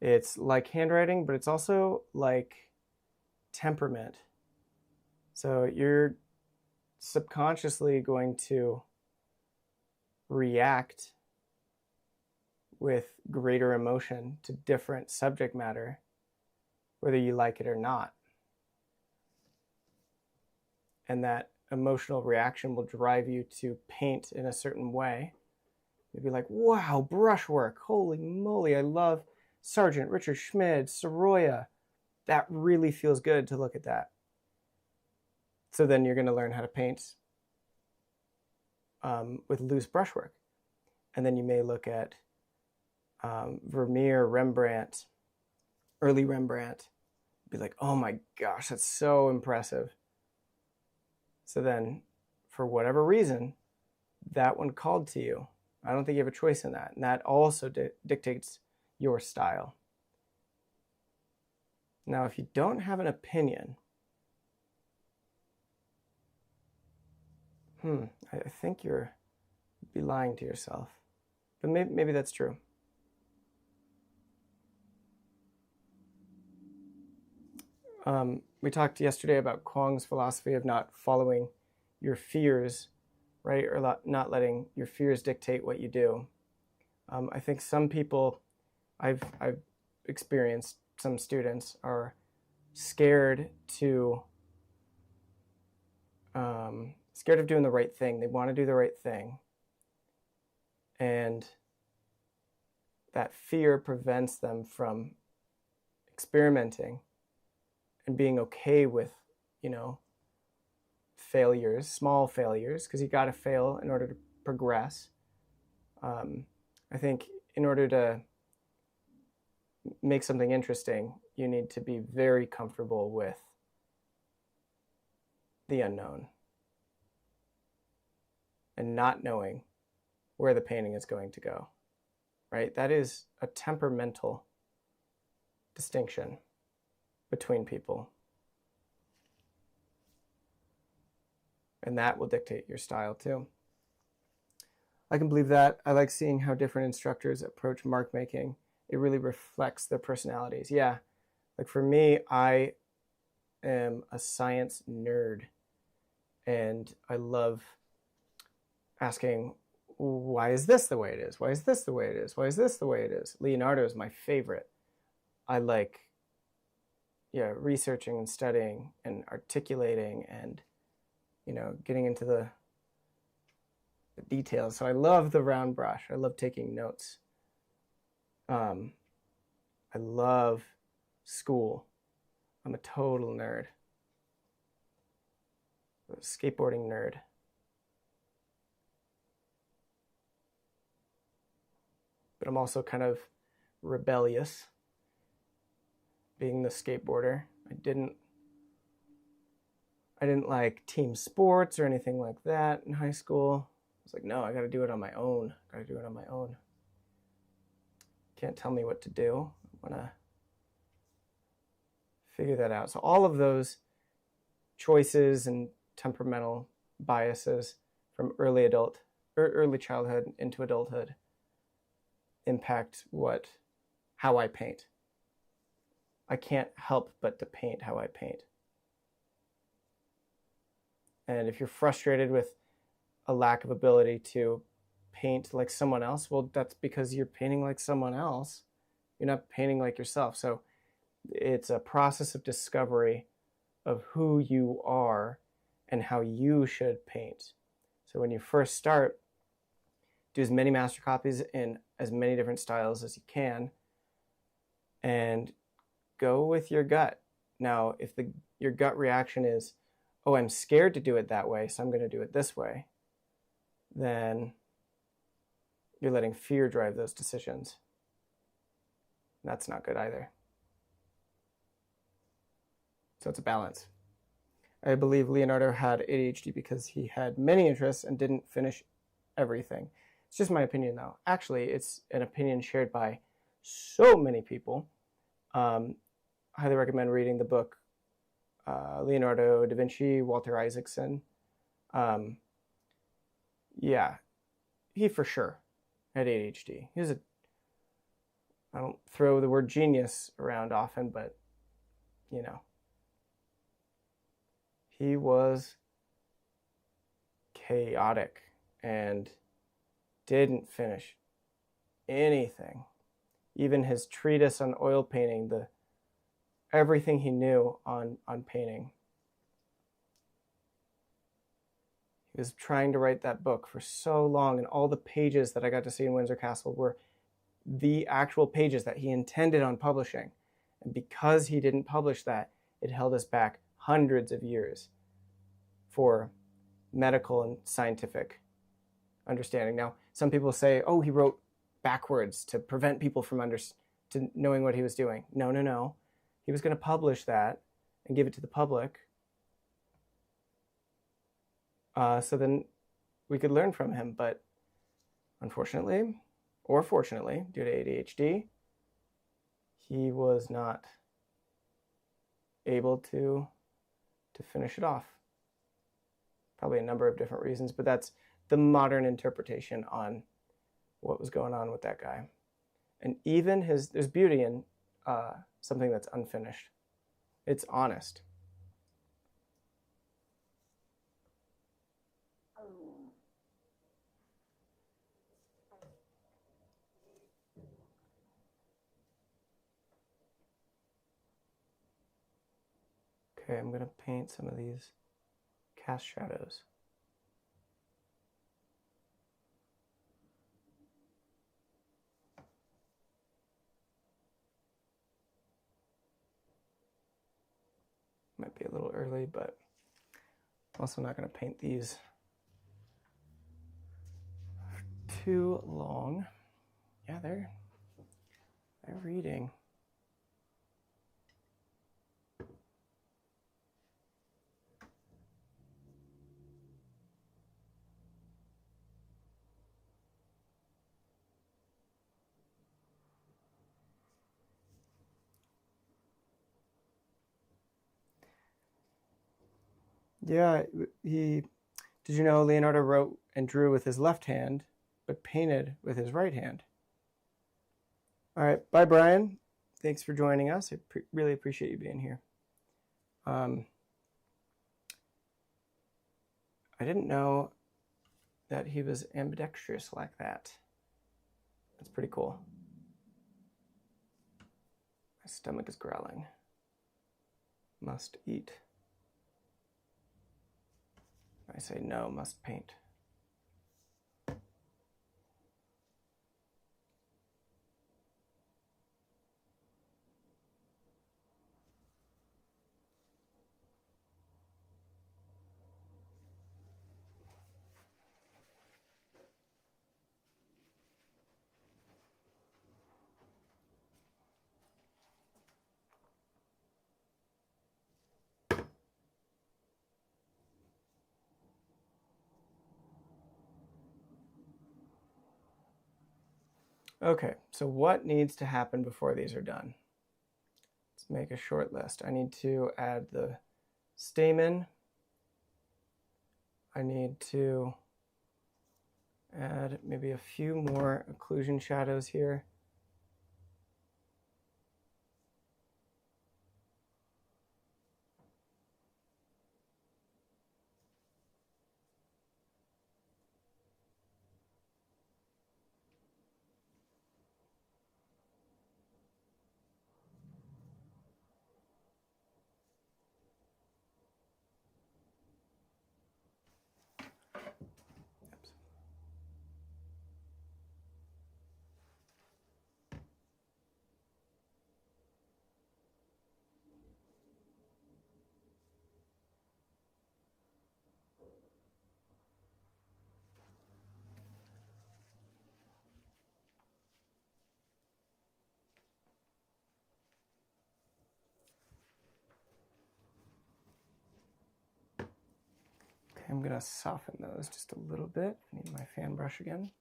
It's like handwriting, but it's also like temperament. So you're subconsciously going to react with greater emotion to different subject matter, whether you like it or not. And that emotional reaction will drive you to paint in a certain way. You'll be like, wow, brushwork, holy moly, I love Sargent, Richard Schmid, Soroya. That really feels good to look at that. So then you're going to learn how to paint with loose brushwork. And then you may look at Vermeer, Rembrandt, early Rembrandt, be like, oh my gosh, that's so impressive. So then, for whatever reason, that one called to you. I don't think you have a choice in that. And that also dictates your style. Now, if you don't have an opinion, I think you'd be lying to yourself. But maybe that's true. We talked yesterday about Kwong's philosophy of not following your fears, right? Or not letting your fears dictate what you do. I think some people, I've experienced, some students are scared of doing the right thing. They want to do the right thing. And that fear prevents them from experimenting and being okay with, failures, small failures, because you got to fail in order to progress. I think in order to make something interesting, you need to be very comfortable with the unknown and not knowing where the painting is going to go, right? That is a temperamental distinction between people. And that will dictate your style too. I can believe that. I like seeing how different instructors approach mark making. It really reflects their personalities. Yeah, like for me, I am a science nerd. And I love asking, why is this the way it is? Why is this the way it is? Why is this the way it is? Leonardo is my favorite. I like researching and studying and articulating and, getting into the details. So I love the round brush. I love taking notes. I love school. I'm a total nerd. A skateboarding nerd. But I'm also kind of rebellious, being the skateboarder. I didn't like team sports or anything like that in high school. I was like, no, I got to do it on my own. Can't tell me what to do. I want to figure that out. So all of those choices and temperamental biases from early childhood into adulthood impact how I paint. I can't help but to paint how I paint. And if you're frustrated with a lack of ability to paint like someone else, well, that's because you're painting like someone else. You're not painting like yourself. So it's a process of discovery of who you are and how you should paint. So when you first start, do as many master copies in as many different styles as you can, and go with your gut. Now, if your gut reaction is, oh, I'm scared to do it that way, so I'm going to do it this way, then you're letting fear drive those decisions. That's not good either. So it's a balance. I believe Leonardo had ADHD because he had many interests and didn't finish everything. It's just my opinion, though. Actually, it's an opinion shared by so many people. I highly recommend reading the book Leonardo da Vinci, Walter Isaacson. Yeah, he for sure had ADHD. I don't throw the word genius around often, but you know, he was chaotic and didn't finish anything. Even his treatise on oil painting, everything he knew on painting. He was trying to write that book for so long, and all the pages that I got to see in Windsor Castle were the actual pages that he intended on publishing. And because he didn't publish that, it held us back hundreds of years for medical and scientific understanding. Now, some people say, oh, he wrote backwards to prevent people from knowing what he was doing. No. He was going to publish that and give it to the public. So then we could learn from him. But unfortunately, or fortunately, due to ADHD, he was not able to finish it off. Probably a number of different reasons, but that's the modern interpretation on what was going on with that guy. And even there's beauty in something that's unfinished. It's honest. Okay, I'm going to paint some of these cast shadows. Might be a little early, but I'm also not going to paint these too long. Yeah, they're reading. Yeah, did you know Leonardo wrote and drew with his left hand, but painted with his right hand? All right, bye, Brian. Thanks for joining us. I really appreciate you being here. I didn't know that he was ambidextrous like that. That's pretty cool. My stomach is growling. Must eat. I say no, must paint. Okay, so what needs to happen before these are done? It's make a short list. I need to add the stamen. I need to add maybe a few more occlusion shadows here. I'm going to soften those just a little bit. I need my fan brush again.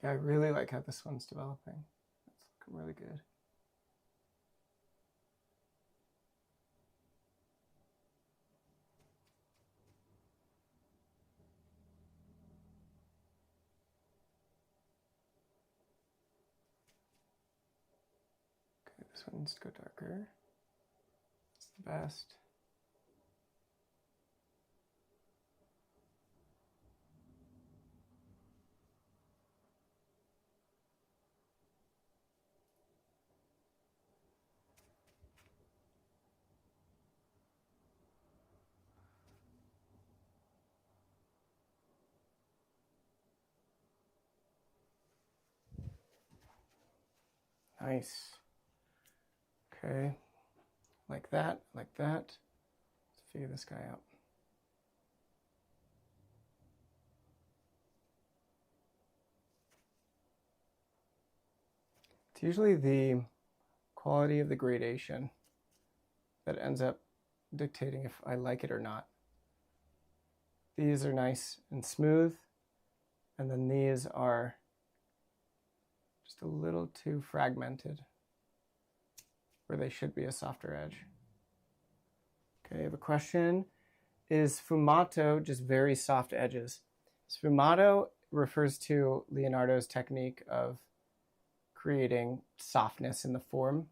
Yeah, I really like how this one's developing. It's looking really good. Okay, this one needs to go darker. It's the best. Nice. Okay, like that, like that. Let's figure this guy out. It's usually the quality of the gradation that ends up dictating if I like it or not. These are nice and smooth, and then these are just a little too fragmented where they should be a softer edge. Okay, I have a question. Is sfumato just very soft edges? Sfumato refers to Leonardo's technique of creating softness in the form.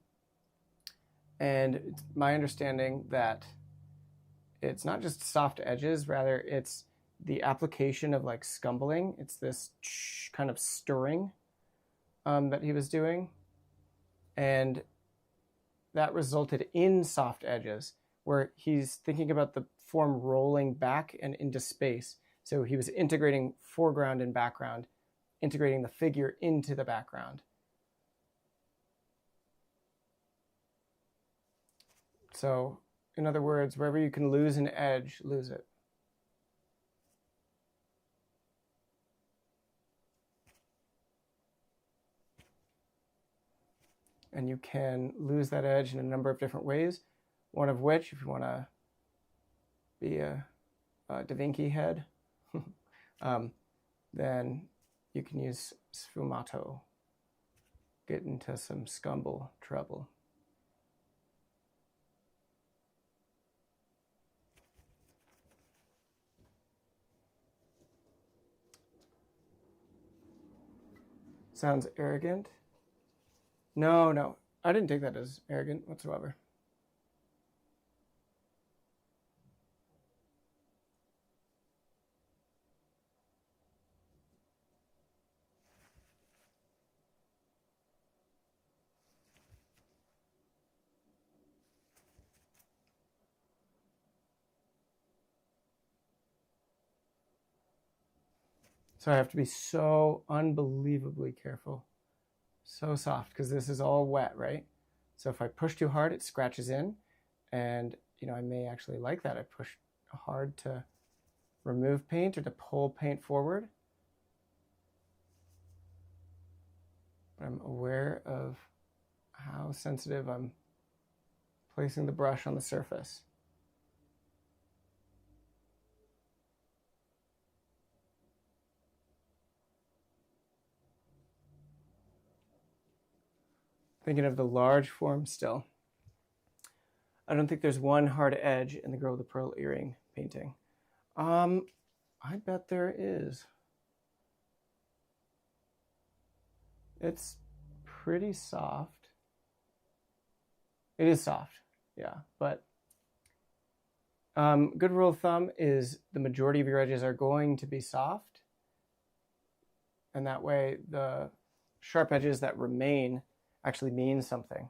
And it's my understanding that it's not just soft edges, rather it's the application of like scumbling. It's this kind of stirring that he was doing. And that resulted in soft edges where he's thinking about the form rolling back and into space. So he was integrating foreground and background, integrating the figure into the background. So, in other words, wherever you can lose an edge, lose it. And you can lose that edge in a number of different ways, one of which, if you want to be a Da Vinci head, then you can use sfumato, get into some scumble trouble. Sounds arrogant. No, I didn't take that as arrogant whatsoever. So I have to be so unbelievably careful. So soft, because this is all wet, right? So if I push too hard, it scratches in. And, I may actually like that. I push hard to remove paint or to pull paint forward. But I'm aware of how sensitive I'm placing the brush on the surface. Thinking of the large form still. I don't think there's one hard edge in the Girl with the Pearl Earring painting. I bet there is. It's pretty soft. It is soft, yeah, but good rule of thumb is the majority of your edges are going to be soft, and that way the sharp edges that remain actually mean something.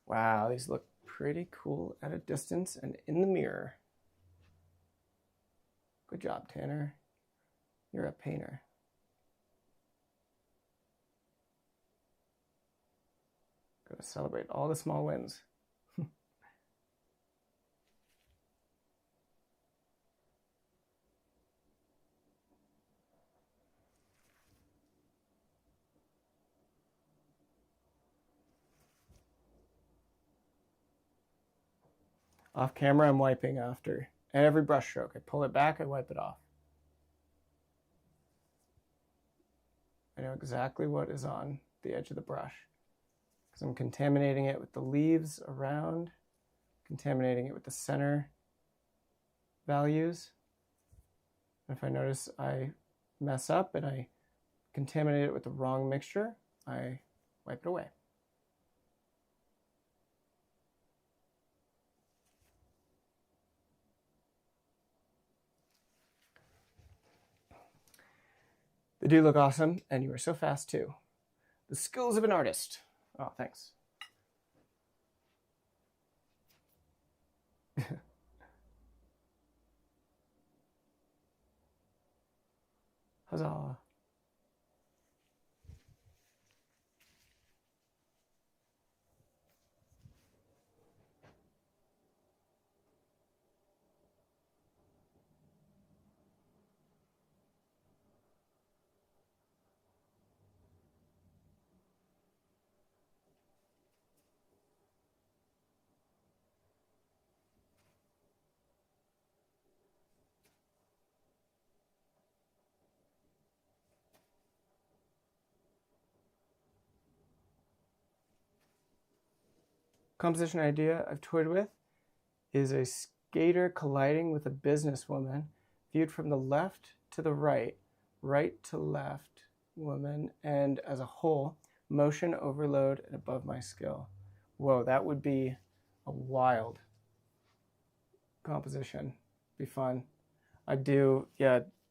Wow, these look pretty cool at a distance and in the mirror. Good job, Tanner. You're a painter. Gotta celebrate all the small wins. Off camera, I'm wiping after every brush stroke. I pull it back, I wipe it off. I know exactly what is on the edge of the brush because I'm contaminating it with the leaves around, contaminating it with the center values. And if I notice I mess up and I contaminate it with the wrong mixture, I wipe it away. They do look awesome, and you are so fast too. The skills of an artist. Oh, thanks. Huzzah. Composition idea I've toyed with is a skater colliding with a businesswoman viewed from the left to the right, right to left woman, and as a whole, motion overload and above my skill. Whoa, that would be a wild composition. Be fun. I'd do,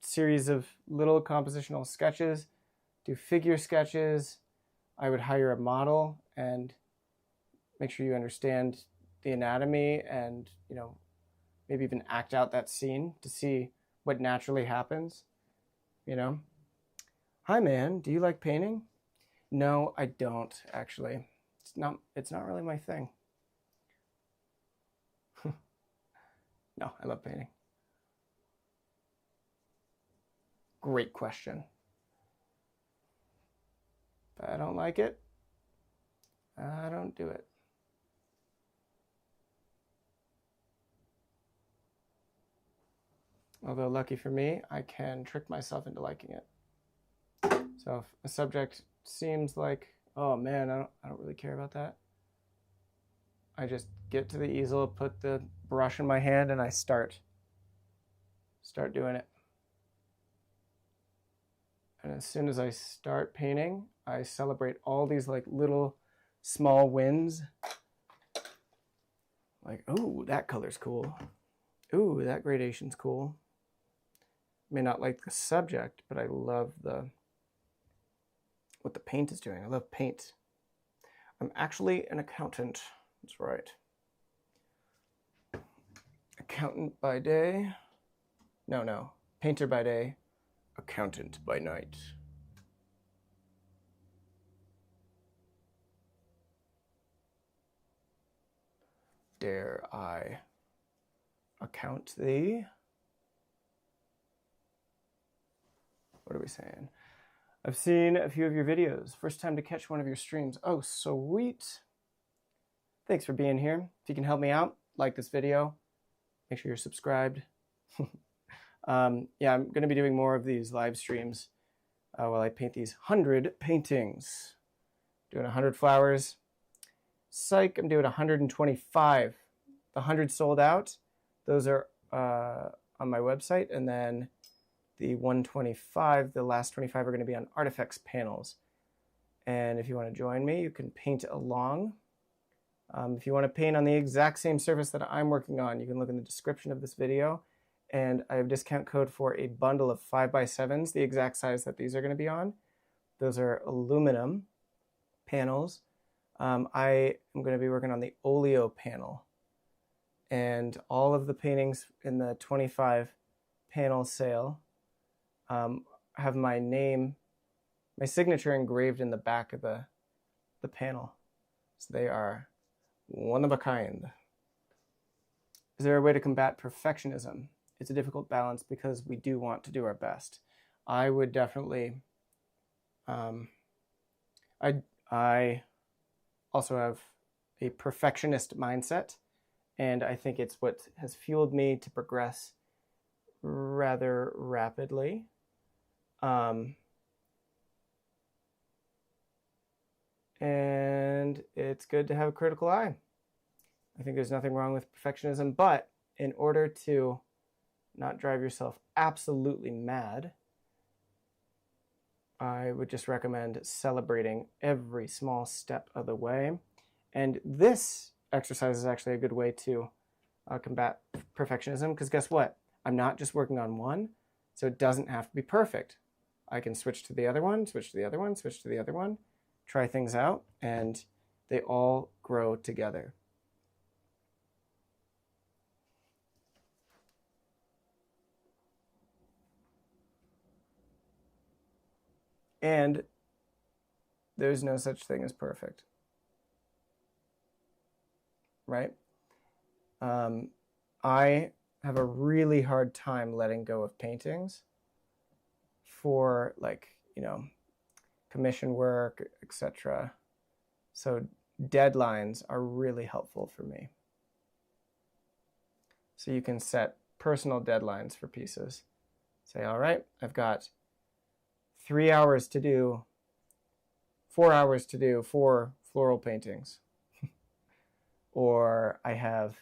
series of little compositional sketches, do figure sketches. I would hire a model and make sure you understand the anatomy and, maybe even act out that scene to see what naturally happens, Hi, man, do you like painting? No, I don't, actually. It's not really my thing. No, I love painting. Great question. If I don't like it, I don't do it. Although lucky for me, I can trick myself into liking it. So if a subject seems like, oh man, I don't really care about that, I just get to the easel, put the brush in my hand, and I start doing it. And as soon as I start painting, I celebrate all these like little small wins. Like, ooh, that color's cool. Ooh, that gradation's cool. May not like the subject, but I love what the paint is doing. I love paint. I'm actually an accountant. That's right. Accountant by day. No. painter by day, accountant by night. Dare I account thee? What are we saying? I've seen a few of your videos. First time to catch one of your streams. Oh, sweet. Thanks for being here. If you can help me out, like this video. Make sure you're subscribed. Yeah, I'm going to be doing more of these live streams while I paint these 100 paintings. Doing 100 flowers. Psych, I'm doing 125. The 100 sold out. Those are on my website. And then the 125, the last 25 are going to be on ARTEFEX panels. And if you want to join me, you can paint along. If you want to paint on the exact same surface that I'm working on, you can look in the description of this video. And I have a discount code for a bundle of 5x7s, the exact size that these are going to be on. Those are aluminum panels. I am going to be working on the oleo panel. And all of the paintings in the 25 panel sale have my name, my signature engraved in the back of the panel. So they are one of a kind. Is there a way to combat perfectionism? It's a difficult balance because we do want to do our best. I would definitely, I also have a perfectionist mindset, and I think it's what has fueled me to progress rather rapidly. And it's good to have a critical eye. I think there's nothing wrong with perfectionism, but in order to not drive yourself absolutely mad, I would just recommend celebrating every small step of the way. And this exercise is actually a good way to combat perfectionism, because guess what? I'm not just working on one, so it doesn't have to be perfect. I can switch to the other one, switch to the other one, switch to the other one, try things out, and they all grow together. And there's no such thing as perfect, right? I have a really hard time letting go of paintings for, like, you know, commission work, etc. So deadlines are really helpful for me. So you can set personal deadlines for pieces. Say, all right, I've got 3 hours to do, 4 hours to do 4 floral paintings. Or I have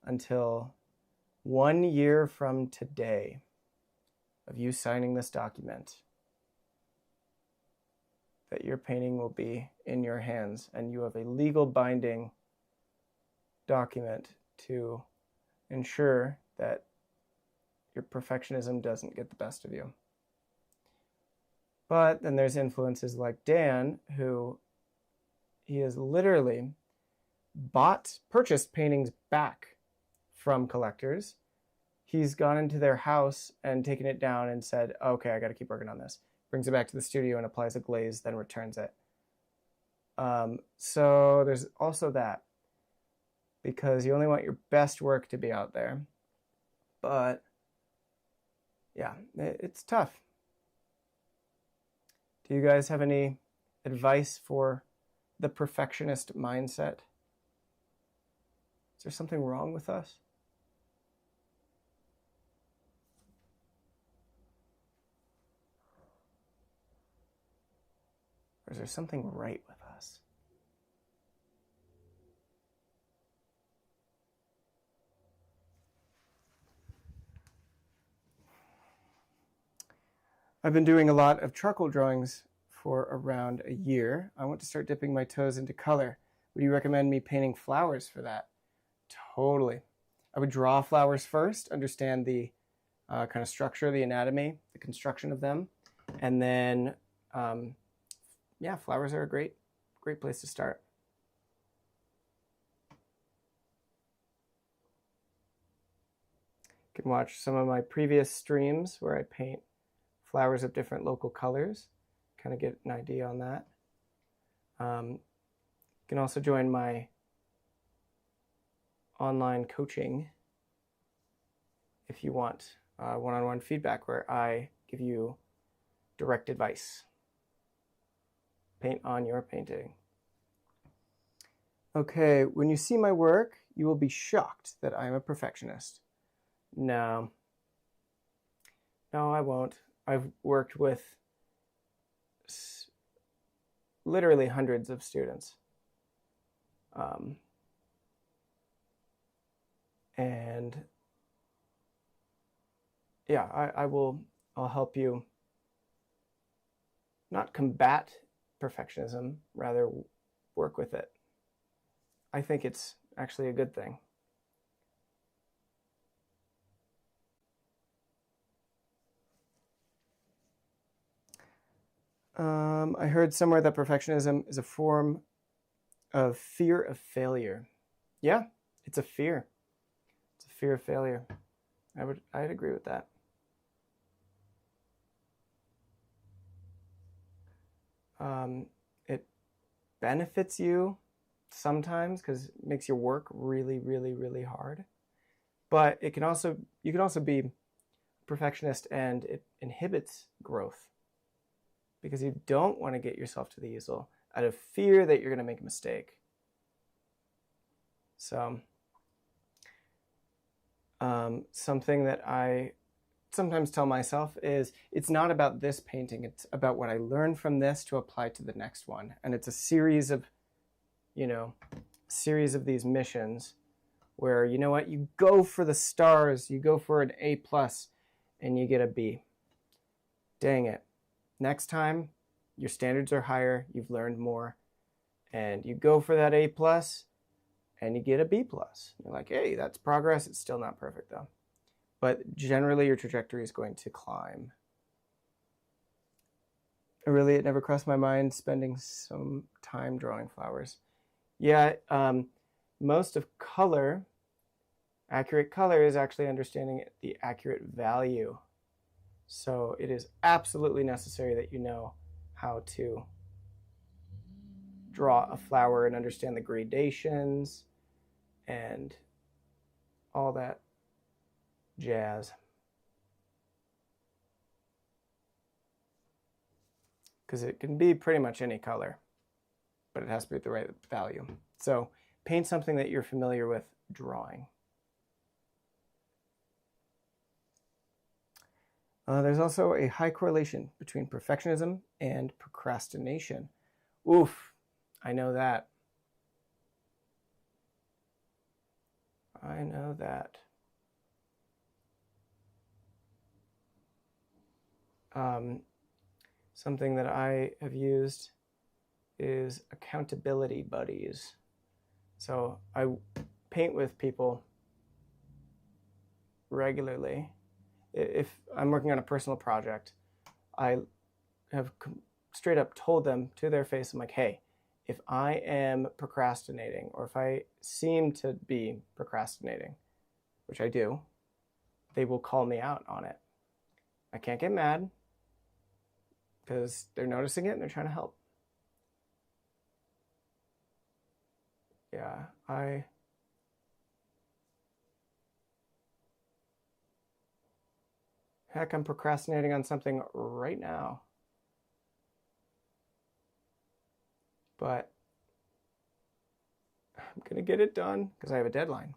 until 1 year from today of you signing this document that your painting will be in your hands, and you have a legal binding document to ensure that your perfectionism doesn't get the best of you. But then there's influences like Dan, who he has literally purchased paintings back from collectors. He's gone into their house and taken it down and said, okay, I got to keep working on this. Brings it back to the studio and applies a glaze, then returns it. So there's also that, because you only want your best work to be out there. But yeah, it's tough. Do you guys have any advice for the perfectionist mindset? Is there something wrong with us? Or is there something right with us? I've been doing a lot of charcoal drawings for around a year. I want to start dipping my toes into color. Would you recommend me painting flowers for that? Totally. I would draw flowers first, understand the kind of structure, the anatomy, the construction of them, and then yeah, flowers are a great place to start. You can watch some of my previous streams where I paint flowers of different local colors, kind of get an idea on that. You can also join my online coaching if you want one-on-one feedback where I give you direct advice. Paint on your painting. Okay, when you see my work, you will be shocked that I am a perfectionist. No, I won't. I've worked with literally hundreds of students. And yeah, I'll help you not combat perfectionism, rather work with it. I think it's actually a good thing. I heard somewhere that perfectionism is a form of fear of failure. Yeah, it's a fear. It's a fear of failure. I'd agree with that. It benefits you sometimes because it makes your work really, really, really hard. But you can also be a perfectionist and it inhibits growth because you don't want to get yourself to the easel out of fear that you're going to make a mistake. So something that I sometimes tell myself is it's not about this painting, it's about what I learned from this to apply to the next one. And it's a series of, these missions where, you know what, you go for the stars, you go for an A+, and you get a B. Dang it. Next time, your standards are higher, you've learned more, and you go for that A+, and you get a B+. You're like, hey, that's progress. It's still not perfect, though. But generally, your trajectory is going to climb. Really, it never crossed my mind spending some time drawing flowers. Yeah, most of color, accurate color, is actually understanding the accurate value. So it is absolutely necessary that you know how to draw a flower and understand the gradations and all that jazz. Because it can be pretty much any color, but it has to be at the right value. So paint something that you're familiar with drawing. There's also a high correlation between perfectionism and procrastination. Oof, I know that. I know that. Something that I have used is accountability buddies. So I paint with people regularly. If I'm working on a personal project, I have straight up told them to their face, I'm like, hey, if I am procrastinating or if I seem to be procrastinating, which I do, they will call me out on it. I can't get mad because they're noticing it and they're trying to help. Yeah, heck, I'm procrastinating on something right now. But I'm going to get it done because I have a deadline.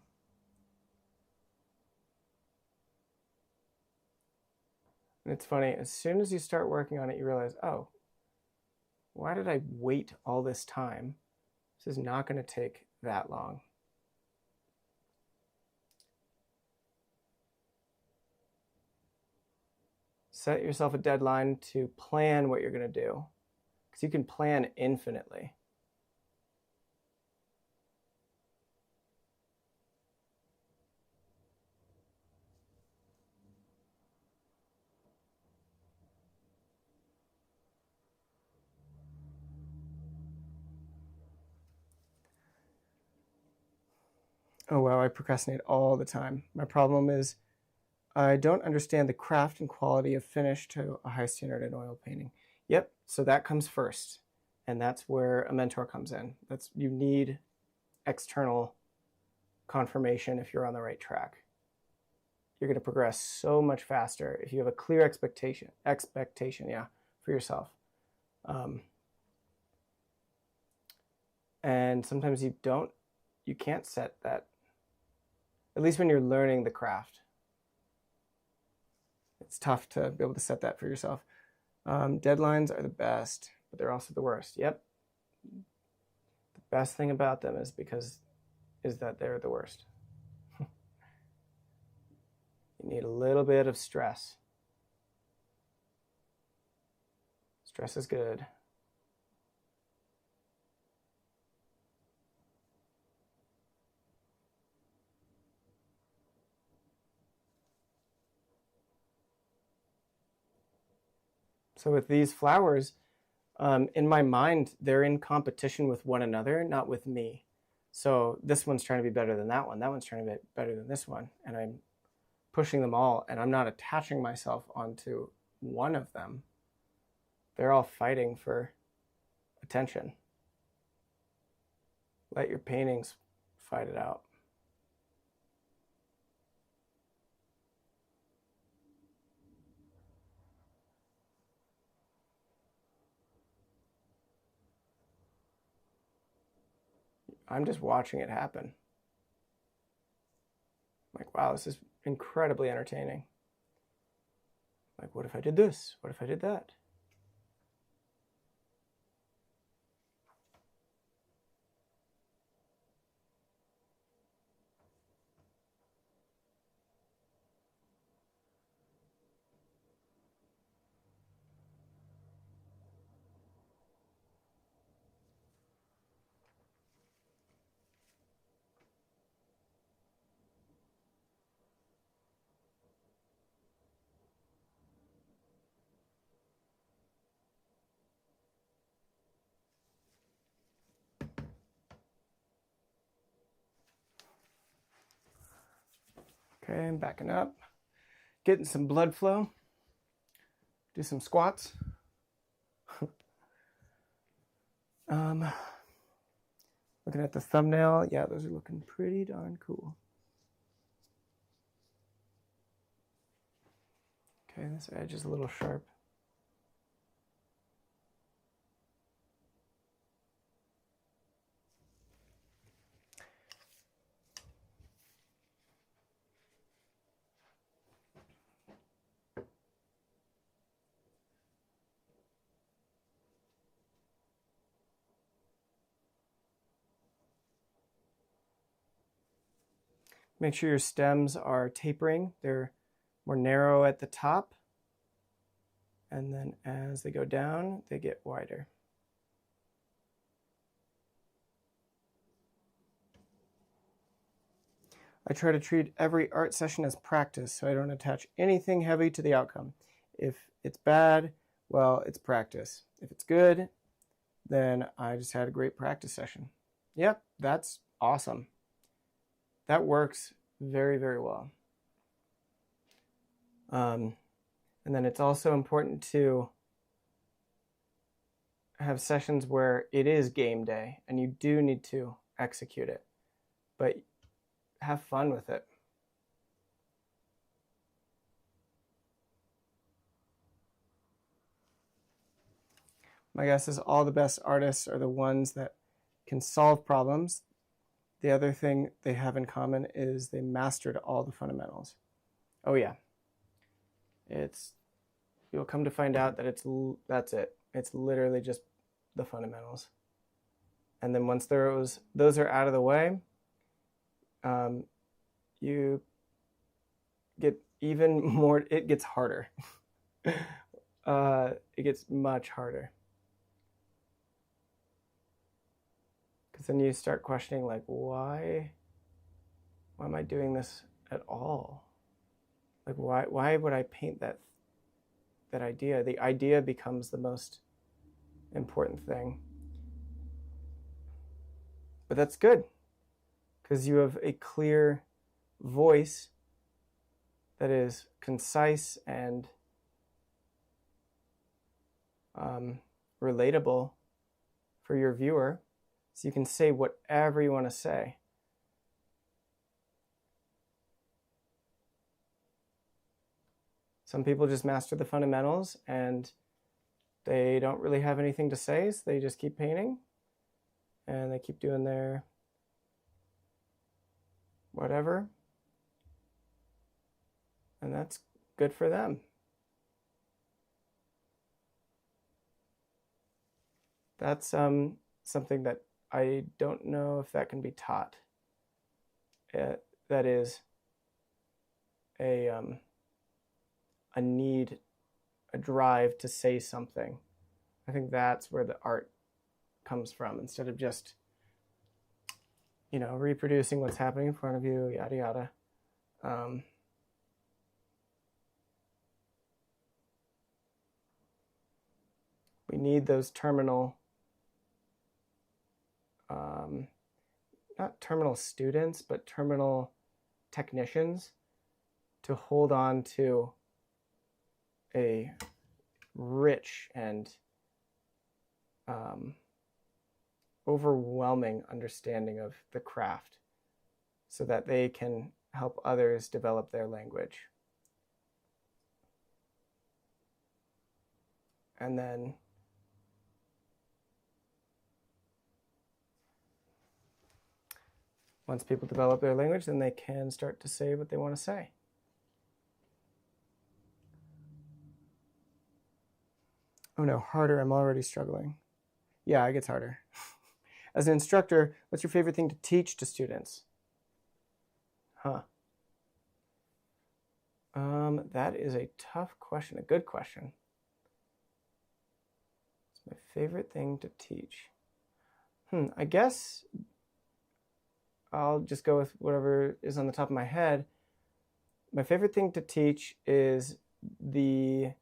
And it's funny, as soon as you start working on it, you realize, oh, why did I wait all this time? This is not going to take that long. Set yourself a deadline to plan what you're going to do, because you can plan infinitely. Oh, wow, I procrastinate all the time. My problem is I don't understand the craft and quality of finish to a high standard in oil painting. Yep, so that comes first. And that's where a mentor comes in. You need external confirmation if you're on the right track. You're going to progress so much faster if you have a clear expectation, for yourself. And sometimes you can't set that, at least when you're learning the craft. It's tough to be able to set that for yourself. Deadlines are the best, but they're also the worst. Yep. The best thing about them is that they're the worst. You need a little bit of stress. Stress is good. So with these flowers, in my mind, they're in competition with one another, not with me. So this one's trying to be better than that one. That one's trying to be better than this one. And I'm pushing them all, and I'm not attaching myself onto one of them. They're all fighting for attention. Let your paintings fight it out. I'm just watching it happen. Like, wow, this is incredibly entertaining. Like, what if I did this? What if I did that? Okay, I'm backing up, getting some blood flow, do some squats. Looking at the thumbnail, yeah, those are looking pretty darn cool. Okay, this edge is a little sharp. Make sure your stems are tapering. They're more narrow at the top, and then as they go down, they get wider. I try to treat every art session as practice, so I don't attach anything heavy to the outcome. If it's bad, well, it's practice. If it's good, then I just had a great practice session. Yep, that's awesome. That works very, very well. And then it's also important to have sessions where it is game day and you do need to execute it, but have fun with it. My guess is all the best artists are the ones that can solve problems. The other thing they have in common is they mastered all the fundamentals. Oh yeah. You'll come to find out that that's it. It's literally just the fundamentals. And then once those are out of the way, you get even more, it gets harder. It gets much harder. Because then you start questioning, like, why am I doing this at all? Like, why would I paint that idea? The idea becomes the most important thing. But that's good, because you have a clear voice that is concise and relatable for your viewer, so you can say whatever you want to say. Some people just master the fundamentals and they don't really have anything to say, so they just keep painting and they keep doing their whatever, and that's good for them. That's something that I don't know if that can be taught. That is a need, a drive to say something. I think that's where the art comes from, instead of just, you know, reproducing what's happening in front of you, yada yada. We need those terminal, not terminal students, but terminal technicians to hold on to a rich and overwhelming understanding of the craft, so that they can help others develop their language. And then once people develop their language, then they can start to say what they want to say. Oh no, harder, I'm already struggling. Yeah, it gets harder. As an instructor, what's your favorite thing to teach to students? That is a tough question, a good question. It's my favorite thing to teach. I guess I'll just go with whatever is on the top of my head. My favorite thing to teach is the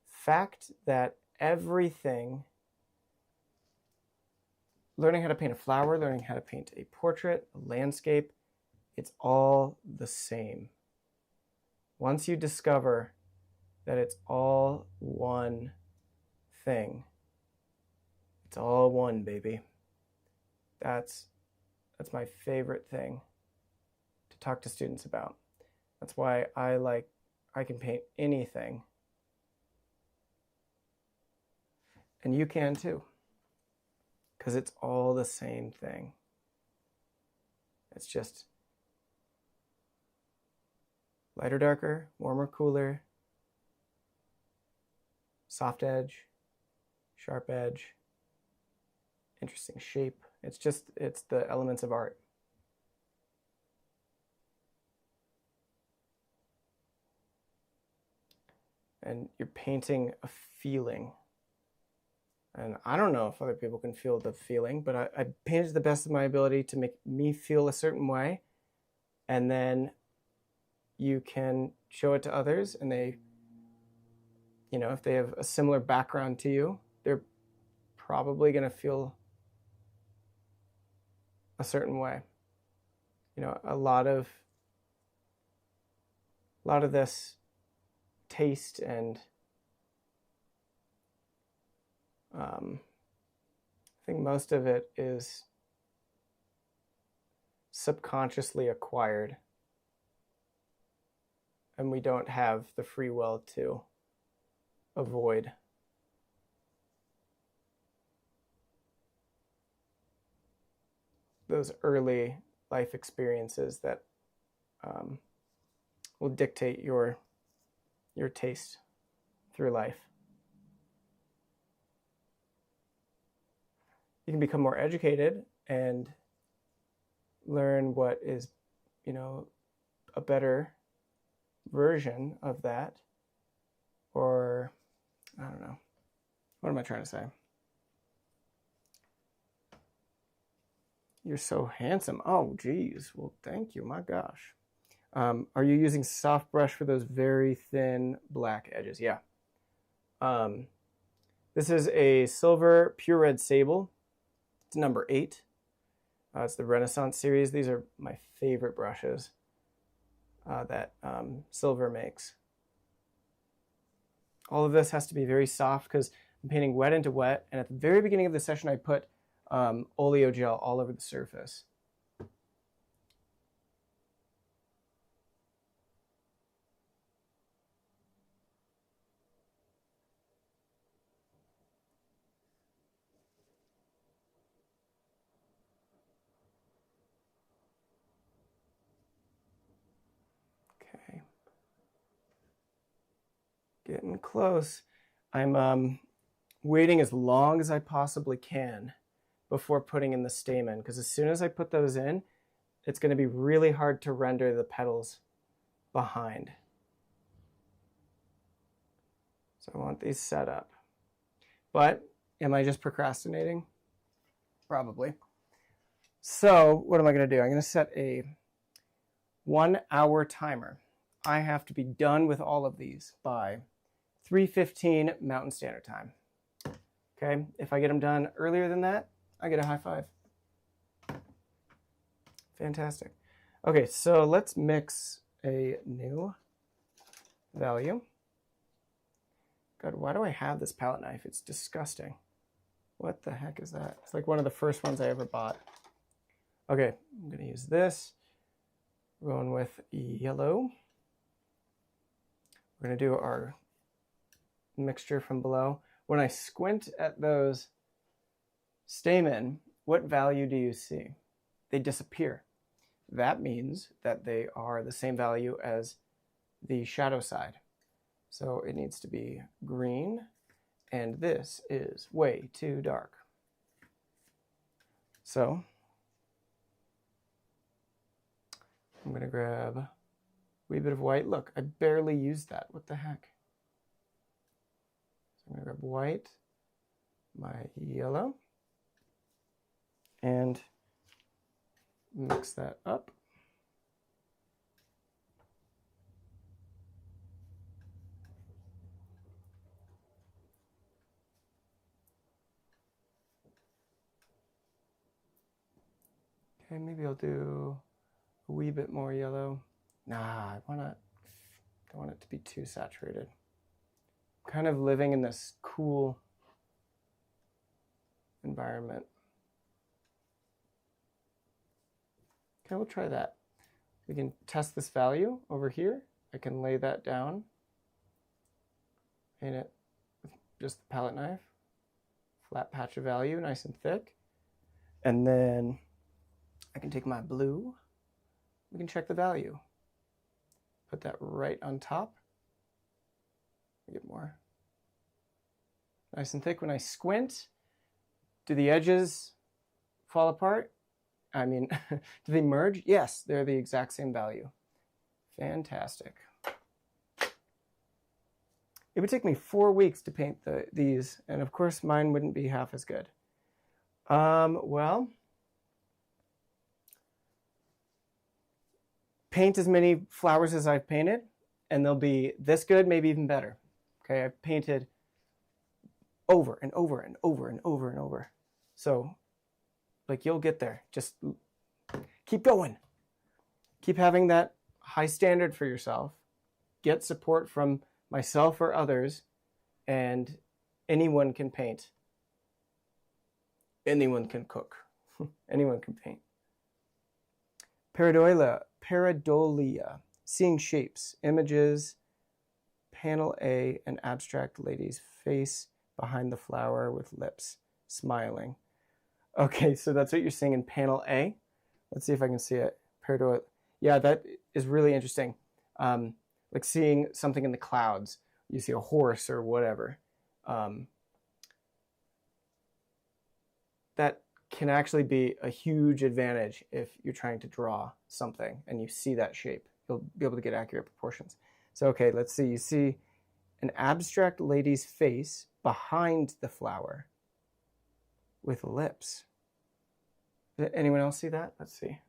fact that everything, learning how to paint a flower, learning how to paint a portrait, a landscape, it's all the same. Once you discover that it's all one thing, it's all one, baby. That's my favorite thing to talk to students about. That's why I can paint anything. And you can too, because it's all the same thing. It's just lighter, darker, warmer, cooler, soft edge, sharp edge, interesting shape. It's the elements of art. And you're painting a feeling. And I don't know if other people can feel the feeling, but I painted to the best of my ability to make me feel a certain way. And then you can show it to others, and they, you know, if they have a similar background to you, they're probably going to feel a certain way. You know, a lot of this taste and I think most of it is subconsciously acquired, and we don't have the free will to avoid. Those early life experiences that will dictate your taste through life. You can become more educated and learn what is, you know, a better version of that. Or, I don't know. What am I trying to say? You're so handsome. Oh, geez. Well, thank you. My gosh. Are you using soft brush for those very thin black edges? Yeah. This is a silver pure red sable. It's number 8. It's the Renaissance series. These are my favorite brushes. that silver makes. All of this has to be very soft because I'm painting wet into wet, and at the very beginning of the session I put oleo gel all over the surface. Okay, getting close. I'm waiting as long as I possibly can before putting in the stamen, because as soon as I put those in, it's going to be really hard to render the petals behind. So I want these set up. But am I just procrastinating? Probably. So what am I going to do? I'm going to set a 1 hour timer. I have to be done with all of these by 3:15 Mountain Standard Time. Okay, if I get them done earlier than that, I get a high five. Fantastic. Okay, so let's mix a new value. God, why do I have this palette knife? It's disgusting. What the heck is that? It's like one of the first ones I ever bought. Okay, I'm going to use this. We're going with yellow. We're going to do our mixture from below. When I squint at those stamen, what value do you see? They disappear. That means that they are the same value as the shadow side. So it needs to be green, and this is way too dark. So I'm going to grab a wee bit of white. Look, I barely used that. What the heck? So I'm going to grab white, my yellow, and mix that up. Okay, maybe I'll do a wee bit more yellow. Nah, I don't want it to be too saturated. I'm kind of living in this cool environment. Okay, we'll try that. We can test this value over here. I can lay that down, paint it with just the palette knife, flat patch of value, nice and thick. And then I can take my blue, we can check the value. Put that right on top. Get more. Nice and thick. When I squint, do the edges fall apart? I mean, do they merge? Yes, they're the exact same value. Fantastic. It would take me 4 weeks to paint these, and of course mine wouldn't be half as good. Well, paint as many flowers as I've painted, and they'll be this good, maybe even better. Okay, I've painted over and over and over and over and over. So, like, you'll get there. Just keep going. Keep having that high standard for yourself. Get support from myself or others, and anyone can paint. Anyone can cook. Anyone can paint. Pareidolia, seeing shapes, images, panel A, an abstract lady's face behind the flower with lips, smiling. Okay, so that's what you're seeing in panel A. Let's see if I can see it. Pareidolia. Yeah, that is really interesting. Like seeing something in the clouds. You see a horse or whatever. That can actually be a huge advantage if you're trying to draw something and you see that shape. You'll be able to get accurate proportions. So, okay, let's see. You see an abstract lady's face behind the flower with lips. Did anyone else see that? Let's see.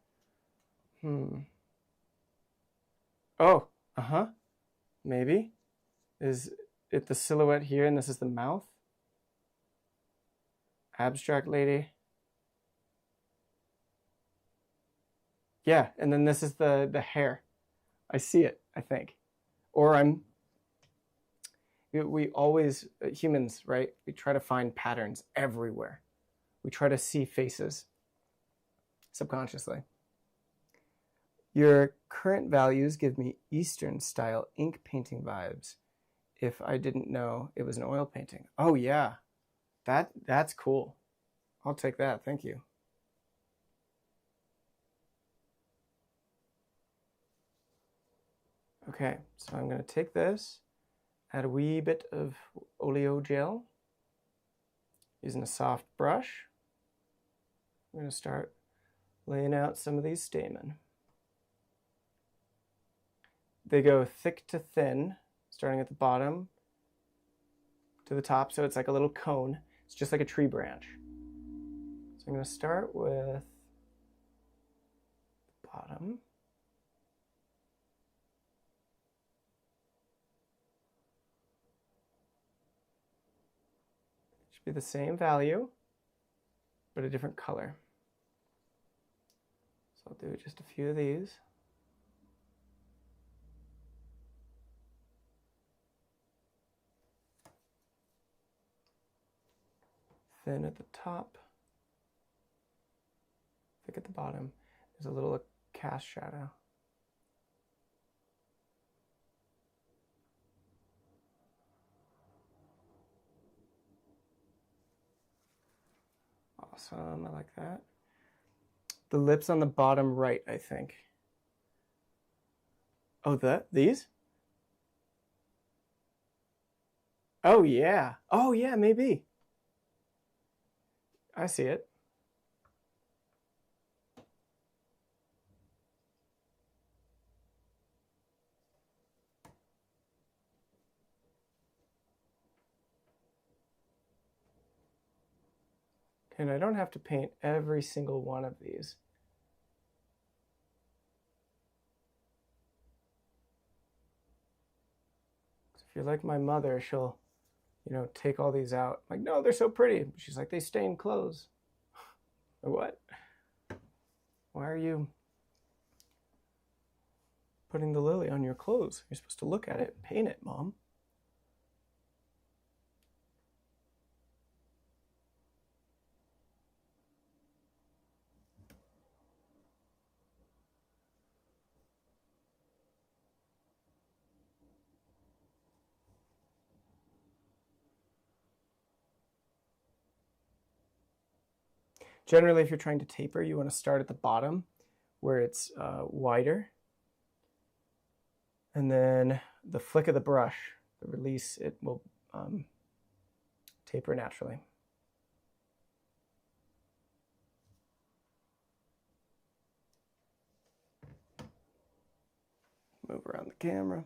Oh, maybe. Is it the silhouette here and this is the mouth? Abstract lady. Yeah, and then this is the hair. I see it, I think. Or we always, humans, right? We try to find patterns everywhere. We try to see faces subconsciously. Your current values give me Eastern style ink painting vibes. If I didn't know it was an oil painting. Oh yeah, that's cool. I'll take that, thank you. Okay, so I'm gonna take this, add a wee bit of oleo gel, using a soft brush. I'm gonna start laying out some of these stamen. They go thick to thin, starting at the bottom to the top, so it's like a little cone. It's just like a tree branch. So I'm going to start with the bottom. It should be the same value, but a different color. So I'll do just a few of these. Thin at the top, thick at the bottom. There's a little cast shadow. Awesome, I like that. The lips on the bottom right, I think. Oh, these? Oh yeah. Oh yeah, maybe. I see it. And I don't have to paint every single one of these. If you're like my mother, she'll, take all these out. I'm like, no, they're so pretty. She's like, they stain clothes. What? Why are you putting the lily on your clothes? You're supposed to look at it and paint it, Mom. Generally, if you're trying to taper, you want to start at the bottom where it's wider. And then the flick of the brush, the release, it will taper naturally. Move around the camera.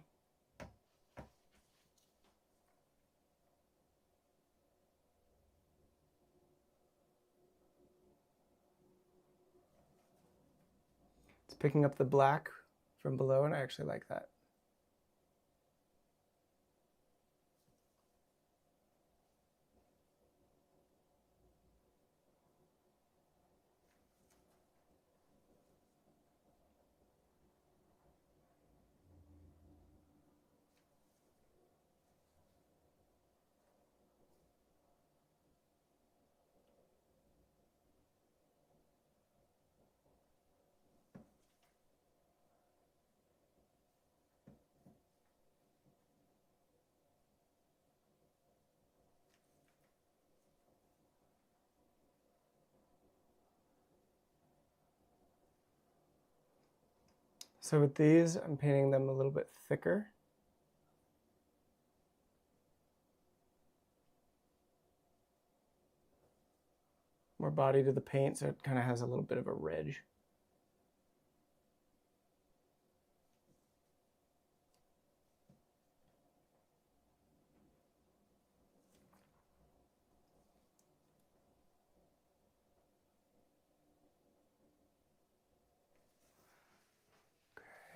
It's picking up the black from below, and I actually like that. So with these, I'm painting them a little bit thicker. More body to the paint, so it kind of has a little bit of a ridge.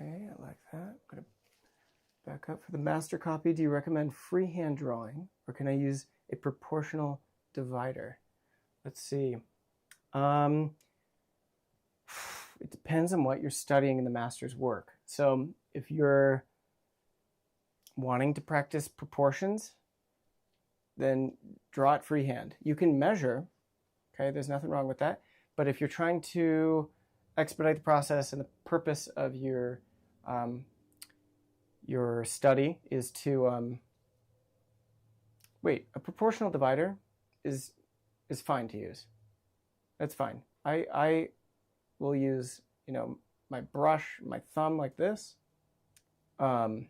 Okay, I like that. I'm going to back up. For the master copy, do you recommend freehand drawing, or can I use a proportional divider? Let's see. It depends on what you're studying in the master's work. So if you're wanting to practice proportions, then draw it freehand. You can measure, okay, there's nothing wrong with that. But if you're trying to expedite the process and the purpose of your study is to, wait, a proportional divider is fine to use. That's fine. I will use, you know, my brush, my thumb like this. There's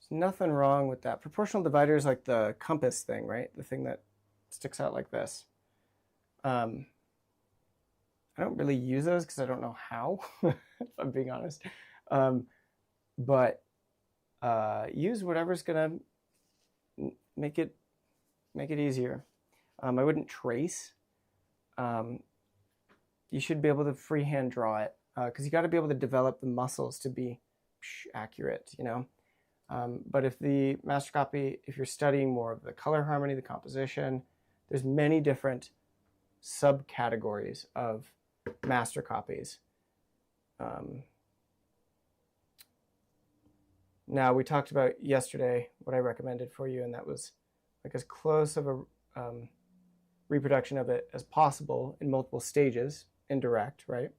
nothing wrong with that. Proportional divider is like the compass thing, right? The thing that sticks out like this. I don't really use those because I don't know how, if I'm being honest. But use whatever's gonna make it easier. I wouldn't trace. You should be able to freehand draw it because you got to be able to develop the muscles to be accurate, you know. But if the master copy, if you're studying more of the color harmony, the composition, there's many different subcategories of master copies. Now, we talked about yesterday what I recommended for you, and that was like as close of a reproduction of it as possible in multiple stages, indirect, right?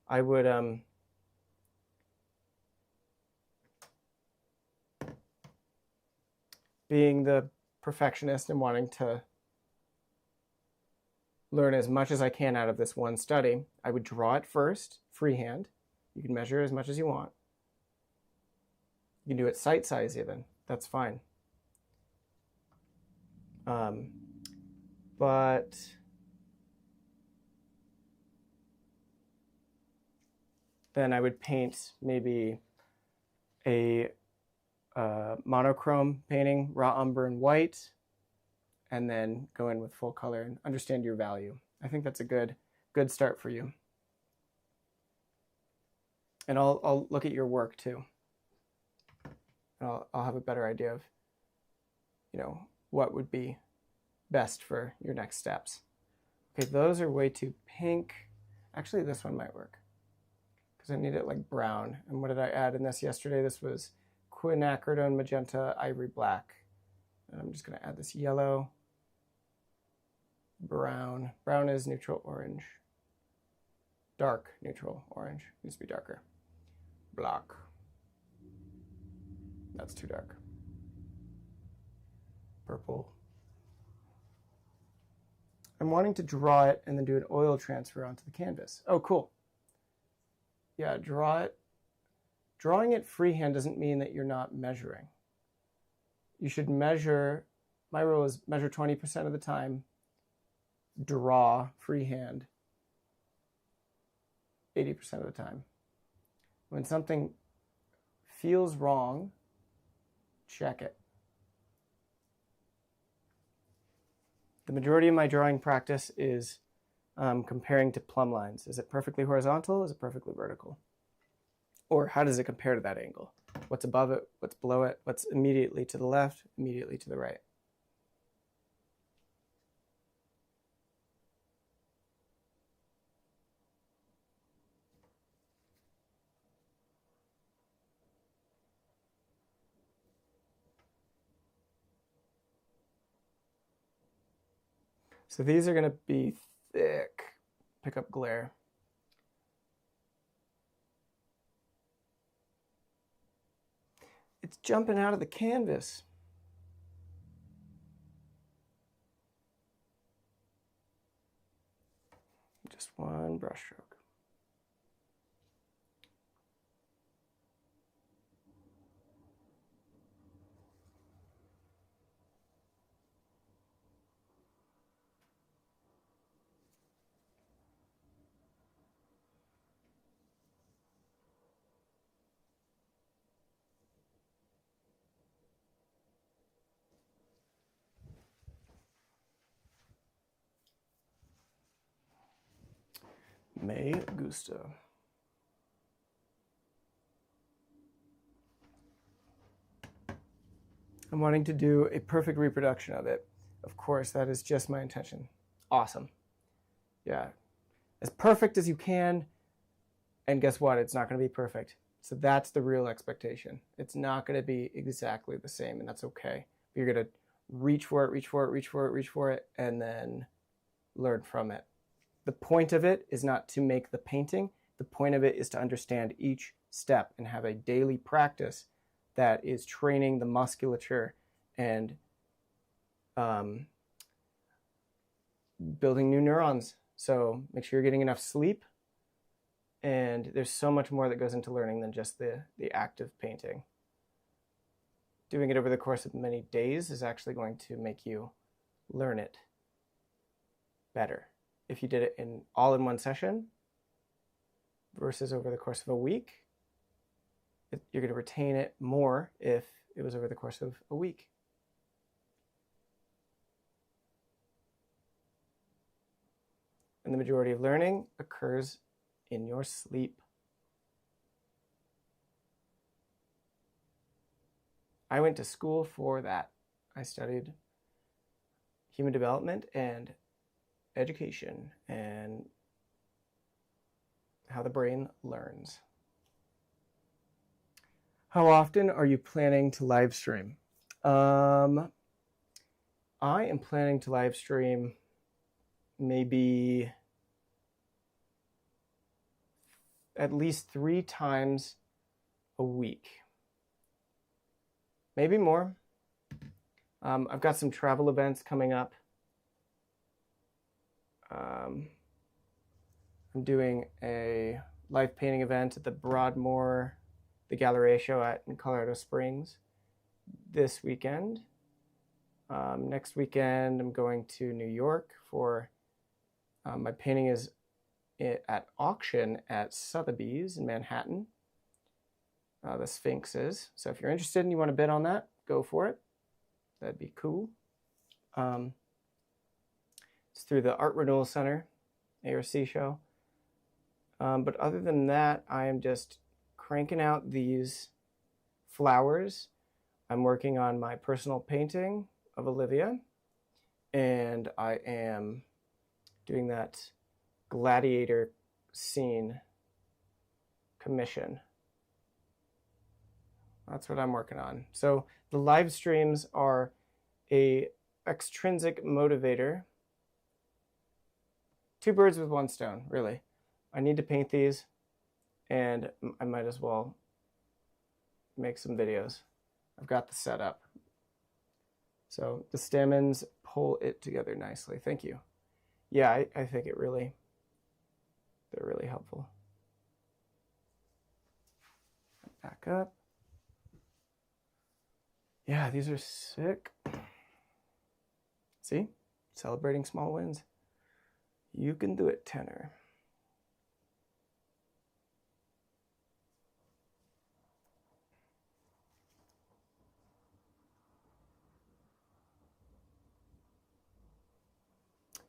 I would being the perfectionist and wanting to learn as much as I can out of this one study, I would draw it first, freehand. You can measure as much as you want. You can do it sight size even. That's fine. But then I would paint maybe a monochrome painting, raw umber and white, and then go in with full color and understand your value. I think that's a good start for you. And I'll look at your work too. And I'll have a better idea of, you know, what would be best for your next steps. Okay, those are way too pink. Actually, this one might work because I need it like brown. And what did I add in this yesterday? This was quinacridone, magenta, ivory black. And I'm just going to add this yellow, brown. Brown is neutral orange. Dark neutral orange. Needs to be darker. Black. That's too dark. Purple. I'm wanting to draw it and then do an oil transfer onto the canvas. Oh, cool. Yeah, draw it. Drawing it freehand doesn't mean that you're not measuring. You should measure, my rule is measure 20% of the time, draw freehand 80% of the time. When something feels wrong, check it. The majority of my drawing practice is comparing to plumb lines. Is it perfectly horizontal? Is it perfectly vertical? Or how does it compare to that angle? What's above it? What's below it? What's immediately to the left? Immediately to the right? So these are going to be thick. Pick up glare. It's jumping out of the canvas. Just one brush stroke. Me gusta. I'm wanting to do a perfect reproduction of it. Of course, that is just my intention. Awesome. Yeah. As perfect as you can And guess what? It's not going to be perfect. So that's the real expectation. It's not going to be exactly the same, and that's okay. You're going to reach for it, reach for it, reach for it, reach for it, and then learn from it. The point of it is not to make the painting. The point of it is to understand each step and have a daily practice that is training the musculature and building new neurons. So make sure you're getting enough sleep. And there's so much more that goes into learning than just the act of painting. Doing it over the course of many days is actually going to make you learn it better. If you did it all in one session versus over the course of a week, you're going to retain it more if it was over the course of a week. And the majority of learning occurs in your sleep. I went to school for that. I studied human development and education and how the brain learns. How often are you planning to live stream? I am planning to live stream maybe at least 3 times a week. Maybe more. I've got some travel events coming up. I'm doing a live painting event at the Broadmoor, the Galleria show in Colorado Springs this weekend. Next weekend, I'm going to New York for my painting is at auction at Sotheby's in Manhattan. The Sphinx is. So if you're interested and you want to bid on that, go for it. That'd be cool. It's through the Art Renewal Center, ARC show. But other than that, I am just cranking out these flowers. I'm working on my personal painting of Olivia, and I am doing that gladiator scene commission. That's what I'm working on. So the live streams are a extrinsic motivator. 2 birds with 1 stone, really. I need to paint these, and I might as well make some videos. I've got the setup. So the stamens pull it together nicely. Thank you. Yeah, I think they're really helpful. Back up. Yeah, these are sick. See? Celebrating small wins. You can do it, Tanner.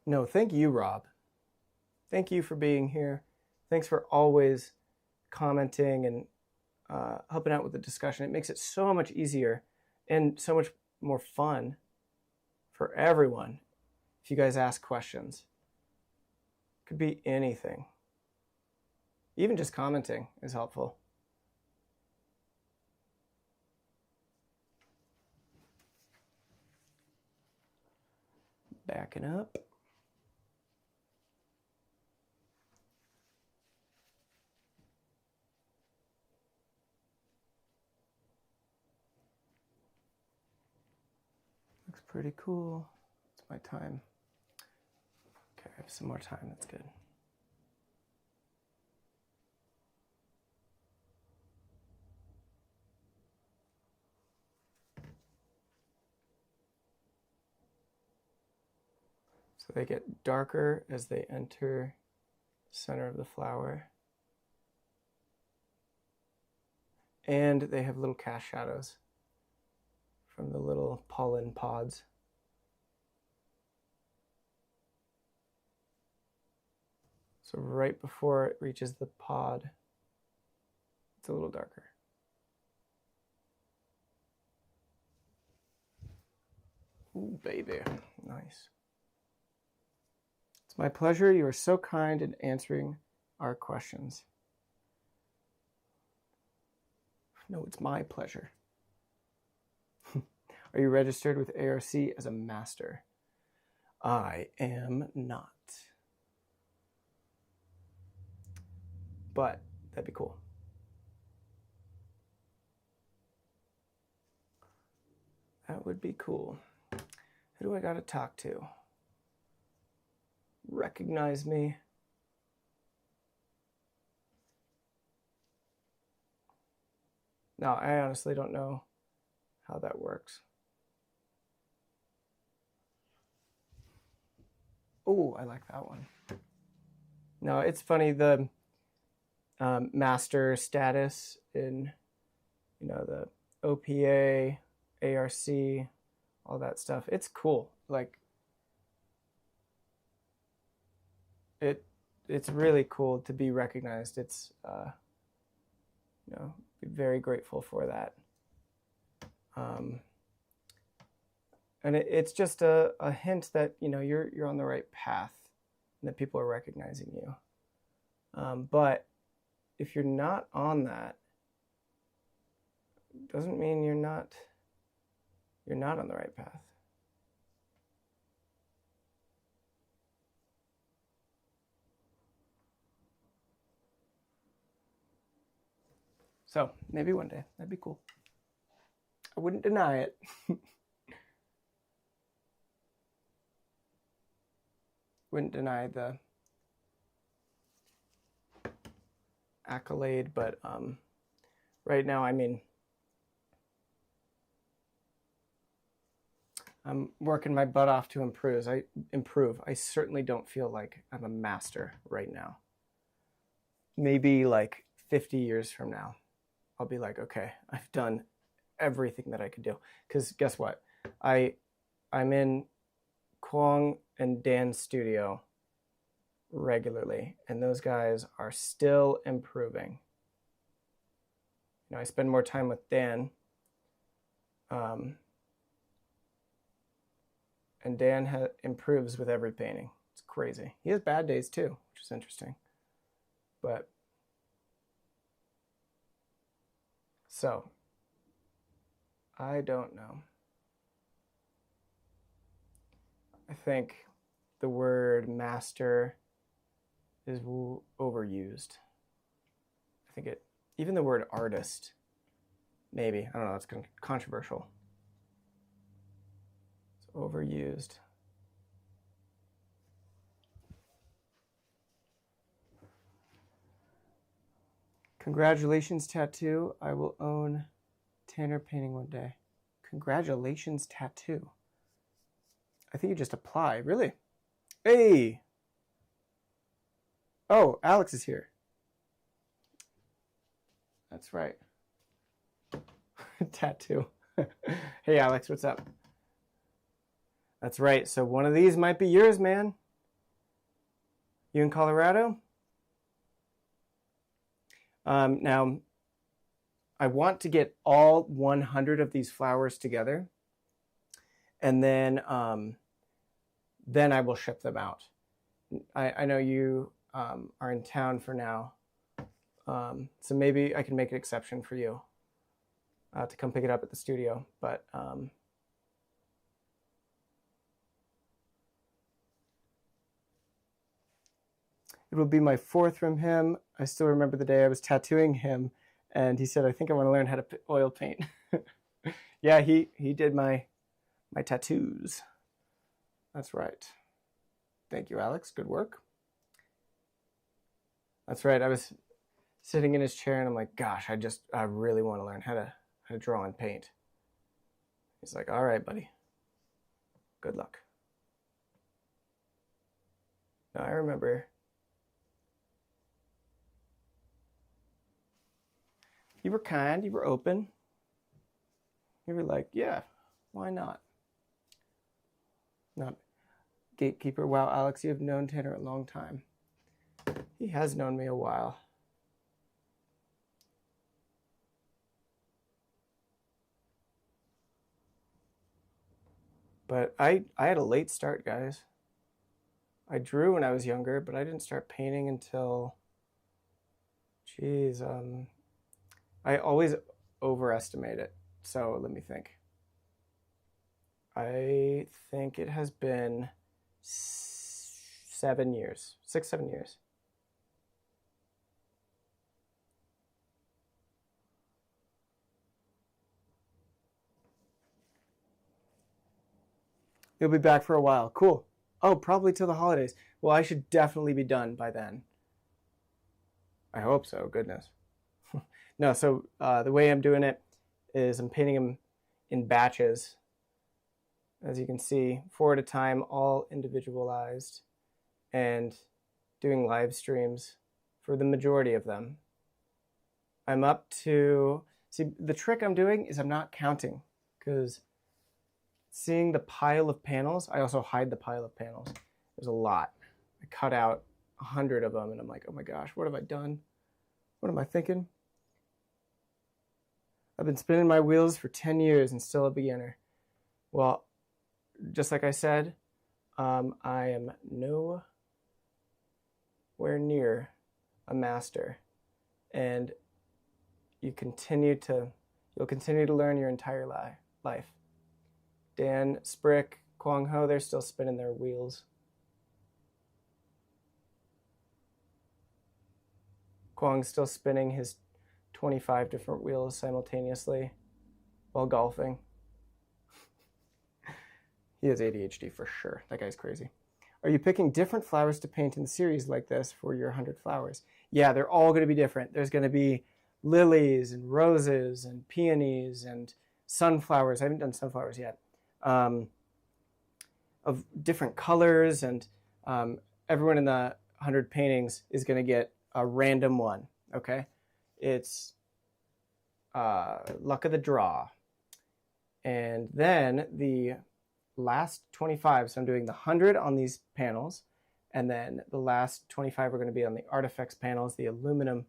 No, thank you, Rob. Thank you for being here. Thanks for always commenting and helping out with the discussion. It makes it so much easier and so much more fun for everyone if you guys ask questions. Could be anything. Even just commenting is helpful. Backing up. Looks pretty cool. It's my time. Okay, I have some more time. That's good. So they get darker as they enter the center of the flower. And they have little cast shadows from the little pollen pods. So right before it reaches the pod, it's a little darker. Ooh, baby, nice. It's my pleasure. You are so kind in answering our questions. No, it's my pleasure. Are you registered with ARC as a master? I am not. But that'd be cool. That would be cool. Who do I gotta talk to? Recognize me? No, I honestly don't know how that works. Oh, I like that one. No, it's funny, the master status in, you know, the OPA, ARC, all that stuff. It's cool. Like, it's really cool to be recognized. It's, you know, be very grateful for that. And it's just a hint that, you know, you're on the right path and that people are recognizing you. But if you're not on that, doesn't mean you're not on the right path. So maybe one day, that'd be cool. I wouldn't deny it. Wouldn't deny the accolade, but right now, I mean, I'm working my butt off to improve. I certainly don't feel like I'm a master right now. Maybe like 50 years from now, I'll be like, okay, I've done everything that I could do. Because guess what? I'm in Kwong and Dan's studio regularly, and those guys are still improving. You know, I spend more time with Dan, and Dan improves with every painting. It's crazy. He has bad days too, which is interesting. But so I don't know. I think the word master is overused. I think even the word artist, maybe, I don't know, it's controversial. It's overused. Congratulations, tattoo. I will own Tanner painting one day. Congratulations, tattoo. I think you just apply. Really? Hey! Oh, Alex is here. That's right. Tattoo. Hey, Alex, what's up? That's right. So one of these might be yours, man. You in Colorado? Now, I want to get all 100 of these flowers together, and then I will ship them out. I know you are in town for now, so maybe I can make an exception for you to come pick it up at the studio, but it will be my 4th from him. I still remember the day I was tattooing him, and he said, I think I want to learn how to oil paint. Yeah, he did my tattoos. That's right. Thank you, Alex. Good work. That's right. I was sitting in his chair, and I'm like, gosh, I really want to learn how to draw and paint. He's like, all right, buddy. Good luck. Now, I remember you were kind, you were open. You were like, yeah, why not? Not gatekeeper. Wow, Alex, you have known Tanner a long time. He has known me a while. But I had a late start, guys. I drew when I was younger, but I didn't start painting until, geez, I always overestimate it. So let me think. I think it has been 7 years, 6, 7 years. You'll be back for a while. Cool. Oh, probably till the holidays. Well, I should definitely be done by then. I hope so. Goodness. No, so the way I'm doing it is I'm painting them in batches. As you can see, 4 at a time, all individualized, and doing live streams for the majority of them. I'm up to, see, the trick I'm doing is I'm not counting, because seeing the pile of panels, I also hide the pile of panels. There's a lot. I cut out 100 of them, and I'm like, oh my gosh, what have I done? What am I thinking? I've been spinning my wheels for 10 years and still a beginner. Well, just like I said, I am nowhere near a master, and you'll continue to learn your entire life. Dan, Sprick, Kwang Ho, they're still spinning their wheels. Kwang's still spinning his 25 different wheels simultaneously while golfing. He has ADHD for sure. That guy's crazy. Are you picking different flowers to paint in the series like this for your 100 flowers? Yeah, they're all going to be different. There's going to be lilies and roses and peonies and sunflowers. I haven't done sunflowers yet. Of different colors, and everyone in the 100 paintings is going to get a random one, okay? It's luck of the draw. And then the last 25, so I'm doing the 100 on these panels, and then the last 25 are going to be on the ARTEFEX panels, the aluminum,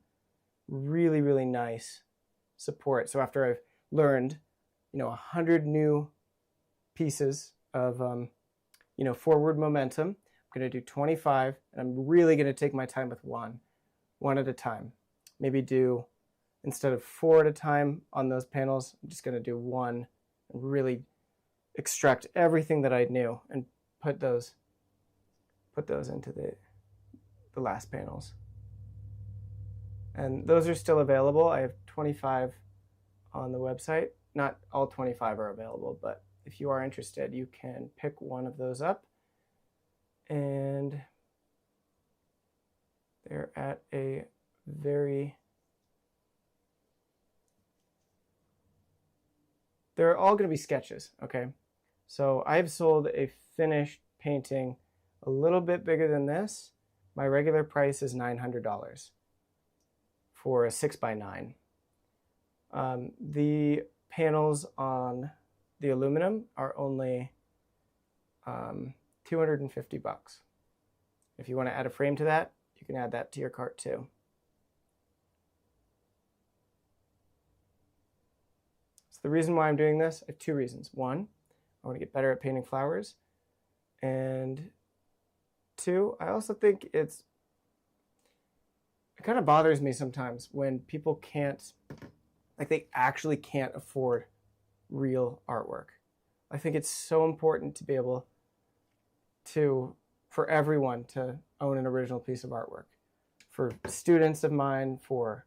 really, really nice support. So after I've learned, 100 new pieces of, forward momentum, I'm going to do 25, and I'm really going to take my time with one at a time. Maybe do, instead of 4 at a time on those panels, I'm just going to do 1 and really extract everything that I knew and put those into the last panels. And those are still available. I have 25 on the website. Not all 25 are available, but if you are interested, you can pick one of those up, and they're at a they're all going to be sketches, okay? So I've sold a finished painting a little bit bigger than this. My regular price is $900 for a 6x9. The panels on the aluminum are only $250. If you want to add a frame to that, you can add that to your cart too. So the reason why I'm doing this, I have 2 reasons. 1, I want to get better at painting flowers. And 2, I also think it kind of bothers me sometimes when people they actually can't afford real artwork. I think it's so important to be able for everyone to own an original piece of artwork. For students of mine, for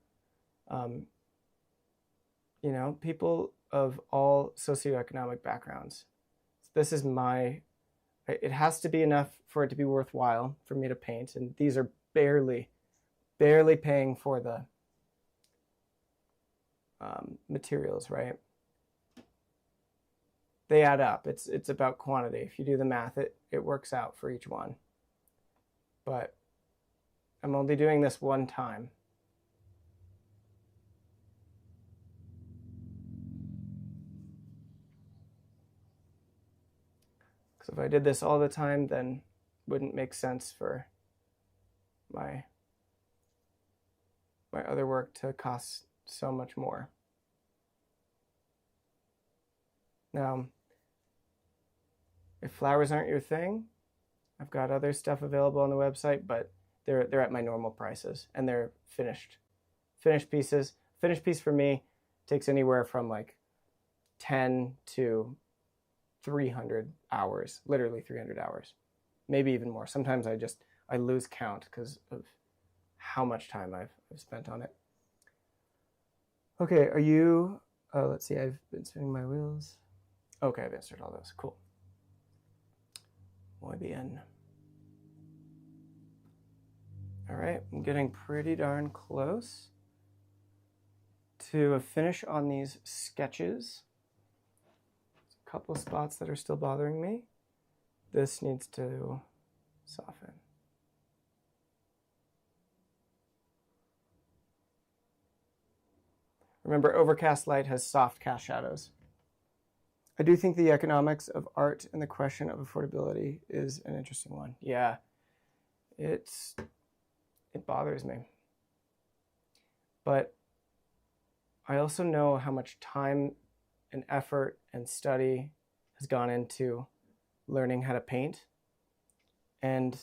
people of all socioeconomic backgrounds. This is it has to be enough for it to be worthwhile for me to paint, and these are barely paying for the materials, right? They add up. It's about quantity. If you do the math, it works out for each one. But I'm only doing this one time. Because if I did this all the time, then it wouldn't make sense for my other work to cost so much more. Now, if flowers aren't your thing, I've got other stuff available on the website, but they're at my normal prices, and they're finished pieces. Finished piece for me takes anywhere from like 10 to 300 hours, literally 300 hours, maybe even more. Sometimes I lose count because of how much time I've spent on it. Okay, are you, let's see, I've been spinning my wheels. Okay, I've answered all those, cool. Muy bien. All right, I'm getting pretty darn close to a finish on these sketches. There's a couple of spots that are still bothering me. This needs to soften. Remember, overcast light has soft cast shadows. I do think the economics of art and the question of affordability is an interesting one. Yeah, it bothers me. But I also know how much time and effort and study has gone into learning how to paint. And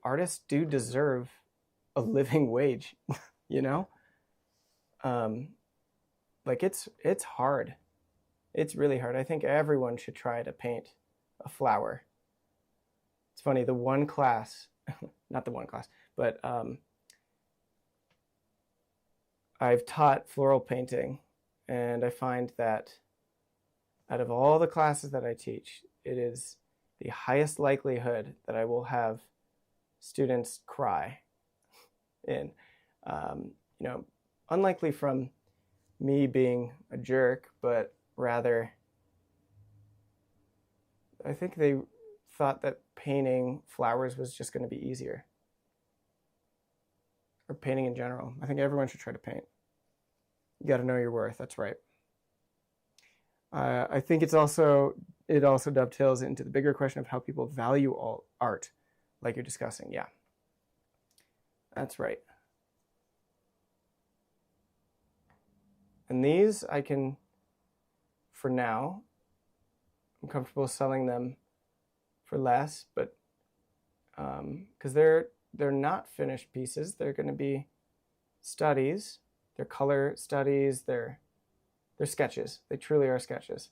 artists do deserve a living wage, you know? Like it's hard. It's really hard. I think everyone should try to paint a flower. It's funny, the one class, not the one class, but I've taught floral painting, and I find that out of all the classes that I teach, it is the highest likelihood that I will have students cry in. You know, unlikely from me being a jerk, but rather I think they thought that painting flowers was just going to be easier. Or painting in general. I think everyone should try to paint. You got to know your worth. That's right. I think it also dovetails into the bigger question of how people value all art, like you're discussing. Yeah, that's right. And these I can, for now, I'm comfortable selling them for less, but because they're not finished pieces. They're going to be studies. They're color studies. They're sketches. They truly are sketches.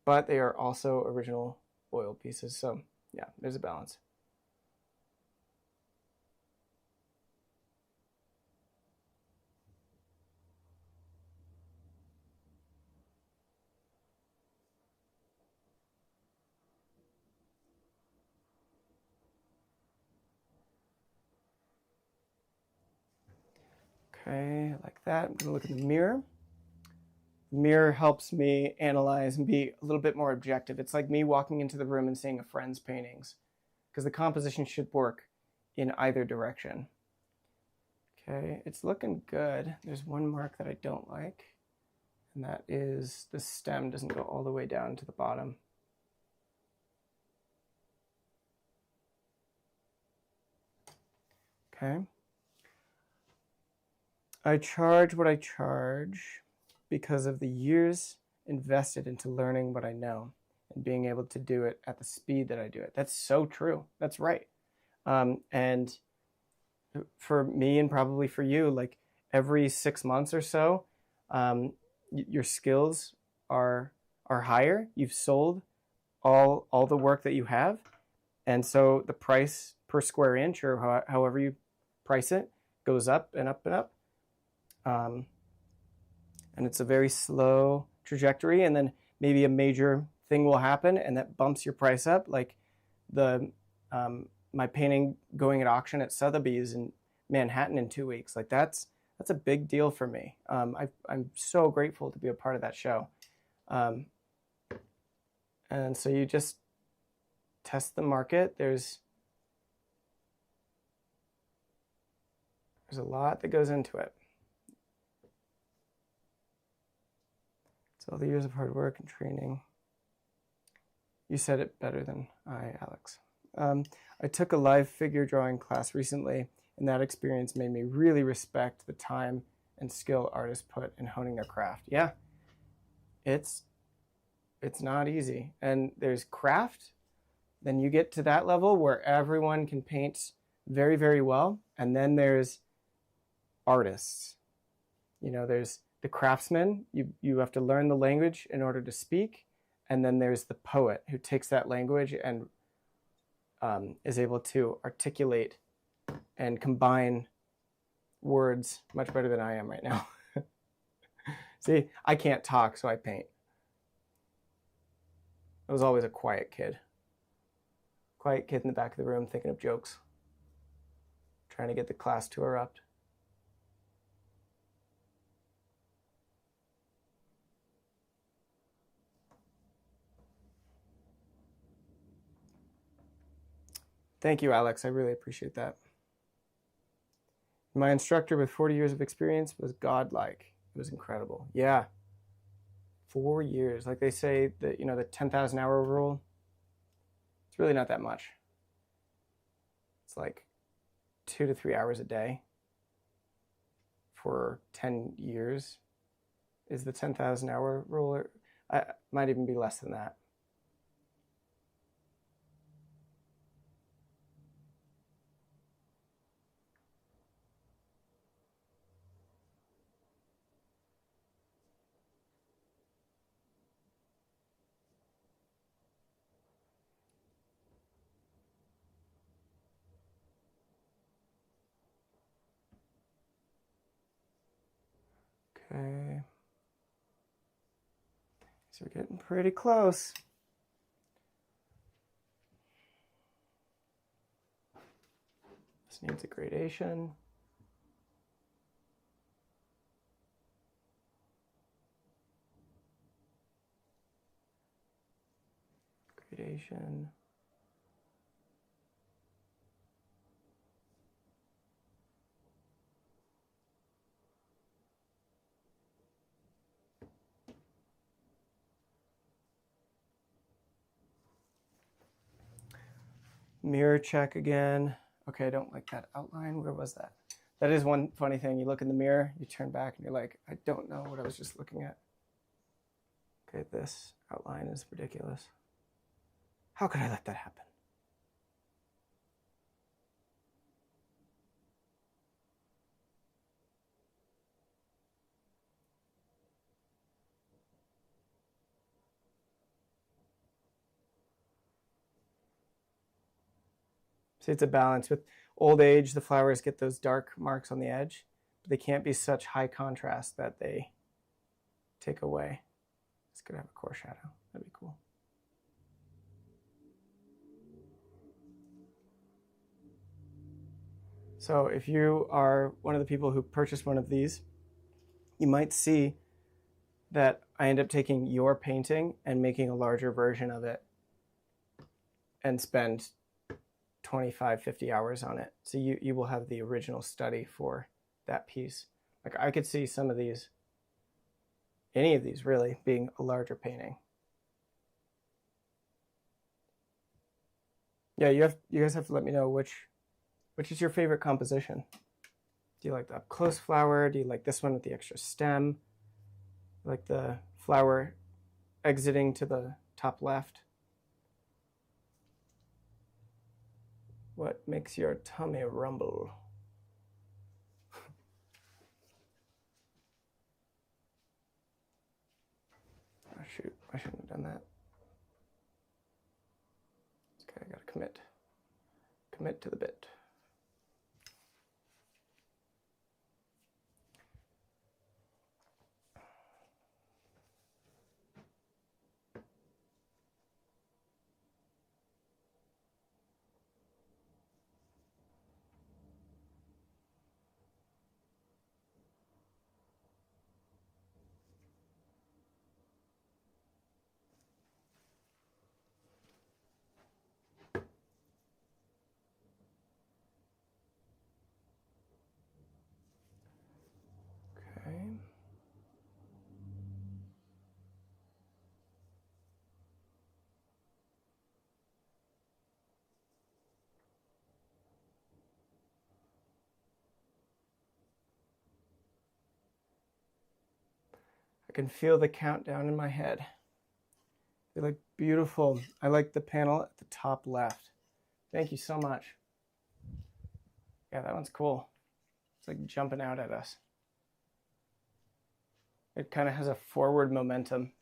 But they are also original oil pieces. So yeah, there's a balance. Okay, like that. I'm going to look in the mirror. The mirror helps me analyze and be a little bit more objective. It's like me walking into the room and seeing a friend's paintings, because the composition should work in either direction. Okay, it's looking good. There's one mark that I don't like, and that is the stem doesn't go all the way down to the bottom. Okay. I charge what I charge because of the years invested into learning what I know and being able to do it at the speed that I do it. That's so true. That's right. And for me and probably for you, like every 6 months or so, your skills are higher. You've sold all the work that you have. And so the price per square inch, or however you price it, goes up and up and up. And it's a very slow trajectory, and then maybe a major thing will happen and that bumps your price up, like my painting going at auction at Sotheby's in Manhattan in 2 weeks. Like that's a big deal for me. I'm so grateful to be a part of that show. And so you just test the market. There's a lot that goes into it. It's all the years of hard work and training. You said it better than I, Alex. I took a live figure drawing class recently, and that experience made me really respect the time and skill artists put in honing their craft. Yeah, it's not easy. And there's craft, then you get to that level where everyone can paint very, very well, and then there's artists. You know, there's the craftsman, you have to learn the language in order to speak, and then there's the poet who takes that language and is able to articulate and combine words much better than I am right now. See, I can't talk, so I paint. I was always a quiet kid. Quiet kid in the back of the room thinking of jokes, trying to get the class to erupt. Thank you, Alex. I really appreciate that. My instructor with 40 years of experience was godlike. It was incredible. Yeah. 4 years. Like they say that, you know, the 10,000 hour rule, it's really not that much. It's like 2 to 3 hours a day for 10 years is the 10,000 hour rule. Or I might even be less than that. Okay. So we're getting pretty close. This needs a gradation. Gradation. Mirror check again. Okay, I don't like that outline. Where was that? That is one funny thing. You look in the mirror, you turn back, and you're like, I don't know what I was just looking at. Okay, this outline is ridiculous. How could I let that happen? See, it's a balance. With old age, the flowers get those dark marks on the edge, but they can't be such high contrast that they take away. It's gonna have a core shadow. That'd be cool. So if you are one of the people who purchased one of these, you might see that I end up taking your painting and making a larger version of it and spend 25, 50 hours on it. So you will have the original study for that piece. Like I could see some of these, any of these really, being a larger painting. Yeah, you guys have to let me know which is your favorite composition. Do you like the up close flower? Do you like this one with the extra stem? Like the flower exiting to the top left? What makes your tummy rumble? Oh shoot, I shouldn't have done that. Okay, I gotta commit. Commit to the bit. Okay. I can feel the countdown in my head. They look beautiful. I like the panel at the top left. Thank you so much. Yeah, that one's cool. It's like jumping out at us. It kind of has a forward momentum.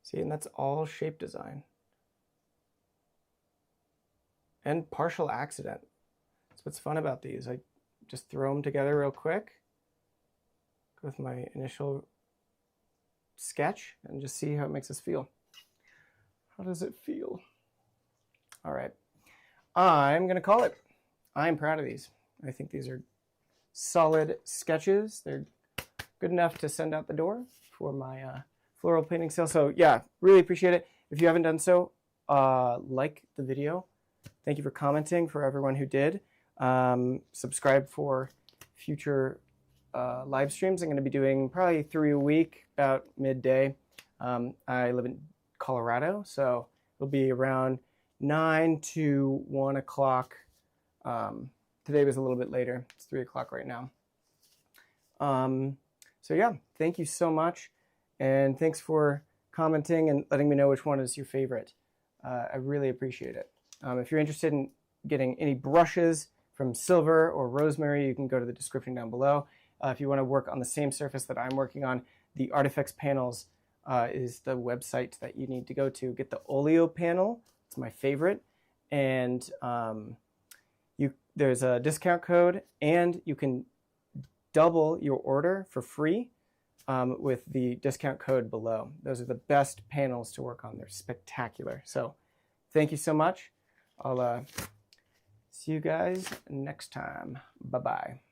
See, and that's all shape design. And partial accident. That's what's fun about these. I just throw them together real quick with my initial sketch and just see how it makes us feel. How does it feel? All right. I'm going to call it. I'm proud of these. I think these are solid sketches. They're good enough to send out the door for my floral painting sale. So yeah, really appreciate it. If you haven't done so, like the video. Thank you for commenting for everyone who did. Subscribe for future live streams. I'm going to be doing probably 3 a week, about midday. I live in Colorado, so it'll be around 9 to 1 o'clock. Today was a little bit later. It's 3 o'clock right now. So yeah, thank you so much. And thanks for commenting and letting me know which one is your favorite. I really appreciate it. If you're interested in getting any brushes from Silver or Rosemary, you can go to the description down below. If you want to work on the same surface that I'm working on, the ARTEFEX panels is the website that you need to go to. Get the Oleo panel. It's my favorite. And there's a discount code, and you can double your order for free with the discount code below. Those are the best panels to work on. They're spectacular. So thank you so much. I'll see you guys next time. Bye-bye.